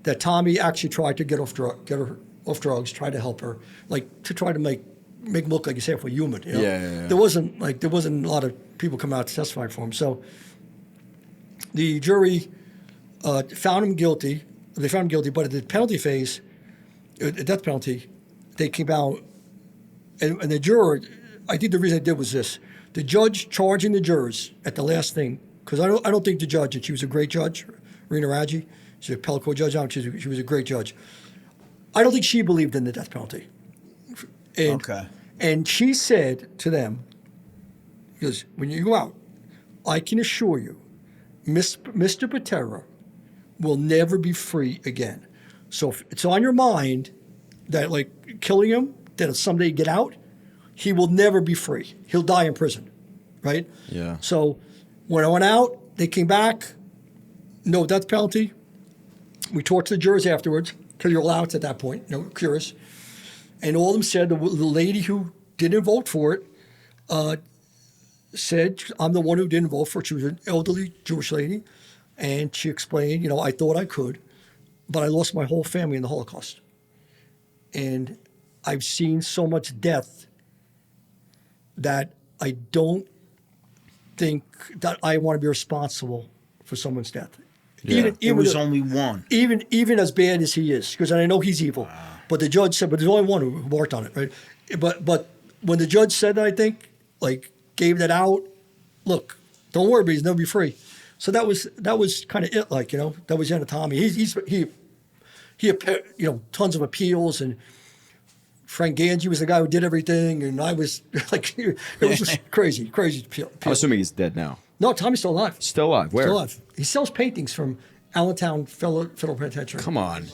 that Tommy actually tried to get her off drugs, tried to help her, like to try to make him look like he's halfway human. Yeah. There wasn't a lot of people coming out to testify for him. So the jury found him guilty. They found him guilty, but at the penalty phase, the death penalty, they came out, and the juror, I think the reason they did was this: the judge charging the jurors at the last thing, because I don't think the judge, and she was a great judge, Rena Raggi, she's a appellate court judge now, she was a great judge. I don't think she believed in the death penalty. And she said to them, because when you go out, I can assure you, Mr. Pitera will never be free again. So if it's on your mind that, like, killing him, that if someday you get out, he will never be free. He'll die in prison, right? Yeah. So when I went out, they came back, no death penalty. We talked to the jurors afterwards, because you're allowed to at that point, curious. And all of them said, the lady who didn't vote for it said, I'm the one who didn't vote for it. She was an elderly Jewish lady. And she explained, I thought I could, but I lost my whole family in the Holocaust. And I've seen so much death that I don't think that I want to be responsible for someone's death. Yeah. It was only one. Even as bad as he is, because I know he's evil. But the judge said, but there's only one who worked on it, right? But when the judge said that, I think, like, gave that out, look, don't worry, but he's never be free. So that was kind of it, like, that was the end of Tommy. He tons of appeals, and Frank Ganji was the guy who did everything, and I was like, it was just crazy appeal. I'm assuming he's dead now. No, Tommy's still alive. Still alive? Where? Still alive. He sells paintings from Allentown Federal Penitentiary. Come on.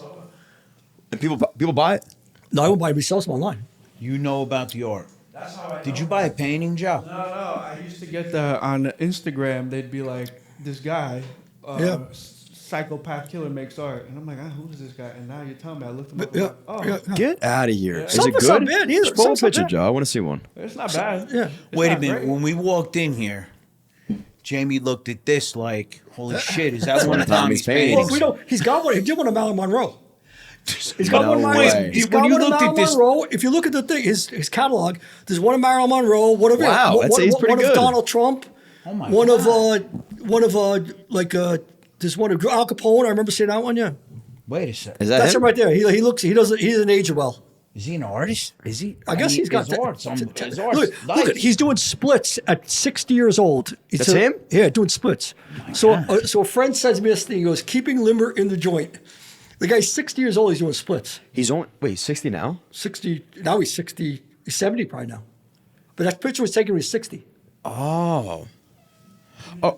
And people buy it? No, I won't buy it, but he sells them online. You know about the art. That's how I Did know. you buy a painting, Joe? No. I used to get on Instagram. They'd be like, this guy, psychopath killer makes art, and I'm like, who is this guy? And now you're telling me. I looked him up. I'm like, oh, Get out of here. Is Some it of it's not good? bad either. Just pull Some a of it's not picture, bad. Joe. I want to see one. it's not bad. Yeah. It's Wait a not minute. great. When we walked in here, Jamie looked at this like, holy shit, is that one of Tommy's Tommy's paintings. paintings? Well, he's got one. He did one of Marilyn Monroe. He's got No one of Marilyn. way. He's When got you one of looked at Marilyn this- Monroe. If you look at the thing, his catalog, there's one of Marilyn Monroe. One of Wow, one, I'd say he's pretty one good. of Donald Trump. Oh my one God. There's one of Al Capone. I remember seeing that one. Yeah, Wait a second. Is that that's him? him right there. He doesn't age well. Is he an artist? Is he? I guess mean, he's got his art's his art's look, nice. he's doing splits at 60 years old. That's him? Yeah, doing splits. So a friend sends me this thing. He goes, keeping limber in the joint. The guy's 60 years old. He's doing splits. He's on. Wait, 60 now? 60. Now he's 60. He's 70 probably now. But that picture was taken when he was 60. Oh, right,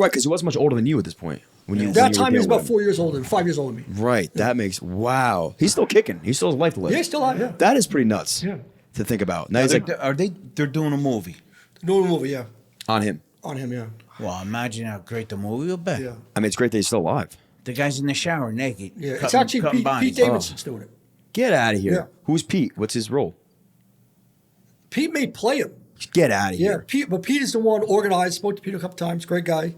because he wasn't much older than you at this point. That time he was about 4 years older, 5 years older than me. Right. That makes wow. He's still kicking. He still has life to live. Yeah, he's still alive. Yeah. That is pretty nuts. Yeah. To think about. Now he's like They're doing a movie. No movie. Yeah. on him. On him. Yeah. Well, imagine how great the movie will be. Yeah. I mean, it's great that he's still alive. The guy's in the shower naked. Yeah. It's cutting- actually cutting Pete bodies. Davidson's doing it. Get out of here. Yeah. Who's Pete? What's his role? Pete may play him. Get out of Yeah, here. Pete is the one organized. Spoke to Pete a couple times. Great guy.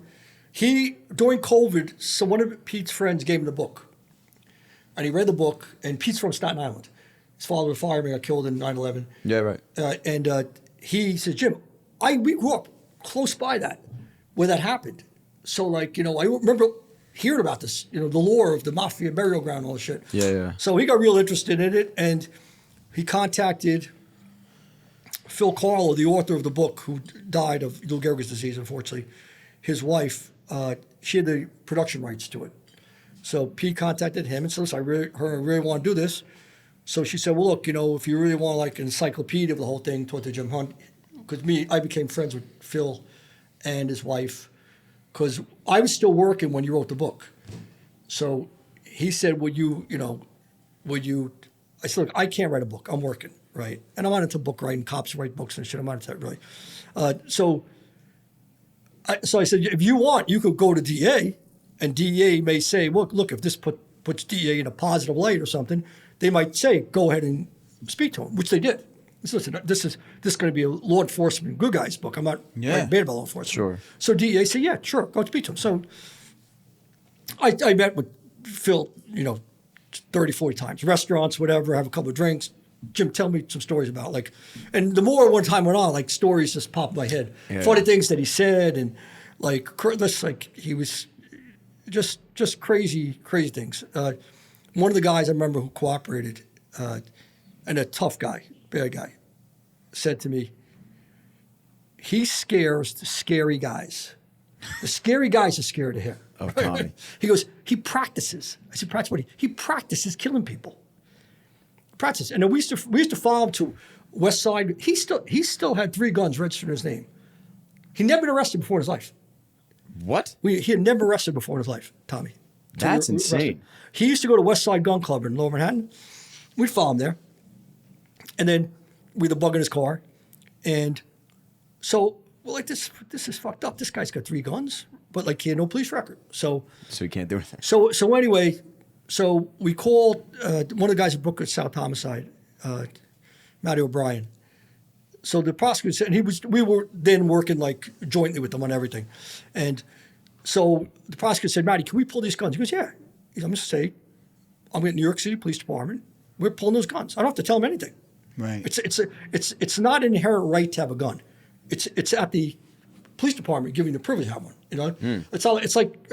He during COVID, so one of Pete's friends gave him the book, and he read the book. And Pete's from Staten Island. His father was a fireman, got killed in 9/11. Yeah, right. He said, Jim, we grew up close by that, where that happened. So I remember hearing about this, the lore of the Mafia burial ground, and all this shit. Yeah. So he got real interested in it, and he contacted Phil Carlo, the author of the book, who died of Lou Gehrig's disease, unfortunately. His wife, she had the production rights to it. So Pete contacted him and said, listen, I really want to do this. So she said, well, look, if you really want like an encyclopedia of the whole thing, talk to Jim Hunt, because I became friends with Phil and his wife, because I was still working when you wrote the book. So he said, would you, I said, look, I can't write a book. I'm working, right? And I'm not into book writing. Cops write books and shit. I'm not into that, really. So I said, if you want, you could go to DEA, and DEA may say, look, if this puts DEA in a positive light or something, they might say, go ahead and speak to him, which they did. Listen, this is going to be a law enforcement good guys book. I'm not writing bad about law enforcement. Sure. So DEA said, yeah, sure, go speak to him. So I met with Phil, 30, 40 times, restaurants, whatever, have a couple of drinks. Jim, tell me some stories about and the more one time went on, stories just popped in my head. Yeah. Funny things that he said, and he was just crazy things. One of the guys I remember who cooperated, and a tough guy, bad guy, said to me, he scares the scary guys. The scary guys are scared of him. Oh, Tommy. He goes, he practices. I said, practice what? He practices killing people. Practice. And then we used to follow him to West Side. He still had 3 guns registered in his name. He never been arrested before in his life. What? He had never arrested before in his life, Tommy. That's insane. He used to go to West Side Gun Club in Lower Manhattan. We'd follow him there. And then we'd bug in his car. And so, this is fucked up. This guy's got 3 guns, but he had no police record. So he can't do anything. So anyway, we called one of the guys at Brooklyn South Homicide, Matty O'Brien. So the prosecutor said, and we were then working jointly with them on everything. And so the prosecutor said, Matty, can we pull these guns? He goes, yeah. I'm going to say, I'm at New York City Police Department. We're pulling those guns. I don't have to tell them anything. Right. It's not an inherent right to have a gun. It's at the police department giving the privilege to have one. It's like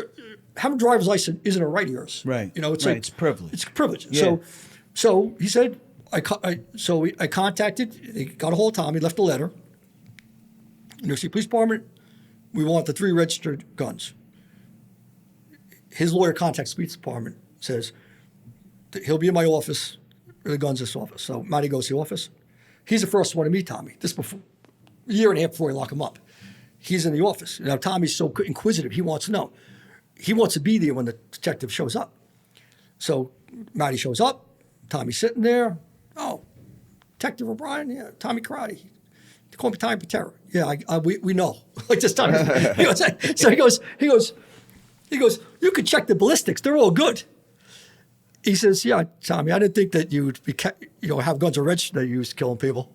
having a driver's license isn't a right of yours. Right. It's privilege. It's privilege. Yeah. So he said, I contacted. He got a hold of Tommy, left a letter. New York City Police Department. We want the 3 registered guns. His lawyer contacts the police department, says he'll be in my office. The guns in this office. So Matty goes to the office. He's the first one to meet Tommy. This before a year and a half before we lock him up. He's in the office. Now Tommy's so inquisitive. He wants to know. He wants to be there when the detective shows up. So Matty shows up. Tommy's sitting there. Oh, Detective O'Brien. Yeah, Tommy Karate. They call me Tommy Pitera. Yeah, we know. This Tommy. So he goes. You could check the ballistics. They're all good. He says, yeah, Tommy, I didn't think that you would be, have guns registered that you used killing people.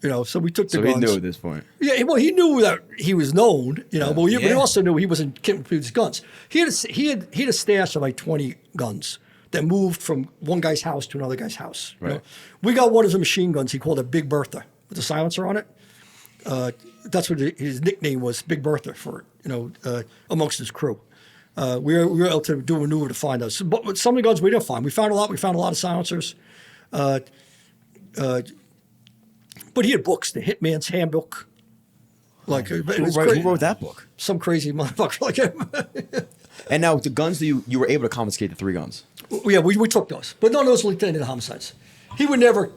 So we took the guns. So he knew at this point. Yeah, well, he knew that he was known, but he also knew he wasn't killing people with his guns. He had a stash of 20 guns that moved from one guy's house to another guy's house. Right. We got one of his machine guns. He called it Big Bertha with a silencer on it. That's what his nickname was, Big Bertha, for amongst his crew. We were able to do a maneuver to find those. But some of the guns we didn't find. We found a lot. We found a lot of silencers. But he had books, the Hitman's Handbook. Who wrote that book? Some crazy motherfucker like him. And now the guns that you were able to confiscate the 3 guns. Yeah, we took those. But none of those were linked to any of the homicides. He would never,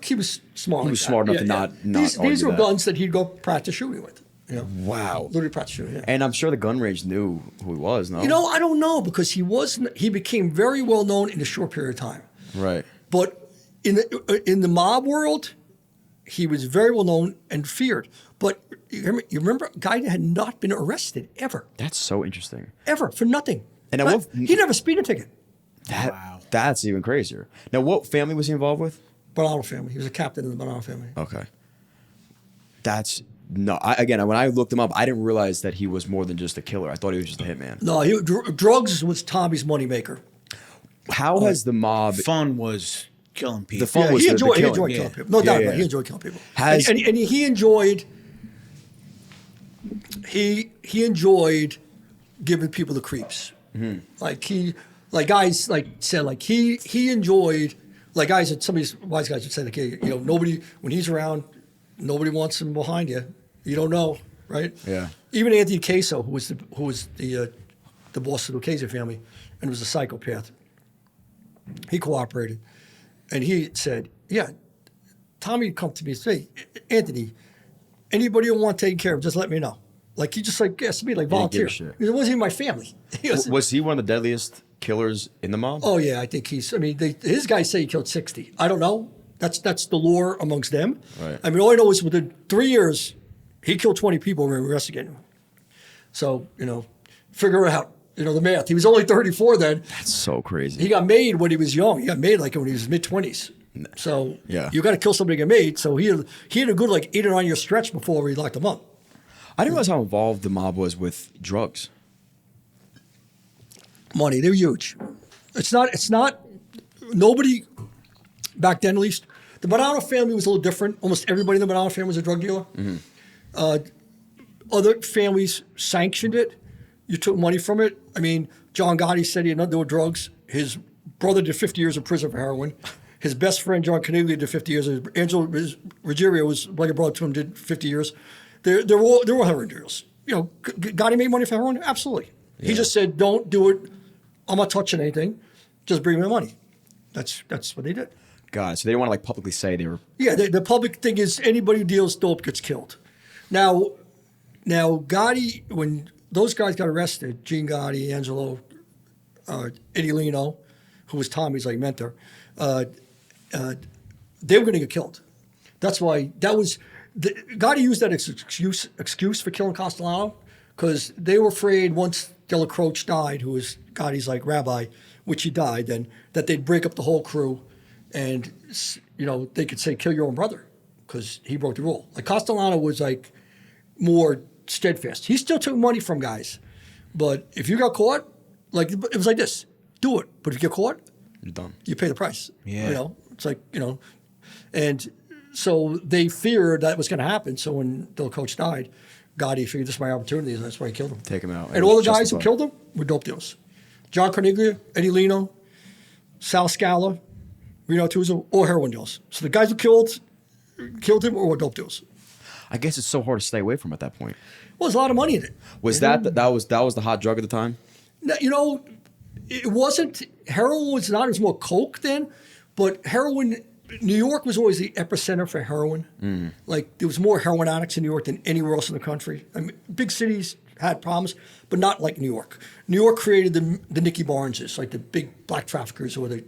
he was smart. He was smart enough to not These were that. guns that he'd go practice shooting with. Wow. Literally practice shooting, yeah. And I'm sure the gun range knew who he was, no? I don't know, because he became very well known in a short period of time. Right. But in the mob world, he was very well known and feared. But you remember a guy that had not been arrested ever. That's so interesting. Ever, for nothing. And now he never speeded a ticket. Wow. That's even crazier. Now, what family was he involved with? Bonanno family. He was a captain in the Bonanno family. Okay. When I looked him up, I didn't realize that he was more than just a killer. I thought he was just a hitman. No, drugs was Tommy's moneymaker. How has the mob... Fun was killing people. The fun was he the enjoyed killing. killing people. No doubt about it. He enjoyed killing people. And he enjoyed... He enjoyed giving people the creeps. Mm-hmm. Guys said he enjoyed, guys, some of these wise guys would say, nobody, when he's around, nobody wants him behind you. You don't know, right? Yeah. Even Anthony Queso, who was the boss of the Lucchese family, and was a psychopath, he cooperated, and he said, "Yeah, Tommy would come to me and say, Anthony, anybody who want taken care of, just let me know. Like he just like asked me like He didn't give volunteer. a shit. It wasn't even my family. He Was he one of the deadliest killers in the mob? Oh yeah, I think he's. I mean, his guys say he killed 60. I don't know. That's the lore amongst them. Right. I mean, all I know is within 3 years, he killed 20 people. We're investigating him. So figure out the math. He was only 34 then. That's so crazy. He got made when he was young. He got made like when he was mid-20s. So Yeah. you got to kill somebody to get made. So he had a good like 8 or 9 year stretch before we locked him up. I didn't realize how involved the mob was with drugs. Money, they're huge. It's not. Nobody back then, at least. The Bonanno family was a little different. Almost everybody in the Bonanno family was a drug dealer. Other families sanctioned it. You took money from it. I mean, John Gotti said he had nothing to do with drugs. His brother did 50 years in prison for heroin. His best friend, John Caniglia, did 50 years. Angelo Ruggiero was like a brother to him, did 50 years. They're all heroin dealers. Gotti made money for heroin? Absolutely. Yeah. He just said, don't do it. I'm not touching anything. Just bring me the money. That's what they did. God, so they didn't want to like publicly say they were. Yeah, the public thing is anybody who deals dope gets killed. Now Gotti, when those guys got arrested, Gene Gotti, Angelo, Eddie Lino, who was Tommy's like mentor, they were going to get killed. That's why Gotti used that excuse for killing Castellano because they were afraid once Della Croce died, who was Gotti's like rabbi, which he died, then that they'd break up the whole crew, and they could say kill your own brother because he broke the rule. Like Castellano was like more steadfast. He still took money from guys, but if you got caught, like it was like this: do it. But if you get caught, You're done. you pay the price. Yeah. It's like and so they feared that was going to happen. So when Della Croce died, Gotti figured this is my opportunity, and that's why he killed him. Take him out. And all the guys who killed him were dope dealers. John Carniglia, Eddie Lino, Sal Scala, Reno Tuzo, all heroin dealers. So the guys who killed him were dope dealers. I guess it's so hard to stay away from at that point. Well, there's a lot of money in it. Was that was the hot drug at the time? No, it wasn't. Heroin was not. It was more coke then, but heroin. New York was always the epicenter for heroin. Like there was more heroin addicts in New York than anywhere else in the country. I mean, big cities had problems, but not like New York. New York created the Nicky Barneses, like the big black traffickers, or the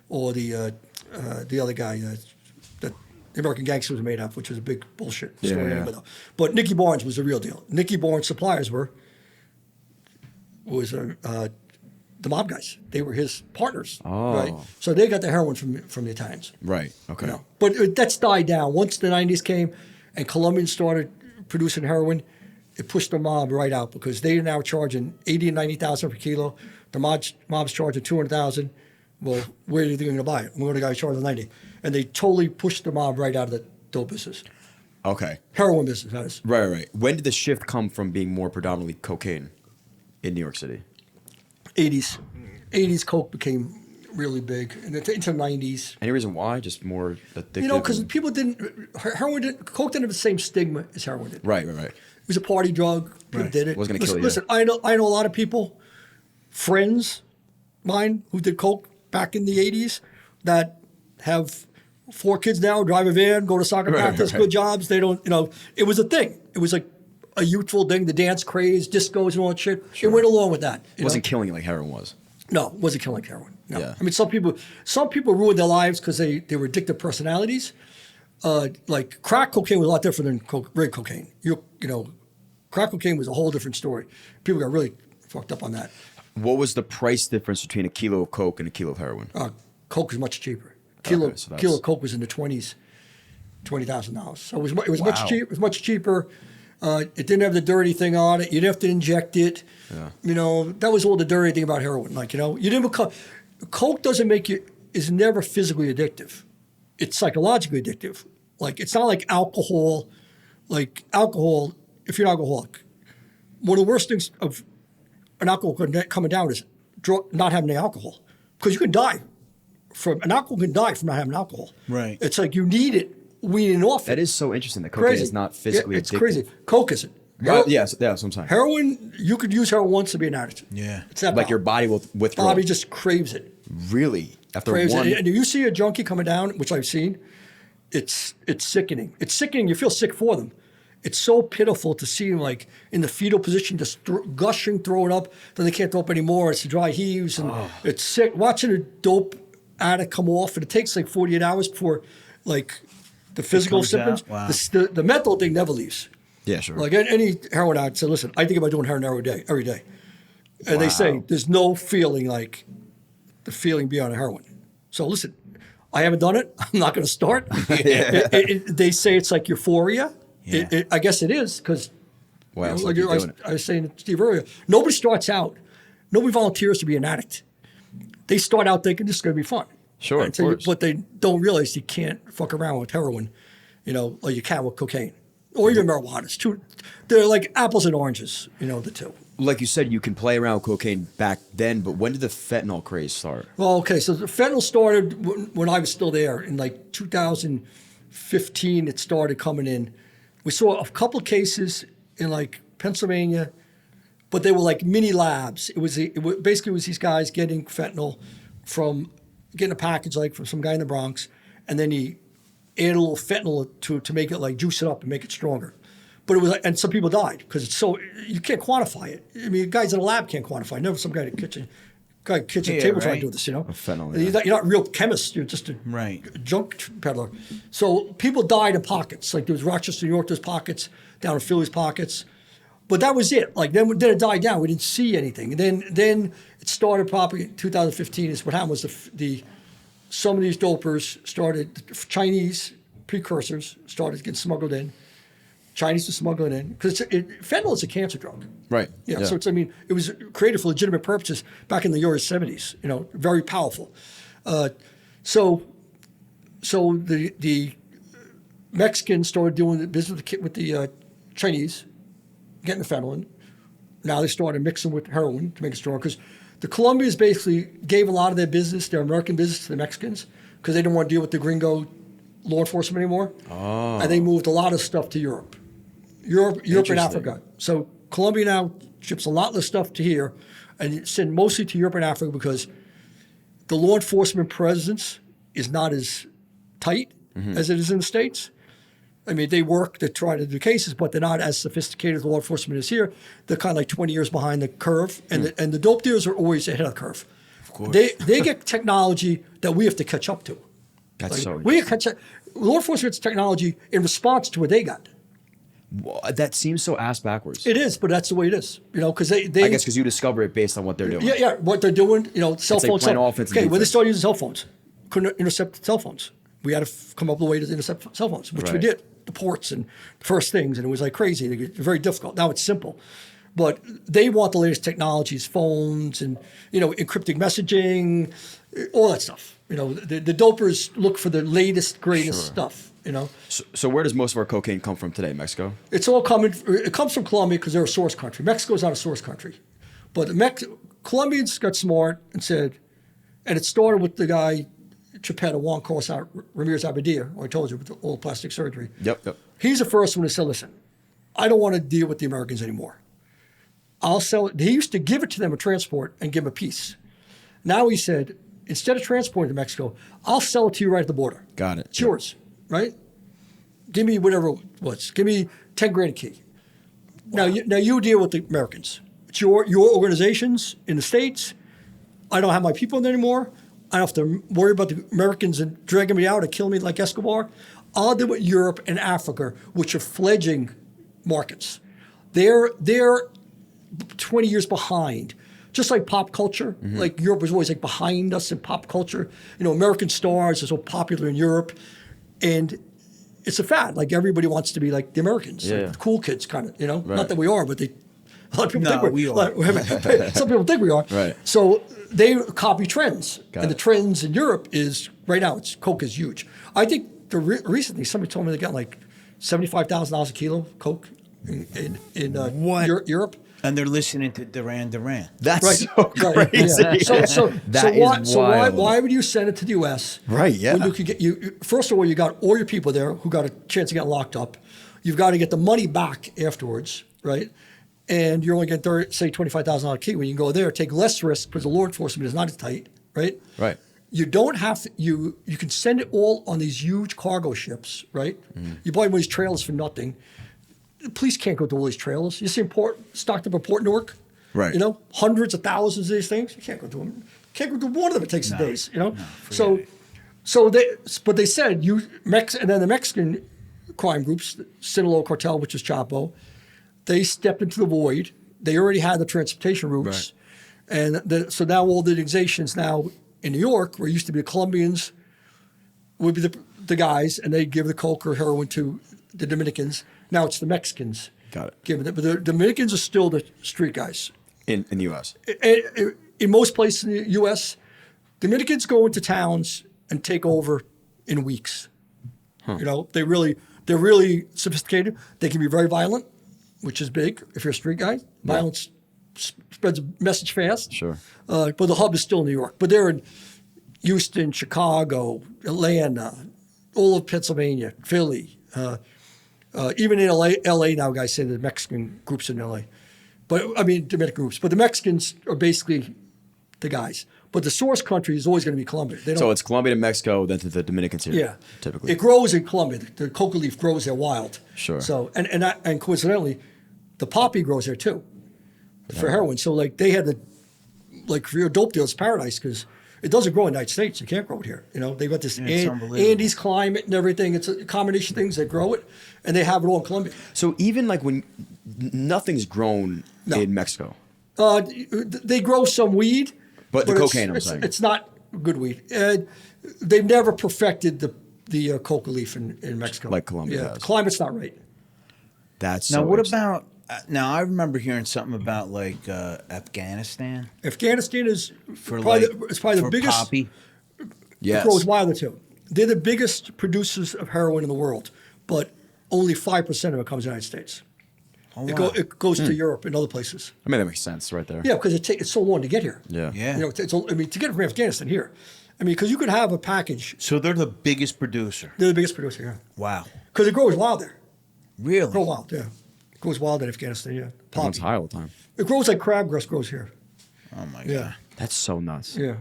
other guy that the American Gangster was made up, which was a big bullshit story. Yeah. But Nicky Barnes was the real deal. Nicky Barnes' suppliers was the mob guys. They were his partners. Oh. Right? So they got the heroin from the Italians. Right. Okay. But that's died down. Once the 90s came and Colombians started producing heroin, it pushed the mob right out because they are now charging 80 and 90,000 per kilo. The mob's charging 200,000. Well, where are you going to buy it? We're going to guy charging 90. And they totally pushed the mob right out of the dope business. Okay. Heroin business, that is. Right. When did the shift come from being more predominantly cocaine in New York City? 80s coke became really big, and into the 90s. Any reason why? Just more addictive? Because people coke didn't have the same stigma as heroin did. Right. It was a party drug. People did it. It wasn't gonna kill you. Listen, I know a lot of people, friends mine who did coke back in the 80s that have 4 kids now, drive a van, go to soccer practice, good jobs. They don't, it was a thing. It was like a youthful thing, the dance craze, discos and all that shit. Sure. It went along with that. It wasn't killing you like heroin was. No, it wasn't killing like heroin. No. Yeah. I mean, some people ruined their lives because they were addictive personalities. Like crack cocaine was a lot different than red cocaine. Crack cocaine was a whole different story. People got really fucked up on that. What was the price difference between a kilo of coke and a kilo of heroin? Coke was much cheaper. Kilo of coke was in the $20,000. So it was much cheap. It was much cheaper. It didn't have the dirty thing on it. You didn't have to inject it. Yeah. That was all the dirty thing about heroin. Like, you didn't become. Coke doesn't make you. Is never physically addictive. It's psychologically addictive. Like it's not like alcohol. Like alcohol, if you're an alcoholic, one of the worst things of an alcohol coming down is not having any alcohol, because you can die from not having alcohol. Right. It's like you need it weaning off. That is so interesting that cocaine is not physically it's addictive. crazy. Coke isn't. Yes, that's what I'm saying. Heroin, you could use heroin once to be an addict. Yeah. It's that Like your body will withdraw. Bobby just craves it. Really? After Craves one? it. And if you see a junkie coming down, which I've seen, it's sickening. It's sickening. You feel sick for them. It's so pitiful to see him like in the fetal position, just gushing, throwing up. Then they can't throw up anymore. It's the dry heaves, and it's sick. Watching a dope addict come off, and it takes like 48 hours before like the physical comes symptoms. out? Wow. The mental thing never leaves. Yeah, sure. Like any heroin addict said, listen, I think about doing heroin every day. And they say there's no feeling like the feeling beyond heroin. So listen, I haven't done it. I'm not going to start. They say it's like euphoria. Yeah. I guess it is because, Wow, so like keep doing it. I was saying to Steve earlier, nobody starts out, nobody volunteers to be an addict. They start out thinking this is going to be fun. Sure, Right? of course. But they don't realize you can't fuck around with heroin, like you can with cocaine or even marijuana. They're like apples and oranges, the two. Like you said, you can play around with cocaine back then, but when did the fentanyl craze start? Well, okay, so the fentanyl started when I was still there in like 2015. It started coming in. We saw a couple of cases in like Pennsylvania, but they were like mini labs. It was basically these guys getting fentanyl getting a package like from some guy in the Bronx, and then he added a little fentanyl to make it like juice it up and make it stronger. But it was, and some people died because you can't quantify it. I mean, guys in a lab can't quantify it. Never some guy at a kitchen table trying to do this, Fentanyl, You're not a real chemist. You're just a junk peddler. So people died in pockets. Like there was Rochester, New York, there's pockets, down in Philly's pockets. But that was it. Like then it died down. We didn't see anything. And then it started probably in 2015 is what happened was some of these dopers started, Chinese precursors started getting smuggled in. Chinese were smuggling in because fentanyl is a cancer drug. Right. Yeah. So it was created for legitimate purposes back in the early 70s. Very powerful. So the Mexicans started doing the business with the Chinese, getting the fentanyl in. Now they started mixing with heroin to make it stronger because the Colombians basically gave a lot of their business, their American business, to the Mexicans because they didn't want to deal with the gringo law enforcement anymore. Oh. And they moved a lot of stuff to Europe and Africa. So Colombia now ships a lot of the stuff to here and send mostly to Europe and Africa because the law enforcement presence is not as tight as it is in the States. I mean, they work to try to do cases, but they're not as sophisticated as law enforcement is here. They're kind of like 20 years behind the curve, and the dope dealers are always ahead of the curve. Of course. They get technology that we have to catch up to. That's so we catch up. Law enforcement's technology in response to what they got. Well, that seems so ass backwards. It is, but that's the way it is. Because they I guess because you discover it based on what they're doing. Yeah, what they're doing. Cell It's like phones. playing offense and Okay, when they defense. started using cell phones, couldn't intercept cell phones. We had to come up with a way to intercept cell phones, which we Right. did. The ports and the first things, and it was like crazy. It was very difficult. Now it's simple. But they want the latest technologies, phones and, encrypting messaging, all that stuff. The dopers look for the latest, greatest stuff, So where does most of our cocaine come from today? Mexico? It comes from Colombia because they're a source country. Mexico's not a source country. But the Colombians got smart and said, and it started with the guy, Chapo Juan Carlos Ramirez Abadia, I told you, with the old plastic surgery. Yep. He's the first one to say, listen, I don't want to deal with the Americans anymore. I'll sell it. He used to give it to them a transport and give them a piece. Now he said, instead of transporting to Mexico, I'll sell it to you right at the border. Got it. It's yours, right? Give me whatever it was. Give me 10 grand a key. Wow. Now you deal with the Americans. It's your organizations in the States. I don't have my people in there anymore. I don't have to worry about the Americans and dragging me out and killing me like Escobar. I'll do it Europe and Africa, which are fledgling markets. They're 20 years behind. Just like pop culture, like Europe was always like behind us in pop culture. American stars are so popular in Europe, and it's a fad. Like everybody wants to be like the Americans, like the cool kids, kind of. Right. Not that we are, but a lot of people think we are. Some people think we are. Right. So they copy trends, Got and it. the trends in Europe is right now. Coke is huge. I think recently somebody told me they got like $75,000 a kilo Coke in Europe. And they're listening to Duran Duran. That's Right. so Right. crazy. Yeah. So wild. why would you send it to the U.S.? Right, yeah. When you could first of all, you got all your people there who got a chance to get locked up. You've got to get the money back afterwards, right? And you're only getting say $25,000 a key. When you can go there, take less risk because the law enforcement is not as tight, right? Right. You don't have to, you can send it all on these huge cargo ships, right? You buy one of these trailers for nothing. the police can't go to all these trailers. You see stocked up a Port Newark, Right. You know, hundreds of thousands of these things. You can't go to them. Can't go to one of them. It takes days. You know, but they said and then the Mexican crime groups, Sinaloa cartel, which is Chapo, they stepped into the void. They already had the transportation routes, and so now all the organizations now in New York, where it used to be the Colombians, would be the guys, and they give the coke or heroin to the Dominicans. Now it's the Mexicans. Got it. Giving it, but the Dominicans are still the street guys. In the U.S. In most places in the U.S., Dominicans go into towns and take over in weeks. You know, they're really sophisticated. They can be very violent, which is big if you're a street guy. Violence spreads a message fast. Sure. But the hub is still New York. But they're in Houston, Chicago, Atlanta, all of Pennsylvania, Philly. Even in LA now, guys say the Mexican groups in LA. But I mean, Dominican groups. But the Mexicans are basically the guys. But the source country is always going to be Colombia. So it's Colombia to Mexico, then to the Dominicans here. Yeah, typically. it grows in Colombia. The coca leaf grows there wild. Sure. So and coincidentally, the poppy grows there too, for heroin. So like they had for your dope deal, it's paradise because it doesn't grow in the United States. You can't grow it here. You know, they've got this Andes climate and everything. It's a combination of things that grow it, and they have it all in Colombia. So even like when nothing's grown in Mexico. They grow some weed. But the cocaine, I'm saying. It's not good weed. They've never perfected the coca leaf in Mexico. Like Colombia Yeah, has. the climate's not right. That's Now, so what interesting. about? Now, I remember hearing something about like Afghanistan Afghanistan is for probably, like it's probably the for biggest. poppy. Yes. It grows wilder too. They're the biggest producers of heroin in the world, but only 5% of it comes to the United States. Oh, It, wow. it goes to Europe and other places. I mean, that makes sense right there. Yeah, because it's so long to get here. Yeah. Yeah. You know, I mean, to get it from Afghanistan here, I mean, because you could have a package. So they're the biggest producer. They're the biggest producer here. Wow. Because it grows wild there. Really? Grow wild, yeah. It grows wild in Afghanistan, yeah. Everyone's Poppy. high all the time. It grows like crabgrass grows here. Oh my Yeah. god. That's so nuts. Yeah.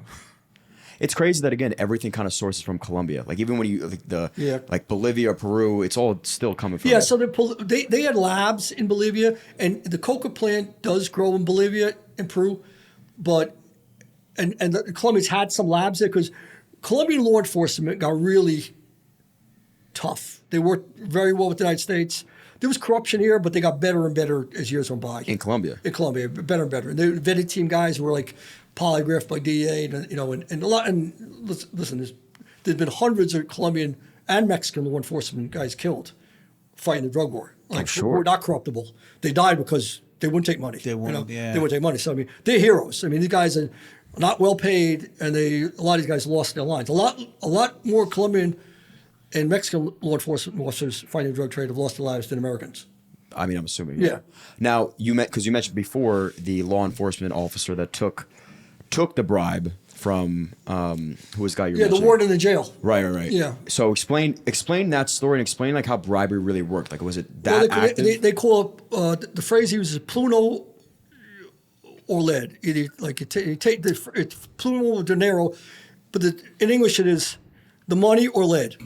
It's crazy that again everything kind of sources from Colombia. Like even when you like like Bolivia or Peru, it's all still coming from. Yeah, so they had labs in Bolivia, and the coca plant does grow in Bolivia and Peru, but and the Colombians had some labs there because Colombian law enforcement got really tough. They worked very well with the United States. There was corruption here, but they got better and better as years went by. in Colombia. In Colombia, better and better. And the vetted team guys were like polygraphed by DEA, and a lot. And listen, there's been hundreds of Colombian and Mexican law enforcement guys killed fighting the drug war. Like, sure. Were not corruptible. They died because they wouldn't take money. They wouldn't, yeah. They wouldn't take money. So I mean, they're heroes. I mean, these guys are not well paid, and a lot of these guys lost their lives. A lot more Colombian and Mexican law enforcement officers fighting the drug trade have lost their lives than Americans. I mean, I'm assuming. Yeah. Now because you mentioned before the law enforcement officer that took the bribe from who was the guy you Yeah, mentioned? the warden in the jail. Right. Yeah. So explain that story and explain like how bribery really worked. Like was it that Well, active? they call the phrase he uses pluno or lead. Either like you take it's pluno or dinero, but in English it is the money or lead.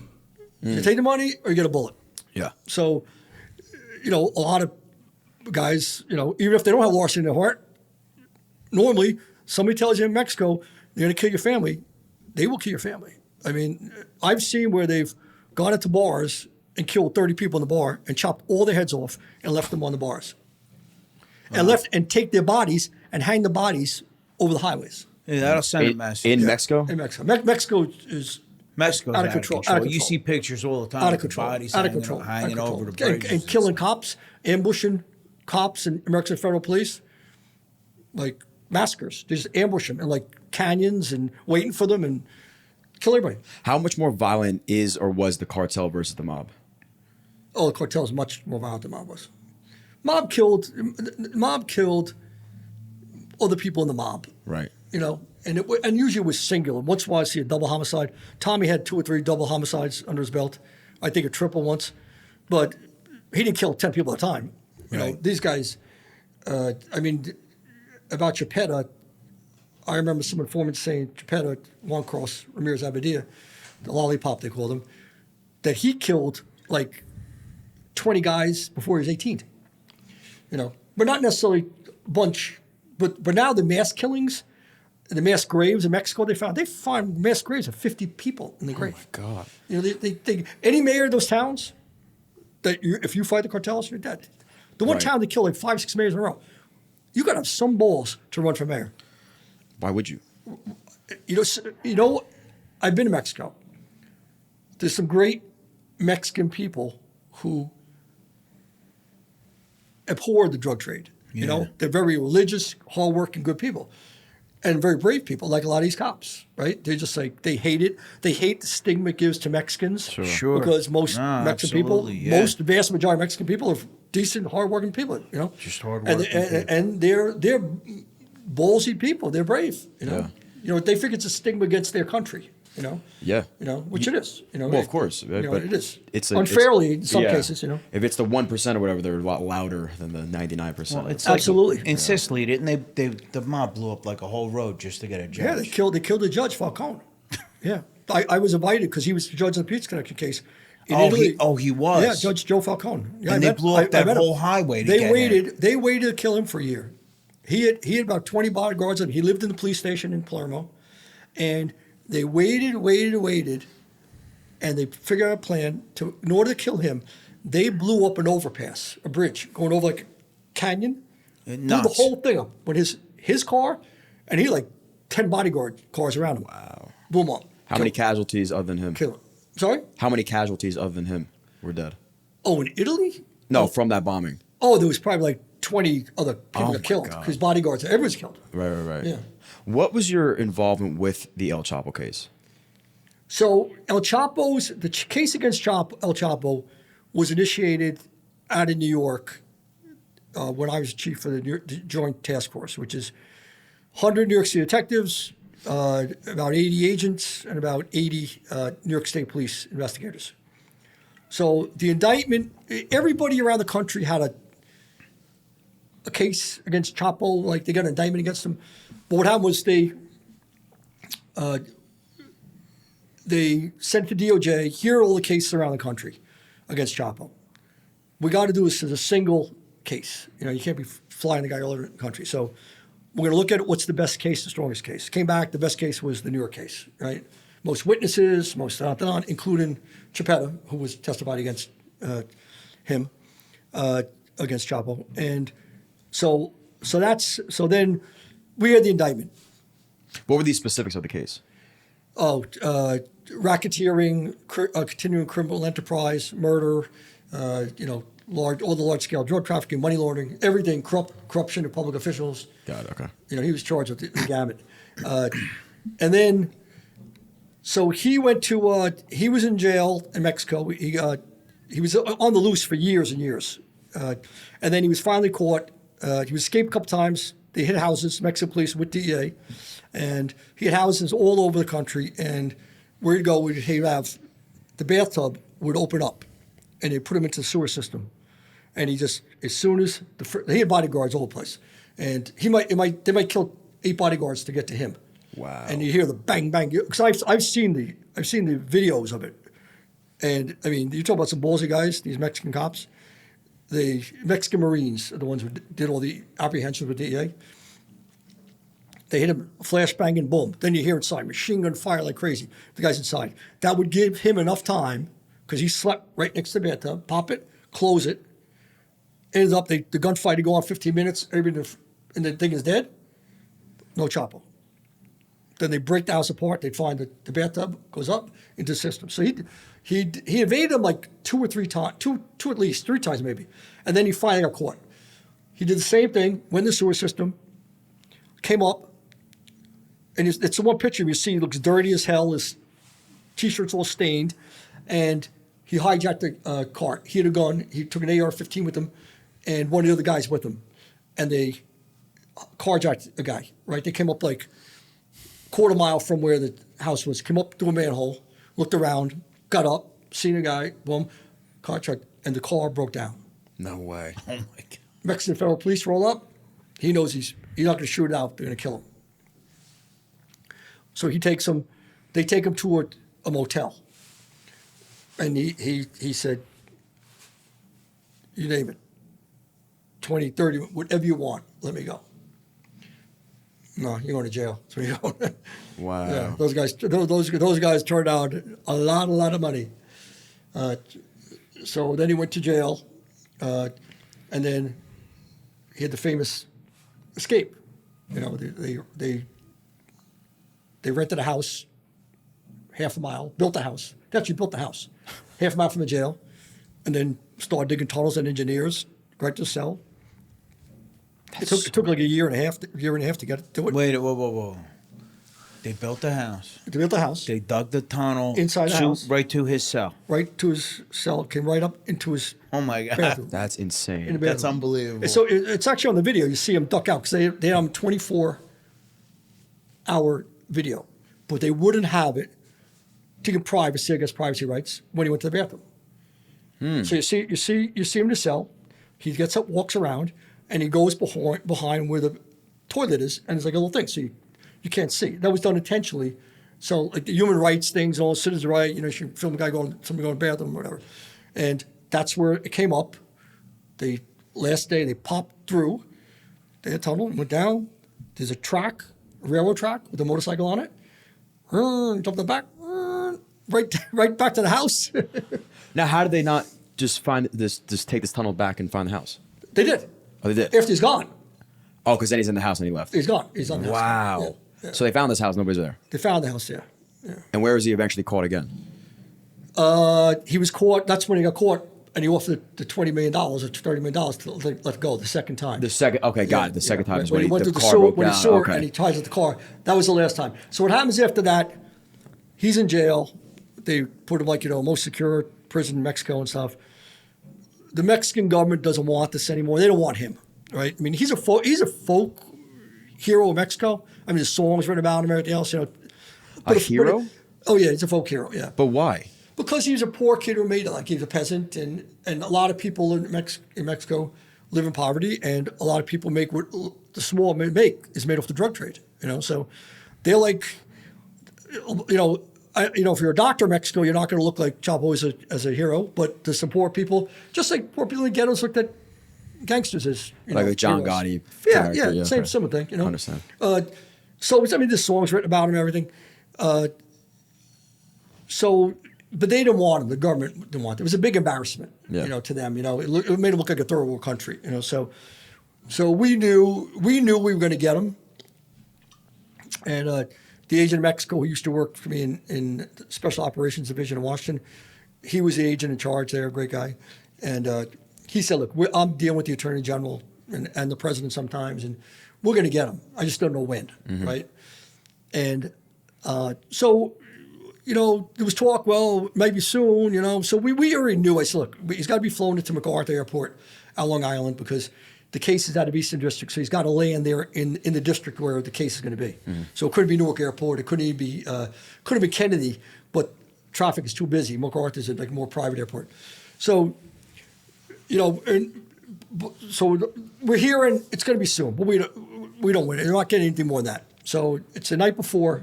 You take the money or you get a bullet. Yeah. So, a lot of guys, even if they don't have larceny in their heart, normally somebody tells you in Mexico they're going to kill your family, they will kill your family. I mean, I've seen where they've gone into bars and killed 30 people in the bar and chopped all their heads off and left them on the bars. And take their bodies and hang the bodies over the highways. Yeah, that'll send a message. in Mexico. In Mexico. Mexico is Mexico's out of control. Out of You control. see pictures all the time. out of of the control. Bodies Out of hanging, control. hanging out of over the control. bridges. And killing cops, ambushing cops and American federal police, like massacres. They just ambush them in like canyons and waiting for them and kill everybody. How much more violent is or was the cartel versus the mob? Oh, the cartel is much more violent than mob was. Mob killed other people in the mob. Right. And usually it was singular. Once in a while I see a double homicide. Tommy had 2 or 3 double homicides under his belt. I think a triple once. But he didn't kill 10 people at a time. These guys, about Chapeta, I remember some informants saying Chapeta, Juan Cross, Ramirez Abadia, the lollipop they called him, that he killed like 20 guys before he was 18. You know, but not necessarily a bunch. But now the mass killings, the mass graves in Mexico, they find mass graves of 50 people in the grave. Oh my God. You know, they any mayor of those towns that if you fight the cartels, you're dead. The one Right. town that killed like 5, 6 mayors in a row, you got to have some balls to run for mayor. Why would you? You know, I've been to Mexico. There's some great Mexican people who abhor the drug trade. You know, they're very religious, hardworking, good people, and very brave people, like a lot of these cops, right? They're just like, they hate it. They hate the stigma it gives to Mexicans. Sure. Because most Mexican people, absolutely, the vast majority of Mexican people are decent, hardworking people, you know? Just hardworking people. And they're ballsy people. They're brave, you know? Yeah. You know, they think it's a stigma against their country, you know? Yeah. You know, which it is. You know, Well, of course, you know, but it is. It's unfairly in some cases. You know, if it's the 1% or whatever, they're a lot louder than the 99%. Well, it's Absolutely. Like in Sicily, didn't they? The mob blew up like a whole road just to get a judge. yeah, they killed the judge Falcone. Yeah, I was invited because he was the judge of the pizza connection case. In Italy. He was. Yeah, Judge Joe Falcone. Yeah, And they blew up that met him. whole highway to They get waited. him. They waited to kill him for a year. He had about 20 bodyguards. And he lived in the police station in Palermo, and they waited, and they figured out a plan in order to kill him. They blew up an overpass, a bridge going over like a canyon. Blew the Nuts. whole thing up with his car, and he had like 10 bodyguard cars around him. Wow. Blew him up. How many casualties other than him? Kill him. Sorry? How many casualties other than him were dead? Oh, in Italy? No, from that bombing. Oh, there was probably like 20 other people Oh got my killed. God. His bodyguards, everyone's killed. Right. Yeah. What was your involvement with the El Chapo case? So the case against El Chapo was initiated out of New York when I was chief of the Joint Task Force, which is 100 New York City detectives, about 80 agents, and about 80 New York State Police investigators. So the indictment, everybody around the country had a case against Chapo, like they got an indictment against him. But what happened was they sent to DOJ, here are all the cases around the country against Chapo. We got to do this as a single case. You know, you can't be flying the guy all over the country. So we're going to look at what's the best case, the strongest case. Came back, the best case was the New York case, right? Most witnesses, most including Pitera, who was testified against him, against Chapo. And so then we had the indictment. What were the specifics of the case? Racketeering, continuing criminal enterprise, murder, all the large-scale drug trafficking, money laundering, everything, corruption of public officials. Got it, okay. You know, he was charged with the gamut. And then, so he went to, he was in jail in Mexico. He was on the loose for years and years. And then he was finally caught. He was escaped a couple times. They hit houses, Mexican police with DEA. And he had houses all over the country. And where he'd go, he'd have the bathtub would open up, and they'd put him into the sewer system. And he just, as soon as he had bodyguards all over the place, and they might kill 8 bodyguards to get to him. Wow. And you hear the bang bang, because I've seen the videos of it, and I mean, you talk about some ballsy guys, these Mexican cops. The Mexican Marines are the ones who did all the apprehensions with DEA. They hit him, flashbang, and boom. Then you hear inside, machine gun fire like crazy. The guy's inside. That would give him enough time, because he slept right next to the bathtub, pop it, close it. Ends up, the gunfight would go on 15 minutes, everybody and the thing is dead. No Chapo. Then they break the house apart. They'd find the bathtub goes up into the system. So he evaded them like 2 or 3 times, two at least, 3 times maybe. And then he finally got caught. He did the same thing, went in the sewer system, came up, and it's the one picture you see. He looks dirty as hell. His T-shirt's all stained, and he hijacked the car. He had a gun. He took an AR-15 with him, and one of the other guys with him, and they carjacked a guy. Right? They came up like a quarter mile from where the house was. Came up to a manhole, looked around, got up, seen a guy, boom, carjacked, and the car broke down. No way. Oh my God. Mexican federal police roll up. He knows he's not going to shoot it out. They're going to kill him. So he takes him. They take him to a motel. And he said, you name it, 20, 30, whatever you want, let me go. No, you're going to jail. So you go. Wow. Yeah, those guys turned out a lot of money. So then he went to jail, and then he had the famous escape. You know, they rented a house half a mile, built a house. They actually built the house half a mile from the jail, and then started digging tunnels and engineers right to the cell. It took like a year and a half to get to it. Wait, whoa. They built the house. They built the house. They dug the tunnel Inside the house. right to his cell. Right to his cell, came right up into his Oh my God. bathroom. That's In the insane. bathroom. That's unbelievable. And so it's actually on the video. You see him duck out because they had 24-hour video, but they wouldn't have it to get privacy, I guess privacy rights, when he went to the bathroom. So you see him in the cell. He gets up, walks around, and he goes behind where the toilet is, and it's like a little thing, so you can't see. That was done intentionally. So like the human rights things, all citizens' right, you know, you film a guy somebody going to the bathroom, or whatever, and that's where it came up. The last day they popped through the tunnel and went down. There's a railroad track with a motorcycle on it. Jumped the back, right back to the house. Now, how did they not just take this tunnel back and find the house? They did. Oh, they did? After he's gone. Oh, because then he's in the house and he left. He's gone. He's on the house. Wow. Yeah, yeah. So they found this house, nobody's there. They found the house, yeah. And where was he eventually caught again? He was caught. That's when he got caught, and he offered the $20 million or $30 million to let go the second time. The second, okay, got it. The second time is when he went the through car sewer, broke when down. he saw it, Okay. and he ties up the car. That was the last time. So what happens after that? He's in jail. They put him most secure prison in Mexico and stuff. The Mexican government doesn't want this anymore. They don't want him, right? I mean, he's a folk hero of Mexico. I mean, the songs written about him and everything else. You know, A hero? Oh yeah, he's a folk hero. Yeah. But why? Because he was a poor kid who made it. Like he was a peasant, and a lot of people in Mexico live in poverty, and a lot of people make what the small make is made off the drug trade. You know, so they're like, if you're a doctor in Mexico, you're not going to look like Chapo as a hero, but to support people, just like poor people in ghettos looked at gangsters as Like a John heroes. Gotti Yeah, character, yeah, same okay. similar thing. You know, Understand. So I mean, this song's written about him and everything. But they didn't want him. The government didn't want him. It was a big embarrassment, to them. It made him look like a third world country. So we knew we were going to get him. And the agent in Mexico who used to work for me in the Special Operations Division in Washington, he was the agent in charge there, a great guy. And he said, look, I'm dealing with the Attorney General and the President sometimes, and we're going to get him. I just don't know when, right? And so there was talk, well, maybe soon, So we already knew. I said, look, he's got to be flown into MacArthur Airport out Long Island because the case is out of Eastern District, so he's got to land there in the district where the case is going to be. So it couldn't be Newark Airport. It couldn't even be Kennedy, but traffic is too busy. MacArthur is like a more private airport. So, so we're hearing it's going to be soon, but we don't win. They're not getting anything more than that. So it's the night before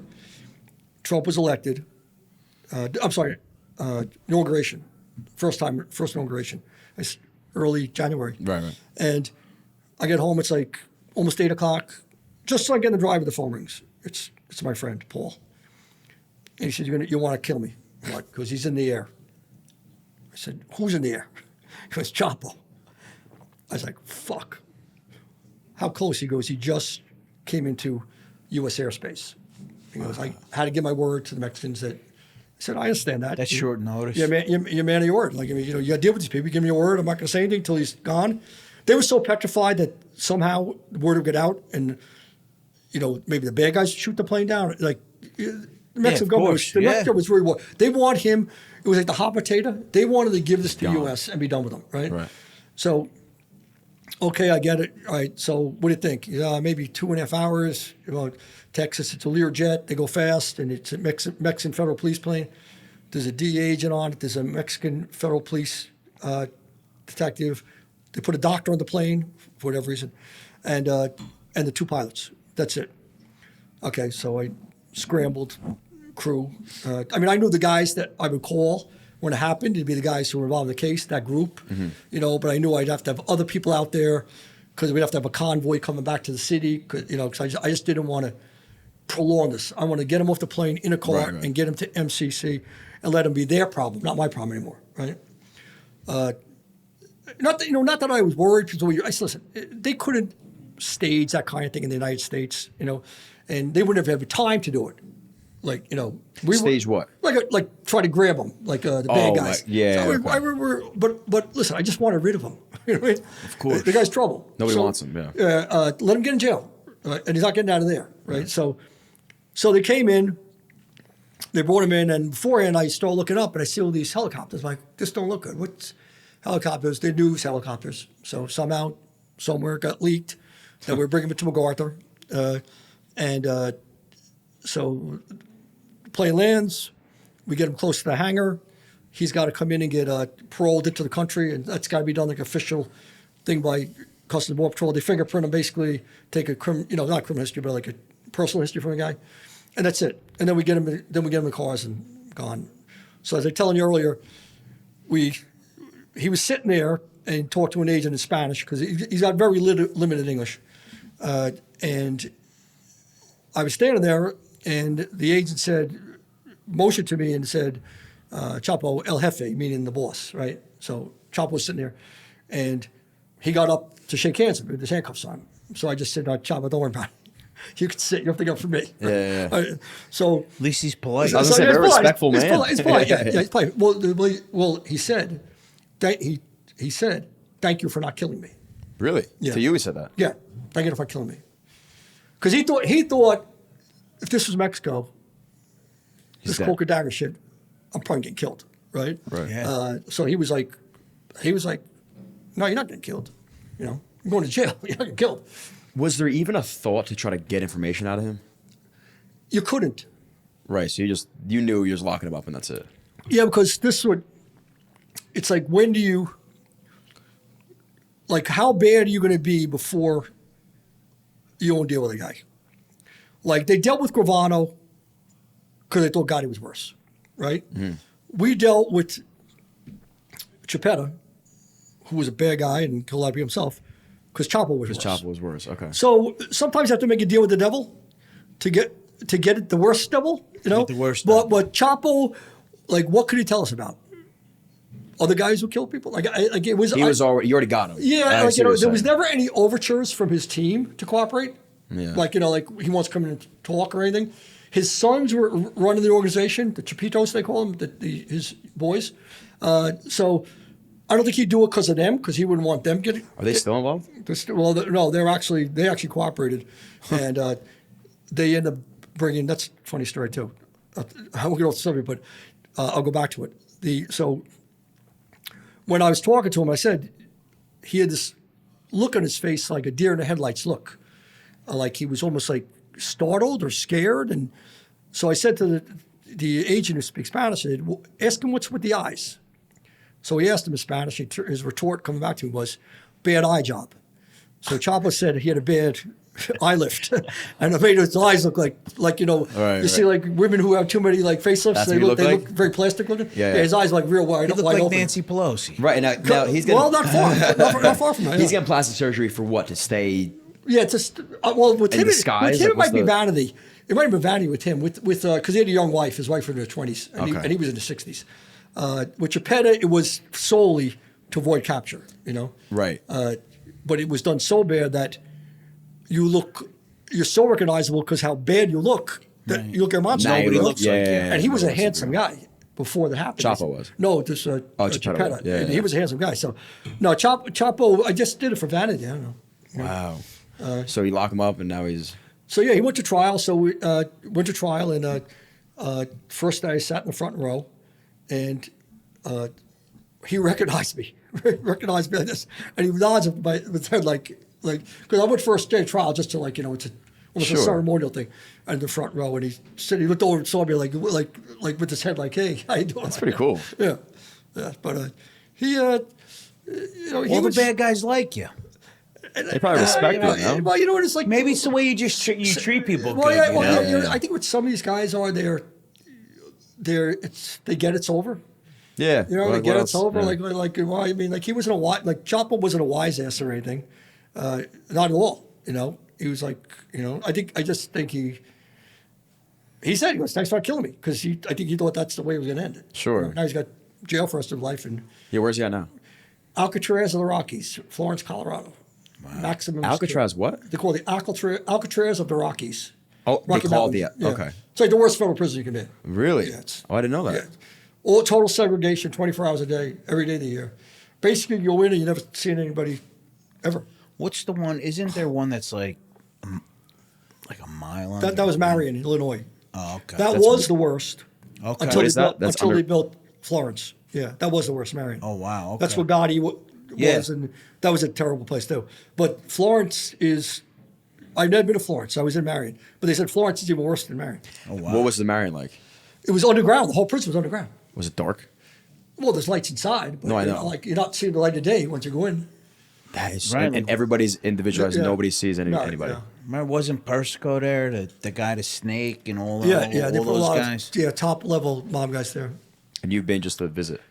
Trump was elected. Inauguration, first inauguration. It's early January. Right. And I get home. It's like almost 8 o'clock. Just so I get in the drive, the phone rings. It's my friend Paul. And he said, "You want to kill me?" What? Because he's in the air. I said, "Who's in the air?" He goes, "Chapo." I was like, "Fuck." How close? He goes, "He just came into U.S. airspace." He goes, "I had to give my word to the Mexicans that." I said, "I understand that. That's short notice. Yeah, man, you're a man of your word. Like, I mean, you got to deal with these people. You give me your word. I'm not going to say anything until he's gone." They were so petrified that somehow the word would get out, and maybe the bad guys shoot the plane down. Like the Mexican government, Mexico was really worried. They want him. It was like the hot potato. They wanted to give this to the U.S. and be done with them, right? Right. So, okay, I get it. All right. So, what do you think? Maybe 2.5 hours. Texas, it's a Learjet. They go fast, and it's a Mexican federal police plane. There's a DEA agent on it. There's a Mexican federal police detective. They put a doctor on the plane for whatever reason, and the 2 pilots. That's it. Okay, so I scrambled crew. I knew the guys that I would call when it happened, it'd be the guys who were involved in the case, that group, you know. But I knew I'd have to have other people out there because we'd have to have a convoy coming back to the city, because I just didn't want to prolong this. I want to get them off the plane in a car and get them to MCC and let them be their problem, not my problem anymore, right? Not that I was worried, because I said, listen, they couldn't stage that kind of thing in the United States, you know, and they wouldn't have had time to do it. Like, you know, Stage what? Like try to grab them, like the bad guys. Like, yeah. So but listen, I just wanted rid of him. You know what I mean? Of course. The guy's trouble. Nobody wants him. Yeah. Let him get in jail, and he's not getting out of there, right? So they came in, they brought him in, and beforehand I started looking up, and I see all these helicopters. I'm like, this don't look good. What's helicopters? They're news helicopters. So somehow, somewhere, it got leaked that we're bringing him to MacArthur, so the plane lands. We get him close to the hangar. He's got to come in and get paroled into the country, and that's got to be done like official thing by Customs and Border Patrol. They fingerprint him, basically take a not criminal history, but like a personal history from a guy, and that's it. And then we get him in cars and gone. So as I was telling you earlier, he was sitting there and talked to an agent in Spanish because he's got very limited English, and I was standing there, and the agent motioned to me and said, Chapo, el jefe, meaning the boss, right? So Chapo was sitting there, and he got up to shake hands with his handcuffs on. So I just said, Chapo, don't worry about it. You can sit. You don't have to get up for me. Yeah. So At least he's polite. I was going to say, very respectful man. It's polite. Yeah, he's polite. Well, he said, he said, thank you for not killing me. Really? Yeah. To you, he said that? Yeah, thank you for not killing me. Because he thought if this was Mexico, this dead. cloak and dagger shit, I'm probably getting killed, right? Right. Yeah. So he was like, no, you're not getting killed. You know, you're going to jail. You're not getting killed. Was there even a thought to try to get information out of him? You couldn't. Right. So you knew you was locking him up, and that's it. Yeah, because it's like, when do you, like, how bad are you going to be before you won't deal with a guy? Like, they dealt with Gravano because they thought Gotti was worse, right? Mm-hmm. We dealt with Pitera, who was a bad guy and killed a lot of people himself, because Chapo was worse. Chapo was worse. Okay. So sometimes you have to make a deal with the devil to get it the worst devil, you know? The worst but Chapo, like, what could he tell us about? Other guys who kill people? You already got him. Yeah, there was never any overtures from his team to cooperate. Yeah. Like he wants to come in and talk or anything. His sons were running the organization, the Chapitos they call them, his boys. So I don't think he'd do it because of them, because he wouldn't want them getting. Are they still involved? No, they actually cooperated, and they end up bringing. That's a funny story too. I won't get off the subject, but I'll go back to it. So when I was talking to him, I said he had this look on his face, like a deer in the headlights look, like he was almost like startled or scared. And so I said to the agent who speaks Spanish, I said, well, ask him what's with the eyes. So he asked him in Spanish. His retort coming back to me was, bad eye job. So Chapo said he had a bad eye lift, and it made his eyes look like see like women who have too many like facelifts. That's They what he look looked like? very plastic looking. Yeah. His eyes like real wide. He looked wide like open. Nancy Pelosi. Right. Now he's getting. Well, not far. Not far from that. He's yeah. getting plastic surgery for what? To stay. Yeah, just with him, disguise? it Like, might be vanity. It might have been vanity with him, because he had a young wife. His wife was in her 20s, and he was in his 60s. With Chapetta, it was solely to avoid capture, you know. Right. But it was done so bad that you're so recognizable because how bad you look that you look at a monster. Nobody looks like you. And he was a handsome guy before that happened. Chapo was. No, just Chapetta. Chapetta. Yeah. He was a handsome guy. So, no, Chapo, I just did it for vanity. I don't know. Wow. So you lock him up, and now he's. So yeah, he went to trial. So we went to trial, and first day I sat in the front row, and he recognized me. Recognized me like this, and he nods with his head like because I went first day of trial just to it's almost a ceremonial thing, in the front row, and he looked over and saw me like with his head like, hey, how you doing? That's pretty cool. Yeah, but he All the bad guys like you. They probably respect him, no? Well, you know what it's like. Maybe it's the way you just treat people. Well, good, I think what some of these guys are, they get it's over. Yeah. You know, What- like, yeah, what it's else? over. Yeah. Like, well, I mean, like, he wasn't like, Chapo wasn't a wise ass or anything. Not at all, you know. He was like, you know, I just think he said, he goes, thanks for not killing me. Because I think he thought that's the way it was going to end it. Sure. You know, now he's got jail for the rest of his life in Yeah, where's he at now? Alcatraz of the Rockies, Florence, Colorado. Maximum Alcatraz security. what? They call it the Alcatraz of the Rockies. Oh, they Rocky call Mountains. the okay. It's like the worst federal prison you can be in. Really? Yeah, Oh, I didn't know that. Yeah. All total segregation, 24 hours a day, every day of the year. Basically, you go in and you never seen anybody ever. What's the one? Isn't there one that's like a mile? That was Marion, Illinois. Oh, okay. That That's- was the worst. Okay. Until, What is that? That's until under- they built Florence. Yeah, that was the worst, Marion. Oh wow. Okay. That's what Gotti was, Yeah. and that was a terrible place too. But Florence is. I've never been to Florence. I was in Marion, but they said Florence is even worse than Marion. Oh wow. What was the Marion like? It was underground. The whole prison was underground. Was it dark? Well, there's lights inside. But No, I you're know. not, like, you're not seeing the light of day once you go in. That is Right. and everybody's individualized. Yeah. Nobody sees No, anybody. yeah. Remember, wasn't Persico there? The guy, the snake, and all, Yeah, all, yeah. They all put a those lot guys. of top level mob guys there. And you've been just to visit.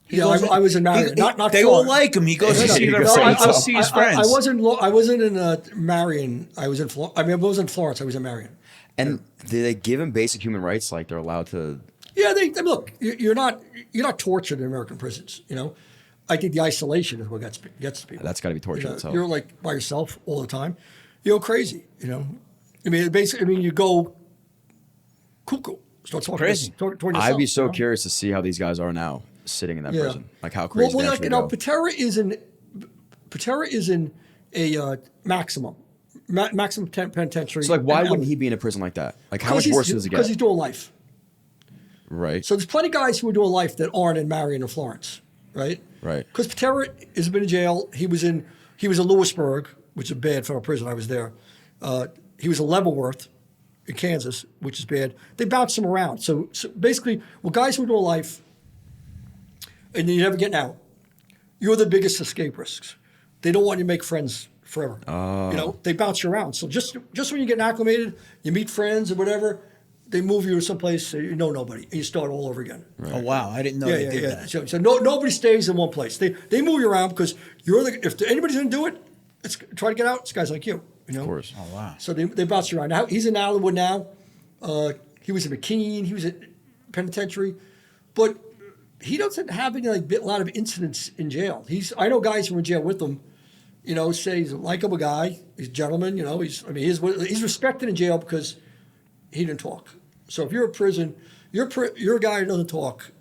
Yeah, I was in Marion. Not They all Florence. like him. He goes to No, see He their goes to friends. see He'll see his friends. I wasn't in Marion. I was in Florence. I mean, I was in Florence. I was in Marion. And do they give him basic human rights? Like they're allowed to. Yeah, they look. You're not tortured in American prisons. You know, I think the isolation is what gets to people. That's got to be torture You know, itself. you're like by yourself all the time. You go crazy. You know, I mean, basically, I mean, you go cuckoo. Start talking Crazy. toward yourself. I'd be so you know? curious to see how these guys are now sitting in that Yeah. prison. Like how crazy Well, they like, actually you know, go. Patera is in a maximum penitentiary. So like, why And wouldn't he be in a prison like that? Like, how Because much worse does it Because he's get? doing life. Right. So there's plenty of guys who are doing life that aren't in Marion or Florence, right? Right. Because Pitera has been in jail. He was in Lewisburg, which is a bad federal prison. I was there. He was in Leavenworth in Kansas, which is bad. They bounced him around. So basically, well, guys who are doing life and you're never getting out, you're the biggest escape risks. They don't want you to make friends forever. You know, they bounce you around. So just when you're getting acclimated, you meet friends or whatever, they move you to someplace you know nobody, and you start all over again. Oh wow, I didn't know they did that. So nobody stays in one place. They move you around because if anybody's going to do it, it's try to get out. It's guys like you. You know. Of course. Oh wow. So they bounce you around. Now he's in Allenwood now. He was in McKean. He was at penitentiary, but he doesn't have any a lot of incidents in jail. I know guys who are in jail with him. You know, say he's a likable guy. He's a gentleman. You know, he's respected in jail because he didn't talk. So if you're in prison, you're a guy who doesn't talk.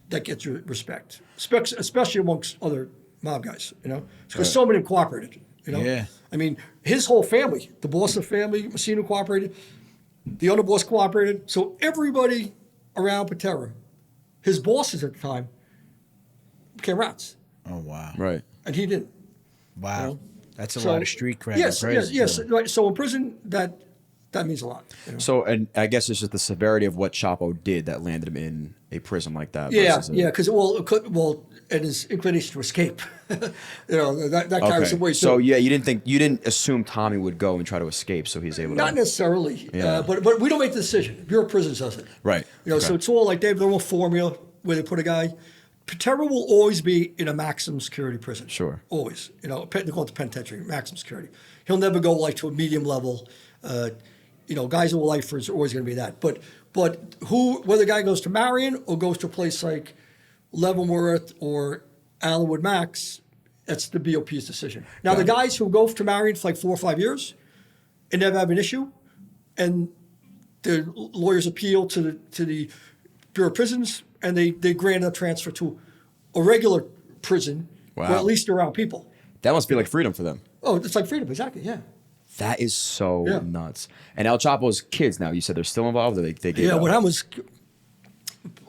That gets you respect, especially amongst other mob guys. You know, because so many cooperated. You know, Yeah. I mean, his whole family, the Boston family, Messina cooperated, the other boss cooperated. So everybody around Pitera, his bosses at the time, became rats, Oh wow. Right. and he didn't. Wow. You know? That's a So- lot of street cred. Yes, in prison. yes. Right. So in prison, that means a lot. You know? So, and I guess it's just the severity of what Chapo did that landed him in a prison like that. Yeah, versus a- yeah, because and his inclination to escape, you know, that carries Okay. some weight. So too. yeah, you didn't assume Tommy would go and try to escape, so he's able Not to. necessarily, Yeah. but we don't make the decision. Bureau of Prisons does it. Right. You know, so Okay. it's all like they have their own formula where they put a guy. Pitera will always be in a maximum security prison. Sure. Always. You know, they call it the penitentiary, maximum security. He'll never go like to a medium level. You know, guys who are lifers are always going to be that. But whether a guy goes to Marion or goes to a place like Leavenworth or Allenwood Max, that's the BOP's decision. Now, the guys who go to Marion for like 4 or 5 years and never have an issue, and the lawyers appeal to the Bureau of Prisons, and they grant a transfer to a regular prison where Wow. at least they're around people. That must be like freedom for them. Oh, it's like freedom, exactly, yeah. That is so Yeah. nuts. And El Chapo's kids now, you said they're still involved, or they gave Yeah, up? when I was,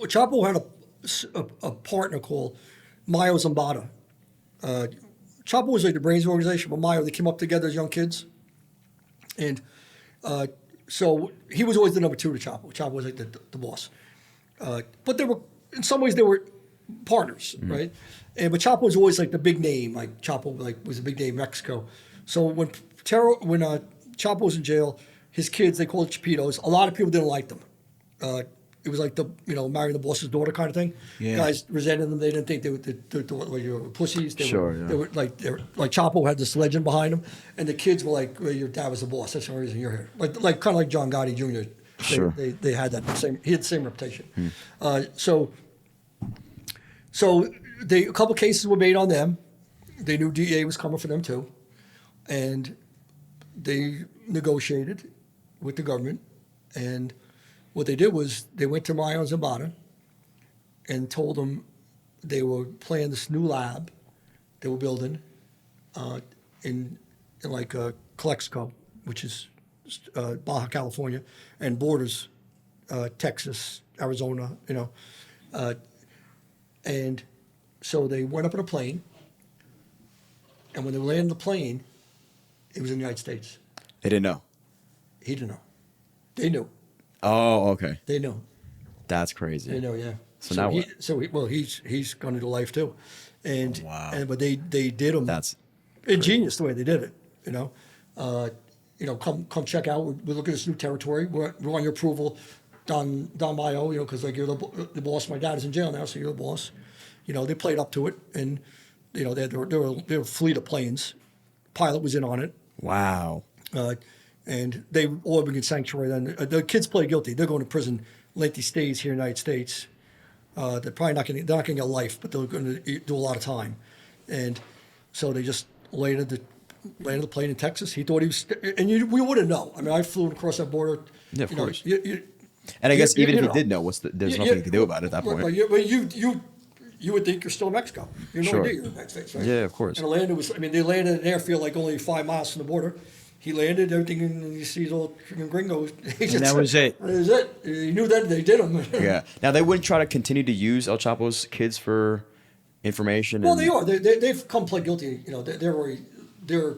Chapo had a partner called Mayo Zambada. Chapo was like the brains of the organization, but Mayo, they came up together as young kids. And so he was always the number two to Chapo. Chapo was like the boss. But in some ways, they were partners, right? But Chapo was always like the big name. Like Chapo was a big name in Mexico. So when Chapo was in jail, his kids, they called it Chapitos. A lot of people didn't like them. it was like the marrying the boss's daughter kind of thing. Yeah. Guys resented them. They didn't think they were pussies. They Sure, were, yeah. they were like Chapo had this legend behind him, and the kids were like, well, your dad was the boss. That's the only reason you're here. Like kind of like John Gotti Jr. Sure. They had that same. He had the same reputation. So a couple cases were made on them. They knew DEA was coming for them too, and they negotiated with the government. And what they did was they went to Mayo and Zambada and told them they were planning this new lab they were building in like Calexico, which is Baja California, and borders Texas, Arizona, and so they went up in a plane, and when they landed the plane, it was in the United States. They didn't know. He didn't know. They knew. Oh, okay. They knew. That's crazy. They know, yeah. So now what? He's gone into life too, and Wow. but they did him. That's ingenious the way they did it. Come check out. We're looking at this new territory. We're on your approval, Don Mayo. Because like you're the boss. My dad is in jail now, so you're the boss. They played up to it, and they were a fleet of planes. Pilot was in on it. wow. And they all been in sanctuary. Then the kids pled guilty. They're going to prison, lengthy stays here in the United States. They're probably not going to get life, but they're going to do a lot of time. And so they just landed the plane in Texas. He thought he was, and we wouldn't know. I mean, I flew across that border. Yeah, of course. And I guess even if you did know, there's nothing you could do about it at that point. But you would think you're still in Mexico. You know, Sure. you're in the United States, right? Yeah, of course. And they landed in an airfield like only 5 miles from the border. He landed, everything, and you see these old freaking gringos. And that was it. That was it. He knew that they did him. Yeah. Now they wouldn't try to continue to use El Chapo's kids for information. Well, they are. They've come pled guilty. They're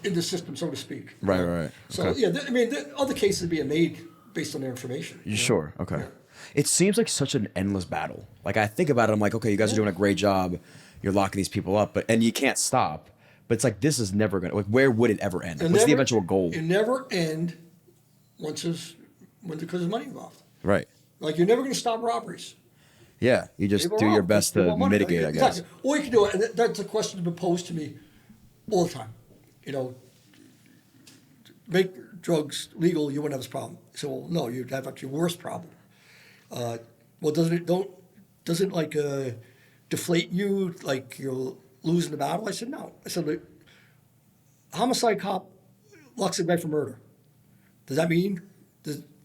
in the system, so to speak. Right. So Okay. yeah, other cases are being made based on their information. You sure? Okay. Yeah. It seems like such an endless battle. Like I think about it, I'm like, okay, you guys are doing a great job. You're locking these people up, and you can't stop. But it's like this is never gonna. Like, where would it ever end? What's the eventual goal? It never end because there's money involved. Right. Like you're never going to stop robberies. Yeah. You just People do are your wrong. best People to want money. mitigate, I guess. Exactly. All you can do, and that's a question that's been posed to me all the time. Make drugs legal, you wouldn't have this problem. So, well, no, you'd have actually a worse problem. Doesn't like deflate you like you're losing the battle? I said no. I said, look, homicide cop locks a guy for murder. Does that mean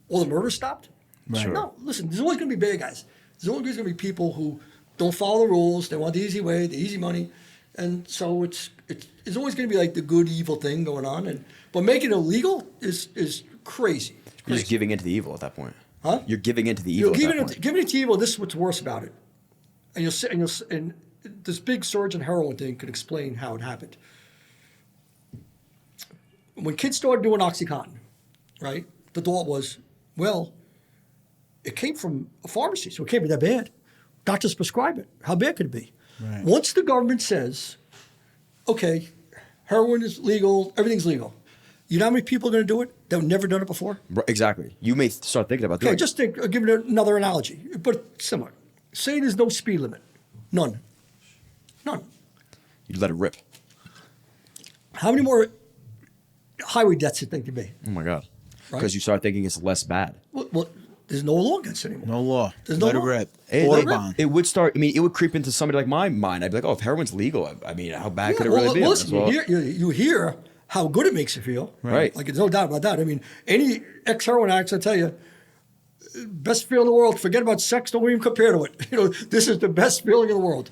all the murder stopped? Right. Sure. No. Listen, there's always going to be bad guys. There's always going to be people who don't follow the rules. They want the easy way, the easy money, and so it's always going to be like the good evil thing going on. But making it illegal is crazy. It's You're crazy. just giving into the evil at that point. Huh? You're giving into the evil. You're at that point. giving it to evil. This is what's worse about it, and this big surge in heroin thing could explain how it happened. When kids started doing OxyContin, right? The thought was, well, it came from a pharmacy, so it can't be that bad. Doctors prescribe it. How bad could it be? Right. Once the government says, okay, heroin is legal, everything's legal. You know how many people are going to do it that have never done it before? Right, exactly. You may start thinking about doing Okay, just think, I'll give it another analogy, but similar. Say there's no speed limit. None. You let it rip. How many more highway deaths do you think there'd be? Oh my god. Right. Because you start thinking it's less bad. Well, there's no law against it anymore. No law. There's no Let it law. rip. It, Autobahn. would start. I mean, it would creep into somebody like my mind. I'd be like, oh, if heroin's legal, I mean, how bad could it really be? Listen, Well, you hear how good it makes you feel. Right. Like, there's no doubt about that. I mean, any ex-heroin addict, I tell you, best feeling in the world. Forget about sex. Don't even compare to it. This is the best feeling in the world.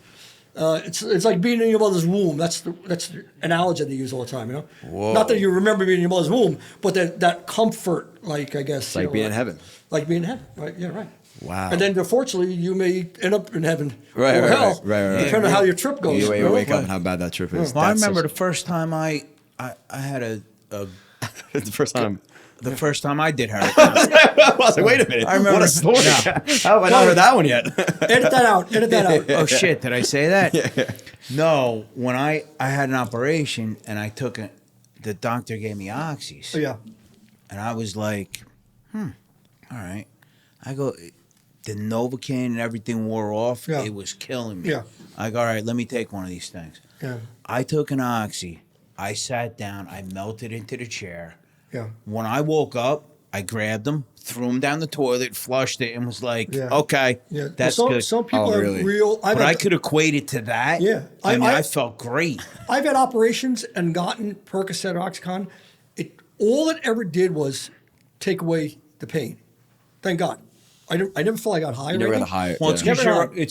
It's like being in your mother's womb. That's the analogy they use all the time. Whoa. Not that you remember being in your mother's womb, but that comfort, like I guess. It's like being in heaven. Like being in heaven, right? Yeah, right. Wow. And then, unfortunately, you may end up in heaven Right, or right, hell, right. depending on how your trip goes. You you know? wake up and how bad that trip is. Well, I That's remember such- the first time I had a the first time. the first time I did heroin. I was like, wait a minute. I remember- What a story. No. How have I not heard that one yet? Edit that out. Edit that out. Oh shit! Did I say that? No. When I had an operation and I took it, the doctor gave me oxys. Yeah. And I was like, all right. I go, the Novocaine and everything wore off. Yeah. It was killing me. Yeah. I go, all right, let me take one of these things. Yeah. I took an Oxy. I sat down. I melted into the chair. Yeah. When I woke up, I grabbed them, threw them down the toilet, flushed it, and was like, Yeah. okay, Yeah. that's Well, good. Some people Oh, have really? real. But I could equate it to that. Yeah. I mean, I I felt great. I've had operations and gotten Percocet or Oxycontin. All it ever did was take away the pain. Thank God. I never felt I got high. You or never got anything. a high. Well, it's yeah. because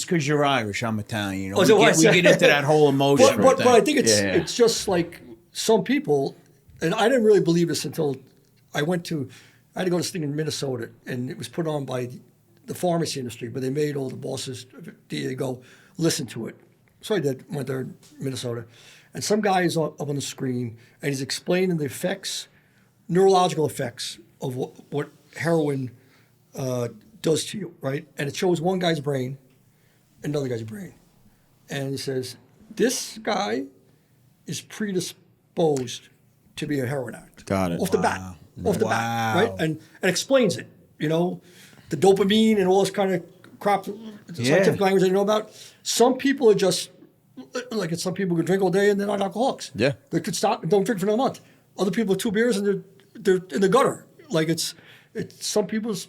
Never you're Irish. I'm Italian. You know, Oh, is it what I we said? get into that whole emotion. But I think it's Yeah, yeah. it's just like some people, and I didn't really believe this until I had to go to this thing in Minnesota, and it was put on by the pharmacy industry, but they made all the bosses of DEA go listen to it. So I did. Went there in Minnesota, and some guy is up on the screen, and he's explaining the effects, neurological effects of what heroin does to you, right? And it shows one guy's brain, another guy's brain, and he says, this guy is predisposed to be a heroin addict. Got it. Off the bat. Off the bat, Wow. right? And explains it, the dopamine and all this kind of crap, scientific language that you know about. Some people are just, like some people can drink all day and they're not alcoholics. Yeah. They could stop and don't drink for another month. Other people have 2 beers and they're in the gutter. Like it's some people's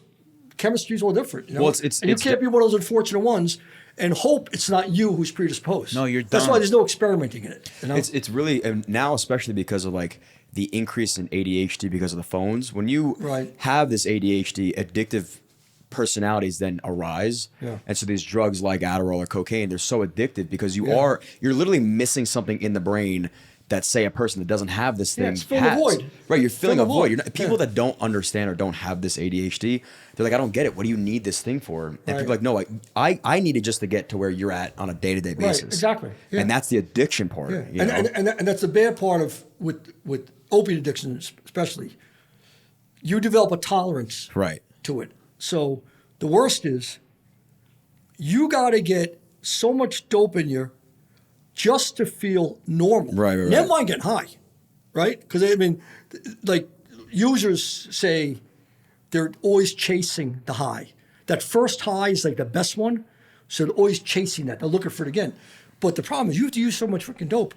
chemistry is all different. Well, and you can't be one of those unfortunate ones and hope it's not you who's predisposed. No, you're That's done. why there's no experimenting in it. It's really, and now especially because of like the increase in ADHD because of the phones. When you Right. have this ADHD, addictive personalities then arise, Yeah. and so these drugs like Adderall or cocaine, they're so addictive because you're literally missing something in the brain that, say, a person that doesn't have this Yeah, thing it's filling a has. void. Right, you're filling a Filling a void. void. You're not, people Yeah. that don't understand or don't have this ADHD, they're like, I don't get it. What do you need this thing for? And Right. people are like, no, like, I need it just to get to where you're at on a day-to-day basis. exactly. Yeah. And that's the addiction part. Yeah, You know? and that's the bad part of with opiate addiction, especially. You develop a tolerance Right. to it. So the worst is you got to get so much dope in you just to feel normal. Right. Never mind getting high, right? Because like users say they're always chasing the high. That first high is like the best one, so they're always chasing that. They're looking for it again. But the problem is you have to use so much freaking dope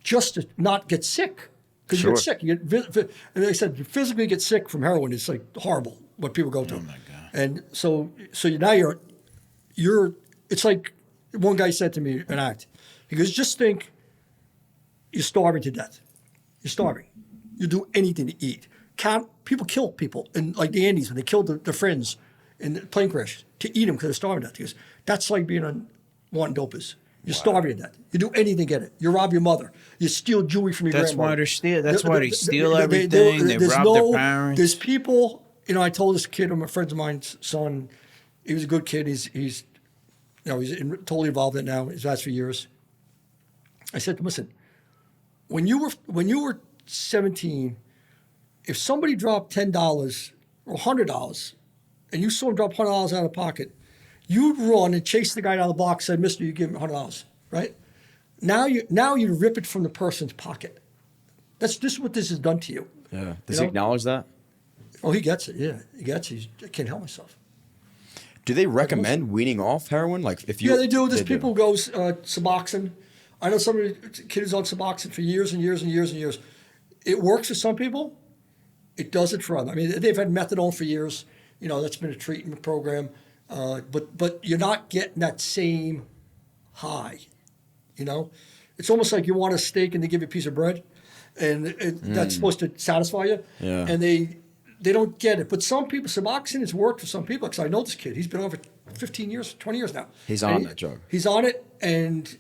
just to not get sick. Because you get Sure. sick. You get, and they said physically get sick from heroin is like horrible what people go through. Oh my God. And so now you're. It's like one guy said to me, an act. He goes, just think, you're starving to death. You're starving. You do anything to eat. People kill people, and like the Andes when they killed their friends in the plane crash to eat them because they're starving to death. He goes, that's like being on wanting dopers. You're starving to death. You do anything to get it. You rob your mother. You steal jewelry from your That's grandmother. why they're steal. That's why they steal They- everything. They there's rob their parents. There's people. I told this kid, a friend of mine's son. He was a good kid. He's totally involved in it now. He's asked for years. I said to him, listen, when you were 17, if somebody dropped $10 or $100, and you saw him drop $100 out of pocket, you'd run and chase the guy down the block and say, Mister, you give him $100, right? Now you rip it from the person's pocket. This is what this has done to you. Yeah. Does he know? acknowledge that? Oh, he gets it. Yeah, he gets it. I can't help myself. Do they recommend weaning off heroin? Like if you Yeah, they do. There's people who goes Suboxone. I know some of the kids on Suboxone for years and years and years and years. It works for some people. It doesn't for others. I mean, they've had methadone for years. That's been a treatment program. But you're not getting that same high. It's almost like you want a steak and they give you a piece of bread, and that's supposed to satisfy you. Yeah. And they don't get it. But some people, Suboxone has worked for some people. Because I know this kid. He's been on for 15 years, 20 years now. He's And on that drug. He's on it, and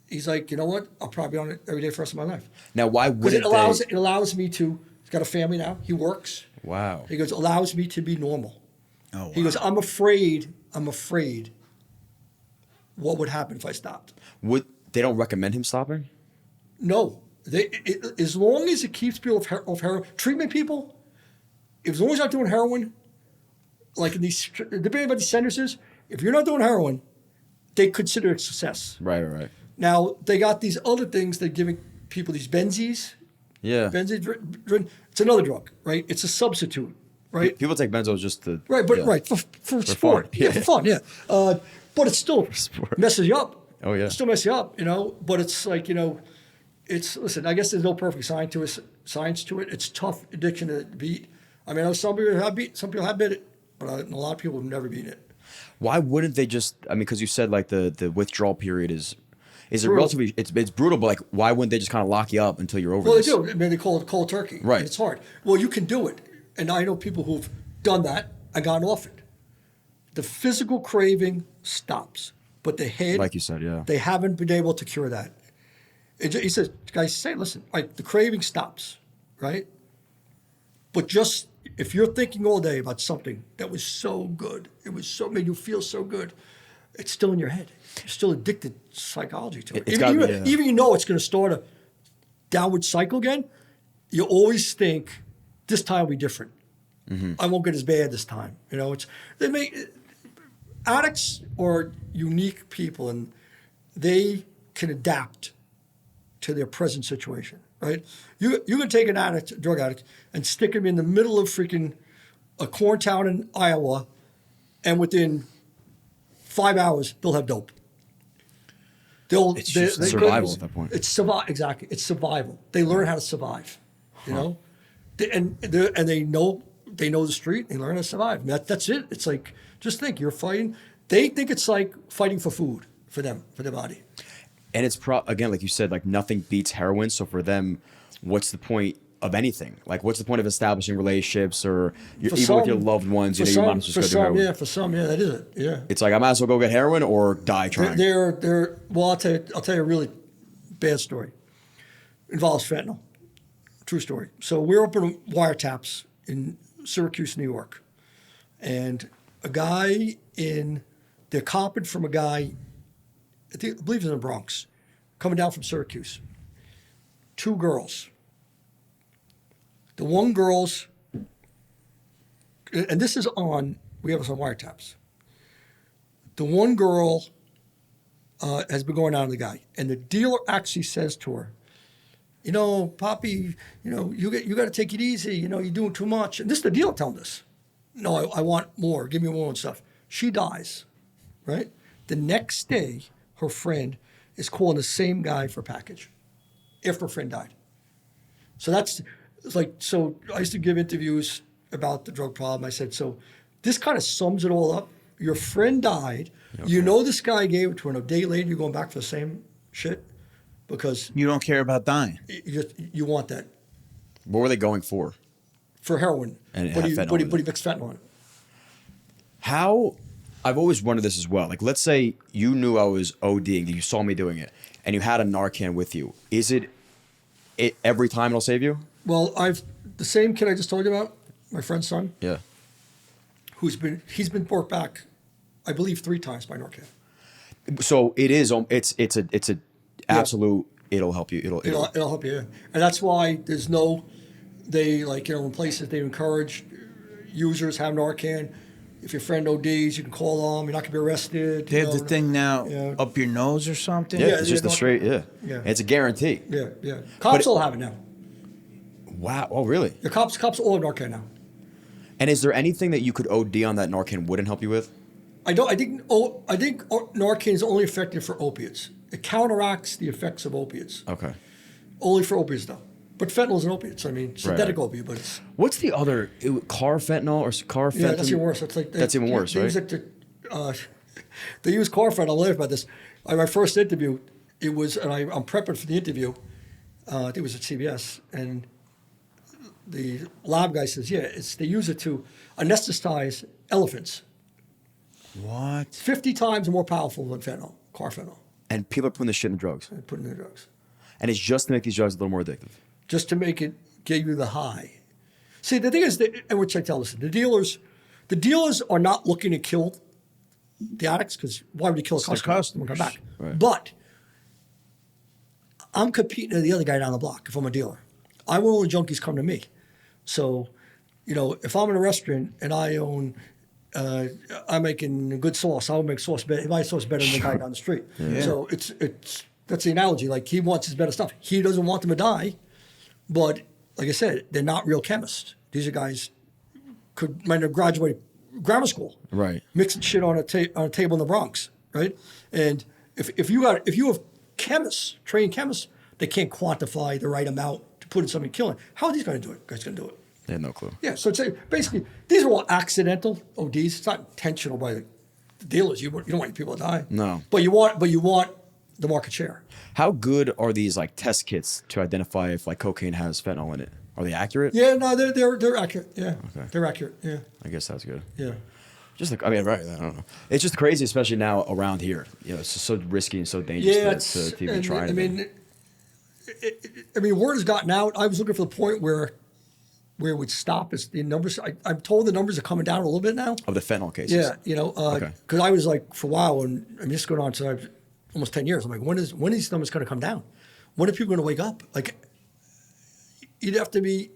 he's like, you know what? I'll probably be on it every day for the rest of my life. Now, why Because wouldn't it allows me to. He's got a family now. He works. Wow. He goes, allows me to be normal. Oh, wow. He goes, I'm afraid what would happen if I stopped. They don't recommend him stopping? No. As long as it keeps people off heroin, treatment people, as long as you're not doing heroin, like in these, the debate about these sentences, if you're not doing heroin, they consider it success. Right. Now, they got these other things they're giving people, these Benzies. Yeah. Benzies, it's another drug, right? It's a substitute right? People take benzos just to Right, but yeah. right for sport, fun. yeah, for fun, yeah. But it still Sport. messes you up. Oh, yeah. It still messes you up, you know. But it's like, you know, it's listen. I guess there's no perfect science to it. It's tough addiction to beat. I mean, I know some people have beat it, but a lot of people have never beaten it. Why wouldn't they just? I mean, because you said like the withdrawal period is it Brutal. relatively it's brutal, but like why wouldn't they just kind of lock you up until you're over Well, this? they do. I mean, they call it cold turkey. Right. And it's hard. Well, you can do it, and I know people who've done that and gotten off it. The physical craving stops, but the head, Like you said, yeah. they haven't been able to cure that. He says, guys, say, listen, like the craving stops, right? But just if you're thinking all day about something that was so good, it was so made you feel so good, it's still in your head. You're still addicted psychology to it. It's gotta be, yeah. Even you know it's going to start a downward cycle again, you always think this time will be different. Mm-hmm. I won't get as bad this time. You know, addicts are unique people, and they can adapt to their present situation. Right? You can take an addict, drug addict, and stick him in the middle of freaking a corn town in Iowa, and within 5 hours they'll have dope. It's just survival at that point. It's exactly. It's survival. They learn how to survive. You know, and they know the street. They learn how to survive. And that's it. It's like, just think, you're fighting. They think it's like fighting for food for them, for their body. And it's again, like you said, like nothing beats heroin. So for them, what's the point of anything? Like, what's the point of establishing relationships or even with your loved ones? You know, you might as well just go do heroin. Yeah, for some, yeah, that is it. Yeah. It's like I might as well go get heroin or die trying. Well, I'll tell you a really bad story. Involves fentanyl. True story. So we're up in wiretaps in Syracuse, New York, and they're copping from a guy, I believe he's in the Bronx, coming down from Syracuse. 2 girls. The one girl's, and this is we have us on wiretaps. The one girl has been going out on the guy, and the dealer actually says to her, you know, Poppy, you know, you got to take it easy. You know, you're doing too much. And this is the dealer telling us, no, I want more. Give me more and stuff. She dies, right? The next day, her friend is calling the same guy for a package after her friend died. So so I used to give interviews about the drug problem. I said, so this kind of sums it all up. Your friend died. Okay. You know this guy gave it to her, and a day later you're going back for the same shit because You don't care about dying. you want that. What were they going for? For heroin. And but he fentanyl in it. mixed fentanyl in it. How, I've always wondered this as well. Like, let's say you knew I was ODing, you saw me doing it, and you had a Narcan with you. Is it every time it'll save you? Well, the same kid I just told you about, my friend's son, Yeah. he's been brought back, I believe 3 times by Narcan. So it's a absolute, it'll help you. It'll It'll help you, yeah. And that's why there's in places they encourage users have Narcan. If your friend ODs, you can call them. You're not going to be arrested. They have the thing now yeah. up your nose or something? Yeah, Yeah, it's just yeah, a straight, yeah. Yeah. And it's a guarantee. Yeah. Cops all have it now. Wow. Oh, really? The cops all have Narcan now. And is there anything that you could OD on that Narcan wouldn't help you with? I think Narcan is only effective for opiates. It counteracts the effects of opiates. Okay. Only for opiates, though. But fentanyl is an opiate. So, I mean, synthetic opiate, but it's... What's the other, carfentanil or carfentanil? Yeah, that's even worse. That's even worse, right? They use carfentanil. I'll laugh about this. My first interview, it was, and I'm prepping for the interview. I think it was at CBS, and the lab guy says, yeah, they use it to anesthetize elephants. What? 50 times more powerful than carfentanil. And people are putting this shit in drugs. And putting in the drugs. And it's just to make these drugs a little more addictive. Just to make it give you the high. See, the thing is, and which I tell us, the dealers are not looking to kill the addicts because why would you kill a customer? Come back. Right. But I'm competing with the other guy down the block if I'm a dealer. I want all the junkies come to me. So, you know, if I'm in a restaurant and I own, I'm making a good sauce, I'll make sauce better. My sauce better than the guy down the street. Yeah. So that's the analogy. Like he wants his better stuff. He doesn't want them to die, but like I said, they're not real chemists. These are guys might have graduated grammar school, Right. mixing shit on a table in the Bronx, right? And if you have chemists, trained chemists, they can't quantify the right amount to put in something killing. How are these going to do it? Guys going to do it? They had no clue. Yeah. So it's basically these are all accidental ODs. It's not intentional by the dealers. You don't want people to die. No. But you want the market share. How good are these like test kits to identify if like cocaine has fentanyl in it? Are they accurate? Yeah. No, they're accurate. Yeah. Okay. They're accurate. Yeah. I guess that's good. Yeah. Just like, I mean, right? I don't know. It's just crazy, especially now around here. You know, it's just so risky and so dangerous to even try anything. I mean, word has gotten out. I was looking for the point where it would stop. Is the numbers? I'm told the numbers are coming down a little bit now. Of the fentanyl cases. Yeah, Okay. because I was like for a while, and I'm just going on to almost 10 years. I'm like, when are these numbers going to come down? When are people going to wake up? Like, you'd have to be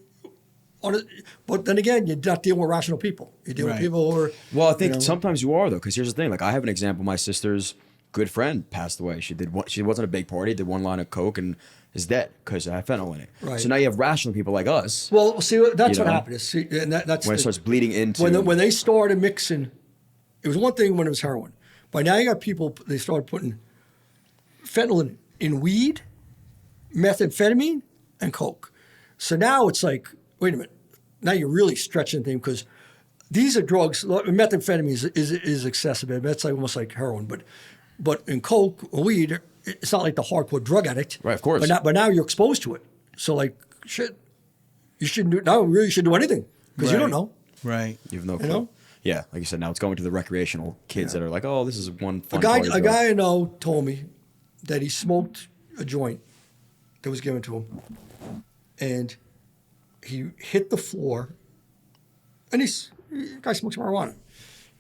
on it. But then again, you're not dealing with rational people. You're dealing with people who are. Well, I think sometimes you are though, because here's the thing. Like, I have an example. My sister's good friend passed away. She wasn't a big party. Did one line of coke and is dead because it had fentanyl in it. Right. So now you have rational people like us. Well, see, that's You what know? happened. See, and that's When it starts bleeding into when they started mixing. It was one thing when it was heroin. By now you got people. They started putting fentanyl in weed, methamphetamine, and coke. So now it's like, wait a minute. Now you're really stretching things because these are drugs. Methamphetamine is excessive. That's like almost like heroin. But in coke or weed, it's not like the hardcore drug addict. Right, of course. But now you're exposed to it. So like shit, you shouldn't do now. Really, you should do anything because you don't know. Right. you have no clue. know? Yeah, like you said, now it's going to the recreational kids that are like, oh, this is one fun A party drug. guy I know told me that he smoked a joint that was given to him, and he hit the floor. And the guy smokes marijuana,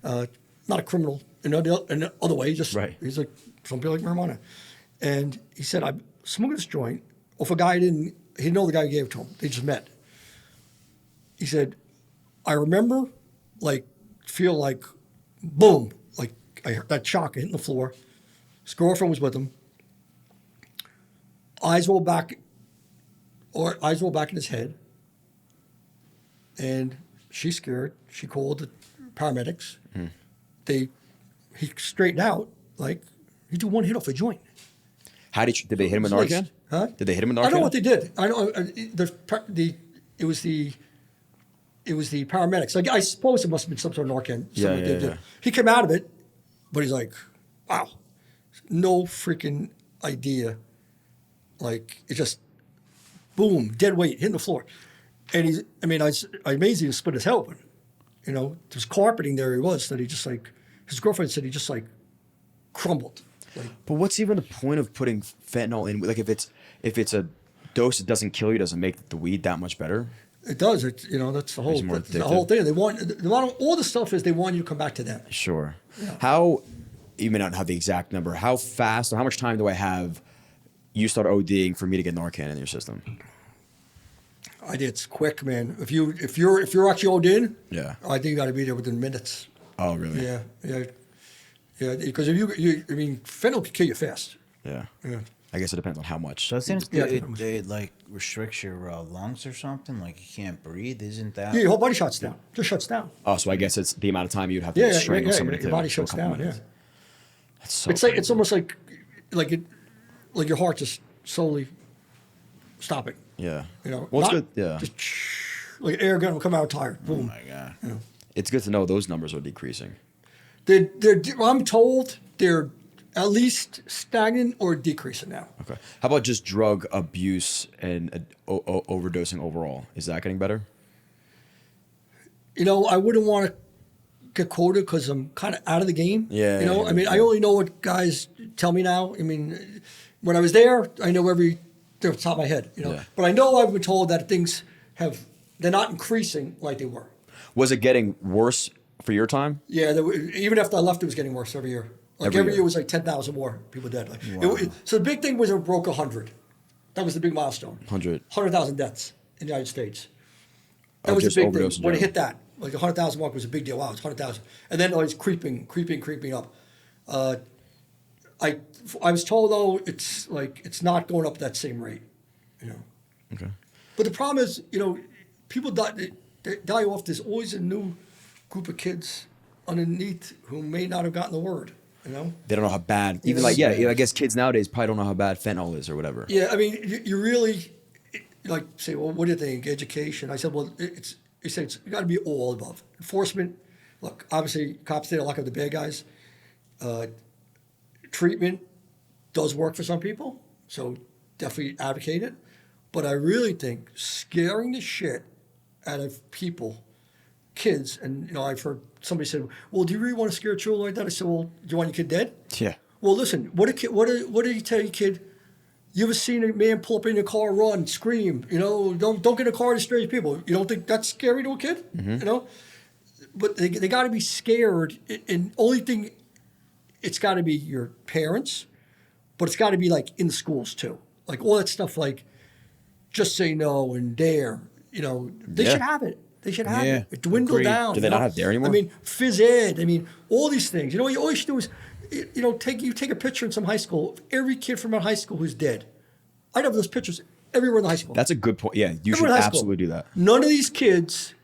not a criminal in other way. Just Right. He's like some people like marijuana, and he said, "I'm smoking this joint." Or if a guy he didn't know the guy who gave it to him. They just met. He said, "I remember, feel like, boom, like I heard that shock hitting the floor." His girlfriend was with him. Eyes rolled back in his head. And she's scared. She called the paramedics. He straightened out. Like, he did one hit off a joint. How did they hit him with Narcan? Huh? Did they hit him with Narcan? I don't know what they did. I know it was the paramedics. Like, I suppose it must have been some sort of Narcan. Yeah. Did. He came out of it, but he's like, wow, no freaking idea. Like, it just, boom, dead weight, hitting the floor. And I'm amazed he split his head open. There's carpeting there. He was that he just like, his girlfriend said he just like crumbled. But what's even the point of putting fentanyl in? Like, if it's a dose that doesn't kill you, doesn't make the weed that much better. It does. That's the whole. more That's the addictive. whole thing. They want all the stuff is they want you to come back to them. Sure. How, you may not have the exact number. How fast or how much time do I have? You start ODing for me to get Narcan in your system. It's quick, man. If you're actually ODing, Yeah. I think you got to be there within minutes. Oh, really? Yeah. Because if fentanyl can kill you fast. Yeah. Yeah. I guess it depends on how much. Doesn't Yeah, it like restricts your lungs or something? Like you can't breathe? Isn't that? Yeah, your whole body shuts down. Just shuts down. Oh, so I guess it's the amount of time you'd have to Yeah, strangle somebody. your to body for a shuts couple down. minutes. Yeah. That's so. It's crazy. almost like your heart just slowly stopping. Yeah. Well, Well, it's good. Yeah. Just like air gun will come out tired. Oh Boom. my god. It's good to know those numbers are decreasing. I'm told they're at least stagnant or decreasing now. Okay. How about just drug abuse and overdosing overall? Is that getting better? I wouldn't want to get quoted because I'm kind of out of the game. Yeah. I only know what guys tell me now. When I was there, I know off the top of my head. Yeah. But I know I've been told that things they're not increasing like they were. Was it getting worse for your time? Yeah, even after I left, it was getting worse every year. Like every year was like 10,000 more people dead. So the big thing was it broke 100. That was the big milestone. 100,000 deaths in the United States. That was the just big overdose thing. in When it general. hit that, like the 100,000 mark was a big deal. Wow, it's 100,000. And then it was creeping up. I was told though it's not going up at that same rate. Okay. But the problem is, people die. they die off, there's always a new group of kids underneath who may not have gotten the word, you know? They don't know how bad. Even It's- like, yeah, I guess kids nowadays probably don't know how bad fentanyl is or whatever. Yeah, I mean, you really, like, say, well, what do you think? Education? I said, well, you said it's got to be all above. Enforcement, look, obviously, cops, they don't lock up the bad guys. Treatment does work for some people, so definitely advocate it. But I really think scaring the shit out of people, kids, and, you know, I've heard somebody say, well, do you really want to scare children like that? I said, well, do you want your kid dead? Yeah. Well, listen, what did you tell your kid? You ever seen a man pull up in your car, run, scream? You know, don't get in a car to strange people. You don't think that's scary to a kid? You know, but they got to be scared. And only thing, it's got to be your parents, but it's got to be like in the schools too, like all that stuff, like just say no and dare. You know, they should have it. They should have it. It dwindled Agreed. down. Do they you not know? have dare anymore? I mean, phys ed. I mean, all these things. You know, all you should do is, you know, take a picture in some high school of every kid from that high school who's dead. I'd have those pictures everywhere in the high school. That's a good point. Yeah, you should Everywhere in high school. absolutely do that. None of these kids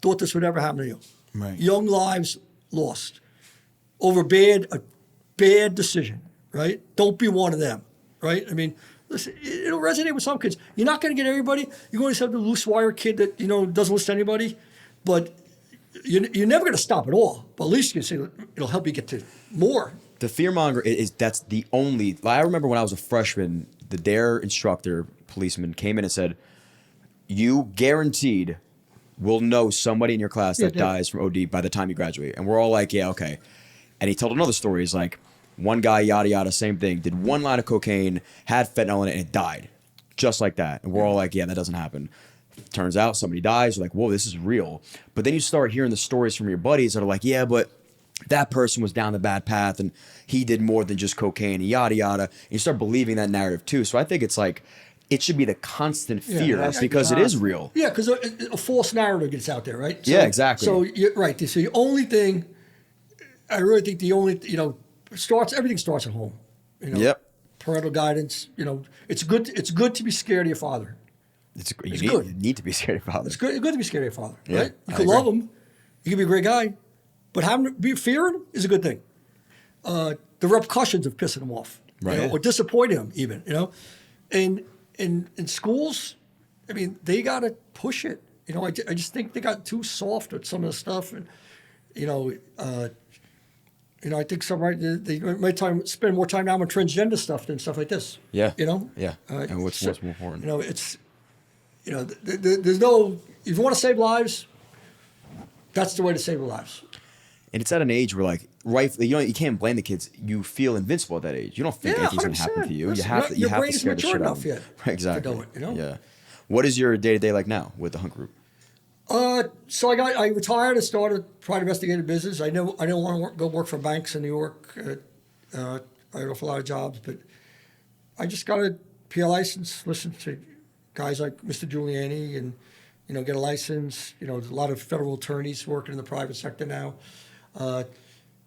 thought this would ever happen to you. Right. Young lives lost over a bad decision, right? Don't be one of them, right? I mean, listen, it'll resonate with some kids. You're not going to get everybody. You're going to have the loose wire kid that, you know, doesn't listen to anybody, but you're never going to stop it all. But at least you can say it'll help you get to more. The fearmonger that's the only. I remember when I was a freshman, the DARE instructor, policeman, came in and said, "You guaranteed will know somebody in your class that dies from OD by the time you graduate." And we're all like, "Yeah, okay." And he told another story. He's like, one guy, yada yada, same thing, did one line of cocaine, had fentanyl in it, and it died, just like that. And we're all like, "Yeah, that doesn't happen." Turns out somebody dies. You're like, "Whoa, this is real." But then you start hearing the stories from your buddies that are like, "Yeah, but that person was down the bad path and he did more than just cocaine and yada yada." And you start believing that narrative too. So I think it's like, it should be the constant fear because it is real. Yeah, because a false narrative gets out there, right? So, Yeah, exactly. So you're right. So the only thing, I really think everything starts at home. You know, Yep. Parental guidance. You know, it's good to be scared of your father. You need to be scared of fathers. It's good to be scared of your father, Yeah, right? You I can agree. love him. You can be a great guy, but fearing him is a good thing. The repercussions of pissing him off, Right. you know, or disappointing him, even, you know, and in schools, I mean, they got to push it. You know, I just think they got too soft with some of the stuff, and you know, I think they might spend more time now on transgender stuff than stuff like this. Yeah. You know. Yeah. And what's more important? You know, it's, you know, there's no. If you want to save lives, that's the way to save lives. And it's at an age where, like, rightfully, you can't blame the kids. You feel invincible at that age. You don't think anything's going to happen to you. Listen, you have to. You your have brain to is scare the mature shit out enough of them. yet Right, exactly. to do it, you know? Yeah. What is your day-to-day like now with the hunt group? So I retired and started private investigative business. I didn't want to go work for banks in New York. I had a lot of jobs, but I just got a PA license. Listen to guys like Mr. Giuliani, and you know, get a license. You know, there's a lot of federal attorneys working in the private sector now.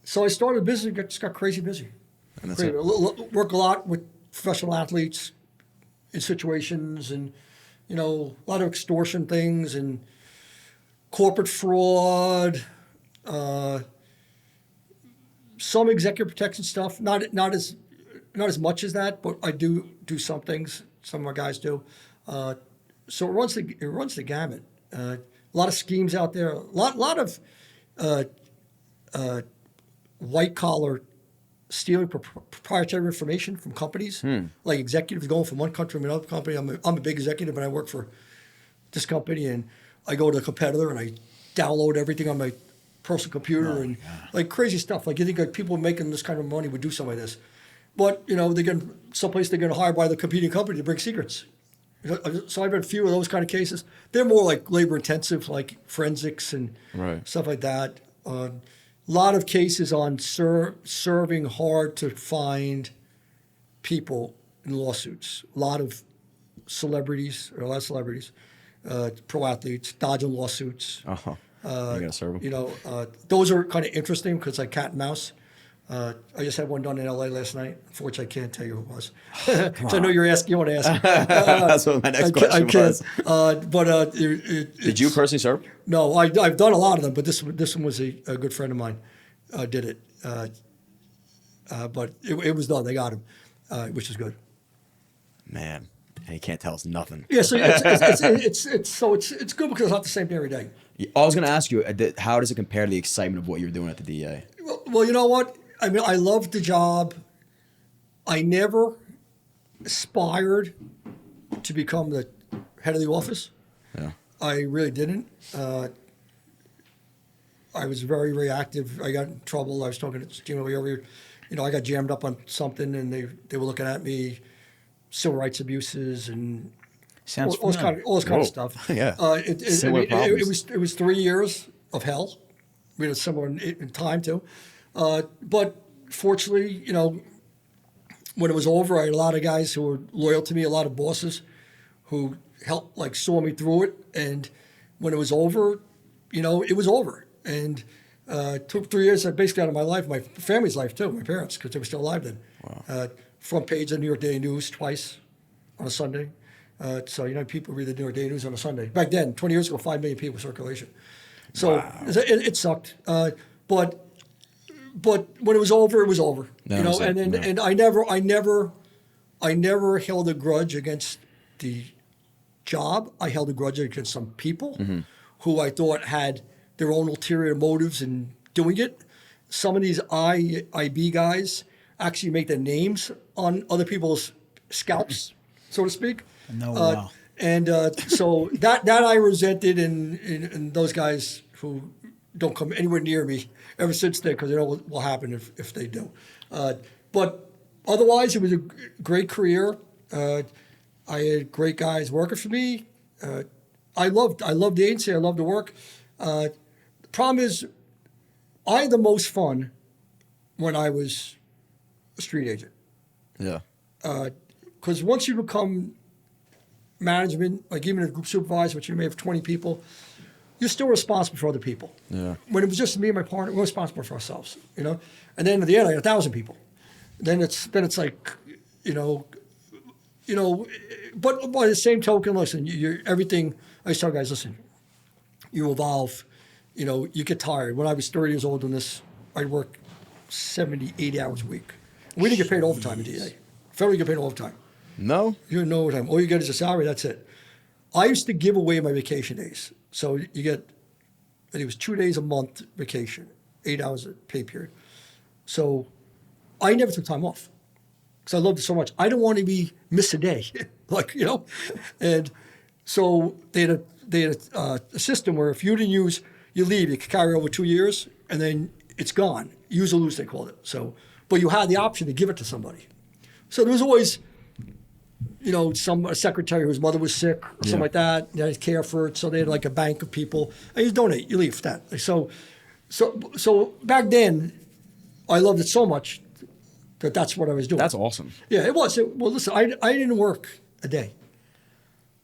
So I started a business. Just got crazy busy. And that's Crazy. it. Work a lot with professional athletes in situations, and you know, a lot of extortion things and corporate fraud, some executive protection stuff. Not as much as that, but I do some things. Some of my guys do. So it runs the gamut. A lot of schemes out there. A lot of white collar stealing proprietary information from companies, like executives going from one country to another company. I'm a big executive, and I work for this company, and I go to a competitor and I download everything on my personal computer and like crazy stuff. Like you think like people making this kind of money would do something like this, but you know someplace they're going to hire by the competing company to bring secrets. So I've had a few of those kind of cases. They're more like labor intensive, like forensics and stuff like that. A lot of cases on serving hard to find people in lawsuits. A lot of celebrities, pro athletes, dodging lawsuits. You gotta serve them. You know, those are kind of interesting because like cat and mouse. I just had one done in L.A. last night. Unfortunately, I can't tell you who it was. So I know you're asking. You want to ask? That's what my next question was. Did you personally serve? No, I've done a lot of them, but this one was a good friend of mine did it. But it was done. They got him, which is good. Man, and he can't tell us nothing. Yeah, so it's good because it's not the same day every day. I was going to ask you, how does it compare to the excitement of what you're doing at the DEA? Well, you know what? I mean, I loved the job. I never aspired to become the head of the office. Yeah. I really didn't. I was very, very active. I got in trouble. I was talking to Gino earlier. I got jammed up on something, and they were looking at me, civil rights abuses and Sounds all this kind of stuff. Yeah. It was 3 years of hell. We had similar in time too. But fortunately, when it was over, I had a lot of guys who were loyal to me, a lot of bosses who helped, saw me through it. And when it was over, it was over. And it took 3 years basically out of my life, my family's life too, my parents, because they were still alive then. Wow. Front page of the New York Daily News twice on a Sunday. So, people read the New York Daily News on a Sunday. Back then, 20 years ago, 5 million people circulation. So it sucked. But when it was over, it was over. And I never held a grudge against the job. I held a grudge against some people who I thought had their own ulterior motives in doing it. Some of these IB guys actually make their names on other people's scalps, so to speak. No, wow. And so that I resented, and those guys who don't come anywhere near me ever since then, because they know what will happen if they do. But otherwise, it was a great career. I had great guys working for me. I loved the agency. I loved the work. The problem is, I had the most fun when I was a street agent. Yeah. Because once you become management, like even a group supervisor, which you may have 20 people, you're still responsible for other people. Yeah. When it was just me and my partner, we're responsible for ourselves, And then at the end, I had 1,000 people. Then it's like, but by the same token, listen, you're everything. I used to tell guys, listen, you evolve, you get tired. When I was 30 years old doing this, I'd work 70, 80 hours a week. We didn't get paid overtime in DEA. Federally get paid overtime. No? You didn't know overtime. All you get is a salary, that's it. I used to give away my vacation days. So you get, I think it was 2 days a month vacation, 8 hours a pay period. So I never took time off because I loved it so much. I didn't want to miss a day, And so they had a system where if you didn't use your leave, you could carry over 2 years, and then it's gone. Use or lose, they called it. So, but you had the option to give it to somebody. So there was always, a secretary whose mother was sick or something like that. You had to care for it. So they had like a bank of people. And you donate, you leave that. So back then, I loved it so much that that's what I was doing. That's awesome. Yeah, it was. Well, listen, I didn't work a day.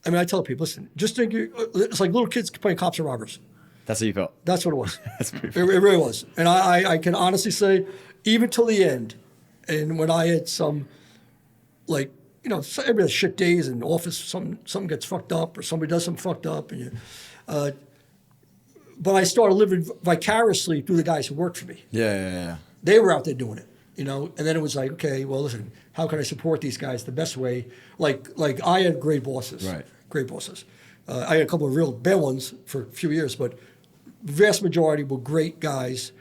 I mean, I tell people, listen, just think, it's like little kids playing cops and robbers. That's how you felt. That's what it was. That's pretty It really was. And I can honestly say, even till the end, and when I had some, everybody has shit days in the office, something gets fucked up or somebody does something fucked up. But I started living vicariously through the guys who worked for me. Yeah. They were out there doing it, and then it was like, okay, well, listen, how can I support these guys the best way? Like I had great bosses. Right. Great bosses. I had a couple of real bad ones for a few years, but the vast majority were great guys.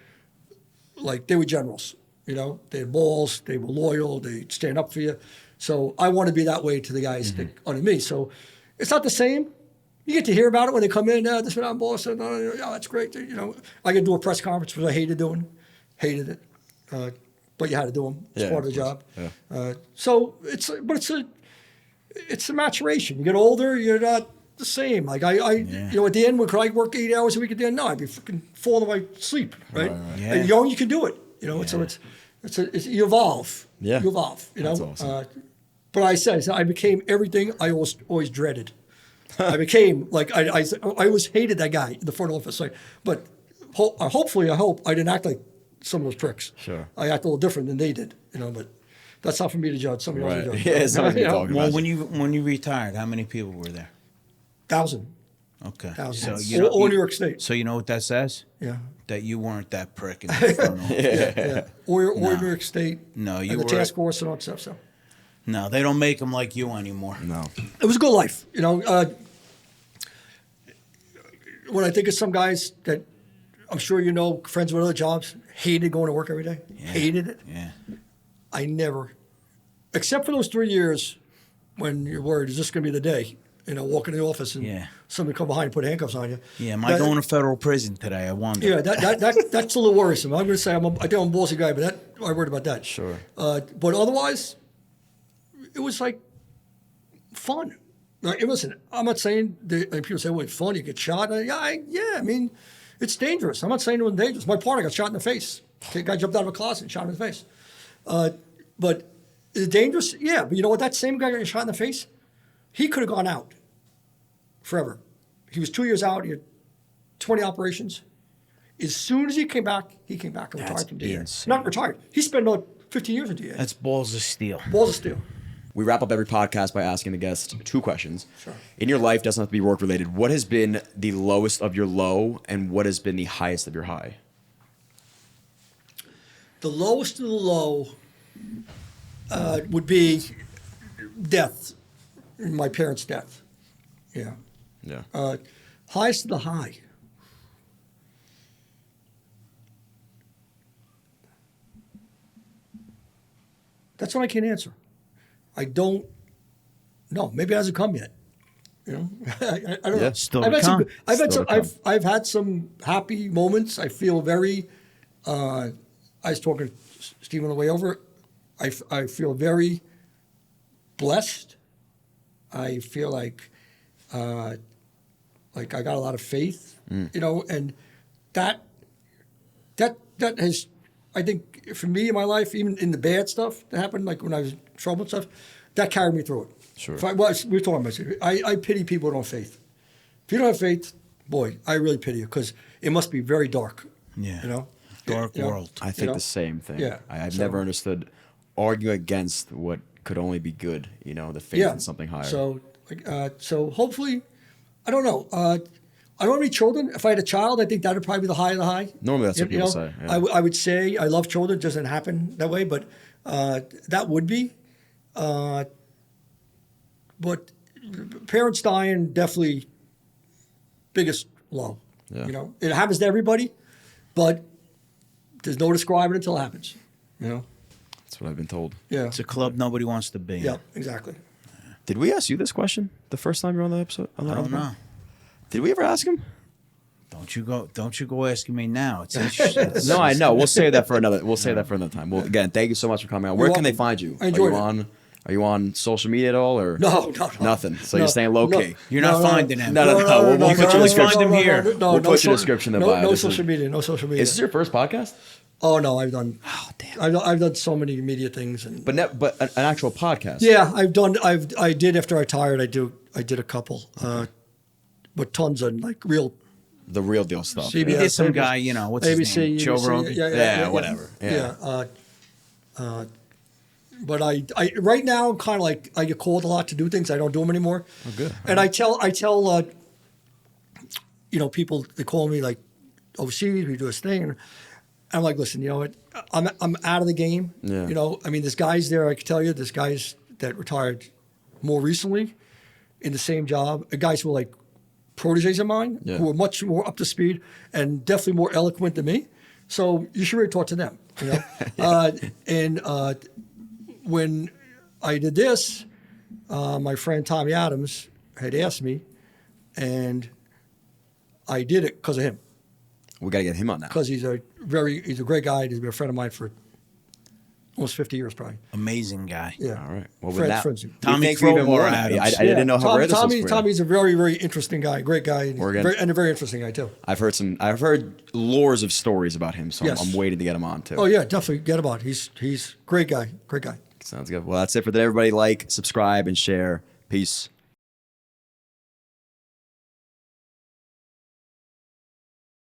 Like, they were generals, They had balls, they were loyal, they'd stand up for you. So I want to be that way to the guys that under me. So it's not the same. You get to hear about it when they come in. This is what I'm boss. That's great. I could do a press conference, which I hated doing. Hated it. But you had to do them. It's part of the job. Yeah. So it's a maturation. You get older, you're not the same. Like at the end, could I work 8 hours a week at the end? No, I'd be freaking falling in my sleep, right? Yeah. And young, you can do it. So it's you evolve. Yeah. You evolve. That's awesome. But I became everything I always dreaded. I became I always hated that guy in the front office. But hopefully, I hope I didn't act like some of those pricks. Sure. I act a little different than they did, but that's not for me to judge. Somebody else to Right. judge. Yeah, somebody You know? talking Well, about when you retired, how many people were there? 1,000. Okay. 1,000. So All New York State. So you know what that says? Yeah. That you weren't that prick in the Inferno. Yeah. Or New York State. No, you and the were- task force and all that stuff. So No, they don't make them like you anymore. No. it was a good life. When I think of some guys that I'm sure you know, friends with other jobs, hated going to work every day. Yeah. Hated it. Yeah. I never, except for those 3 years when you're worried, is this going to be the day? Walk in the office and Yeah. somebody come behind and put handcuffs on you. Yeah, am I going to federal prison today? I wonder. Yeah, that's a little worrisome. I'm going to say I think I'm a ballsy guy, but I worried about that. Sure. But otherwise, it was like fun. Like, listen, I'm not saying people say, "Well, it's fun. You get shot." I mean, it's dangerous. I'm not saying it was dangerous. My partner got shot in the face. The guy jumped out of a closet and shot him in the face. But is it dangerous? Yeah. But you know what? That same guy got shot in the face. He could have gone out forever. He was 2 years out. He had 20 operations. As soon as he came back and That's retired from DEA. insane. Not retired. He spent another 15 years in DEA. That's balls of steel. Balls of steel. We wrap up every podcast by asking the guest 2 questions. Sure. In your life, doesn't have to be work related. What has been the lowest of your low, and what has been the highest of your high? The lowest of the low would be death, my parents' death. Yeah. Yeah. Highest of the high. That's what I can't answer. I don't know. Maybe it hasn't come yet. I don't know. Yeah. Still I've to had some. come. I've had Still some. to come. I've had some happy moments. I feel very. I was talking to Steve on the way over. I feel very blessed. I feel like I got a lot of faith, and that has, I think, for me in my life, even in the bad stuff that happened, like when I was in trouble and stuff, that carried me through it. Sure. We were talking about it. I pity people who don't have faith. If you don't have faith, boy, I really pity you because it must be very dark. Yeah. Dark world. I think the same thing. Yeah. I've So- never understood arguing against what could only be good, the faith in something higher. So hopefully, I don't know. I don't have any children. If I had a child, I think that would probably be the high of the high. Normally that's what people say, yeah. I would say I love children. It doesn't happen that way, but that would be. But parents dying, definitely biggest low. Yeah. It happens to everybody, but there's no describing it until it happens. That's what I've been told. Yeah. It's a club nobody wants to be in. Yeah, exactly. Did we ask you this question the first time you were on the episode? I don't know. Did we ever ask him? Don't you go asking me now. It's interesting. No, I know. We'll save that for another. We'll save that for another time. Well, again, thank you so much for coming out. Where You're can they welcome. find you? I enjoyed Are you on social media at all, or No. nothing? So No, you're staying low no. key. You're not finding him. No. We'll put your description. Find him here. We'll put your description in the bio. No This is- social media. No social media. Is this your first podcast? Oh no, I've done. Oh damn! I've done so many media things, and But an actual podcast. yeah, I've done. I did after I retired. I did a couple, but tons of like real The real deal stuff. CBS. He did some ABC, guy, what's his name? Joe ABC, Rogan? Yeah, whatever. Yeah. But I right now I'm kind of like I get called a lot to do things. I don't do them anymore. Oh, good. And I tell people, they call me like overseas. We do this thing, and I'm like, listen, you know what? I'm out of the game. Yeah. I mean, there's guys there. I can tell you, there's guys that retired more recently in the same job. Guys who are like proteges of mine, Yeah. who are much more up to speed and definitely more eloquent than me. So you should really talk to them. When I did this, my friend Tommy Adams had asked me, and I did it because of him. We got to get him on now. Because he's a great guy. He's been a friend of mine for almost 50 years, probably. Amazing guy. Yeah. All right. Well, with Friends, that, friends. we Tommy thank you even more. Crowbar I Adams. didn't know how rare this was for you. Tommy's a very, very interesting guy, great guy, and, We're gonna- and a very interesting guy too. I've heard lores of stories about him, so Yes. I'm waiting to get him on too. Oh yeah, definitely get about. He's great guy, great guy. Sounds good. Well, that's it for today, everybody. Like, subscribe, and share. Peace.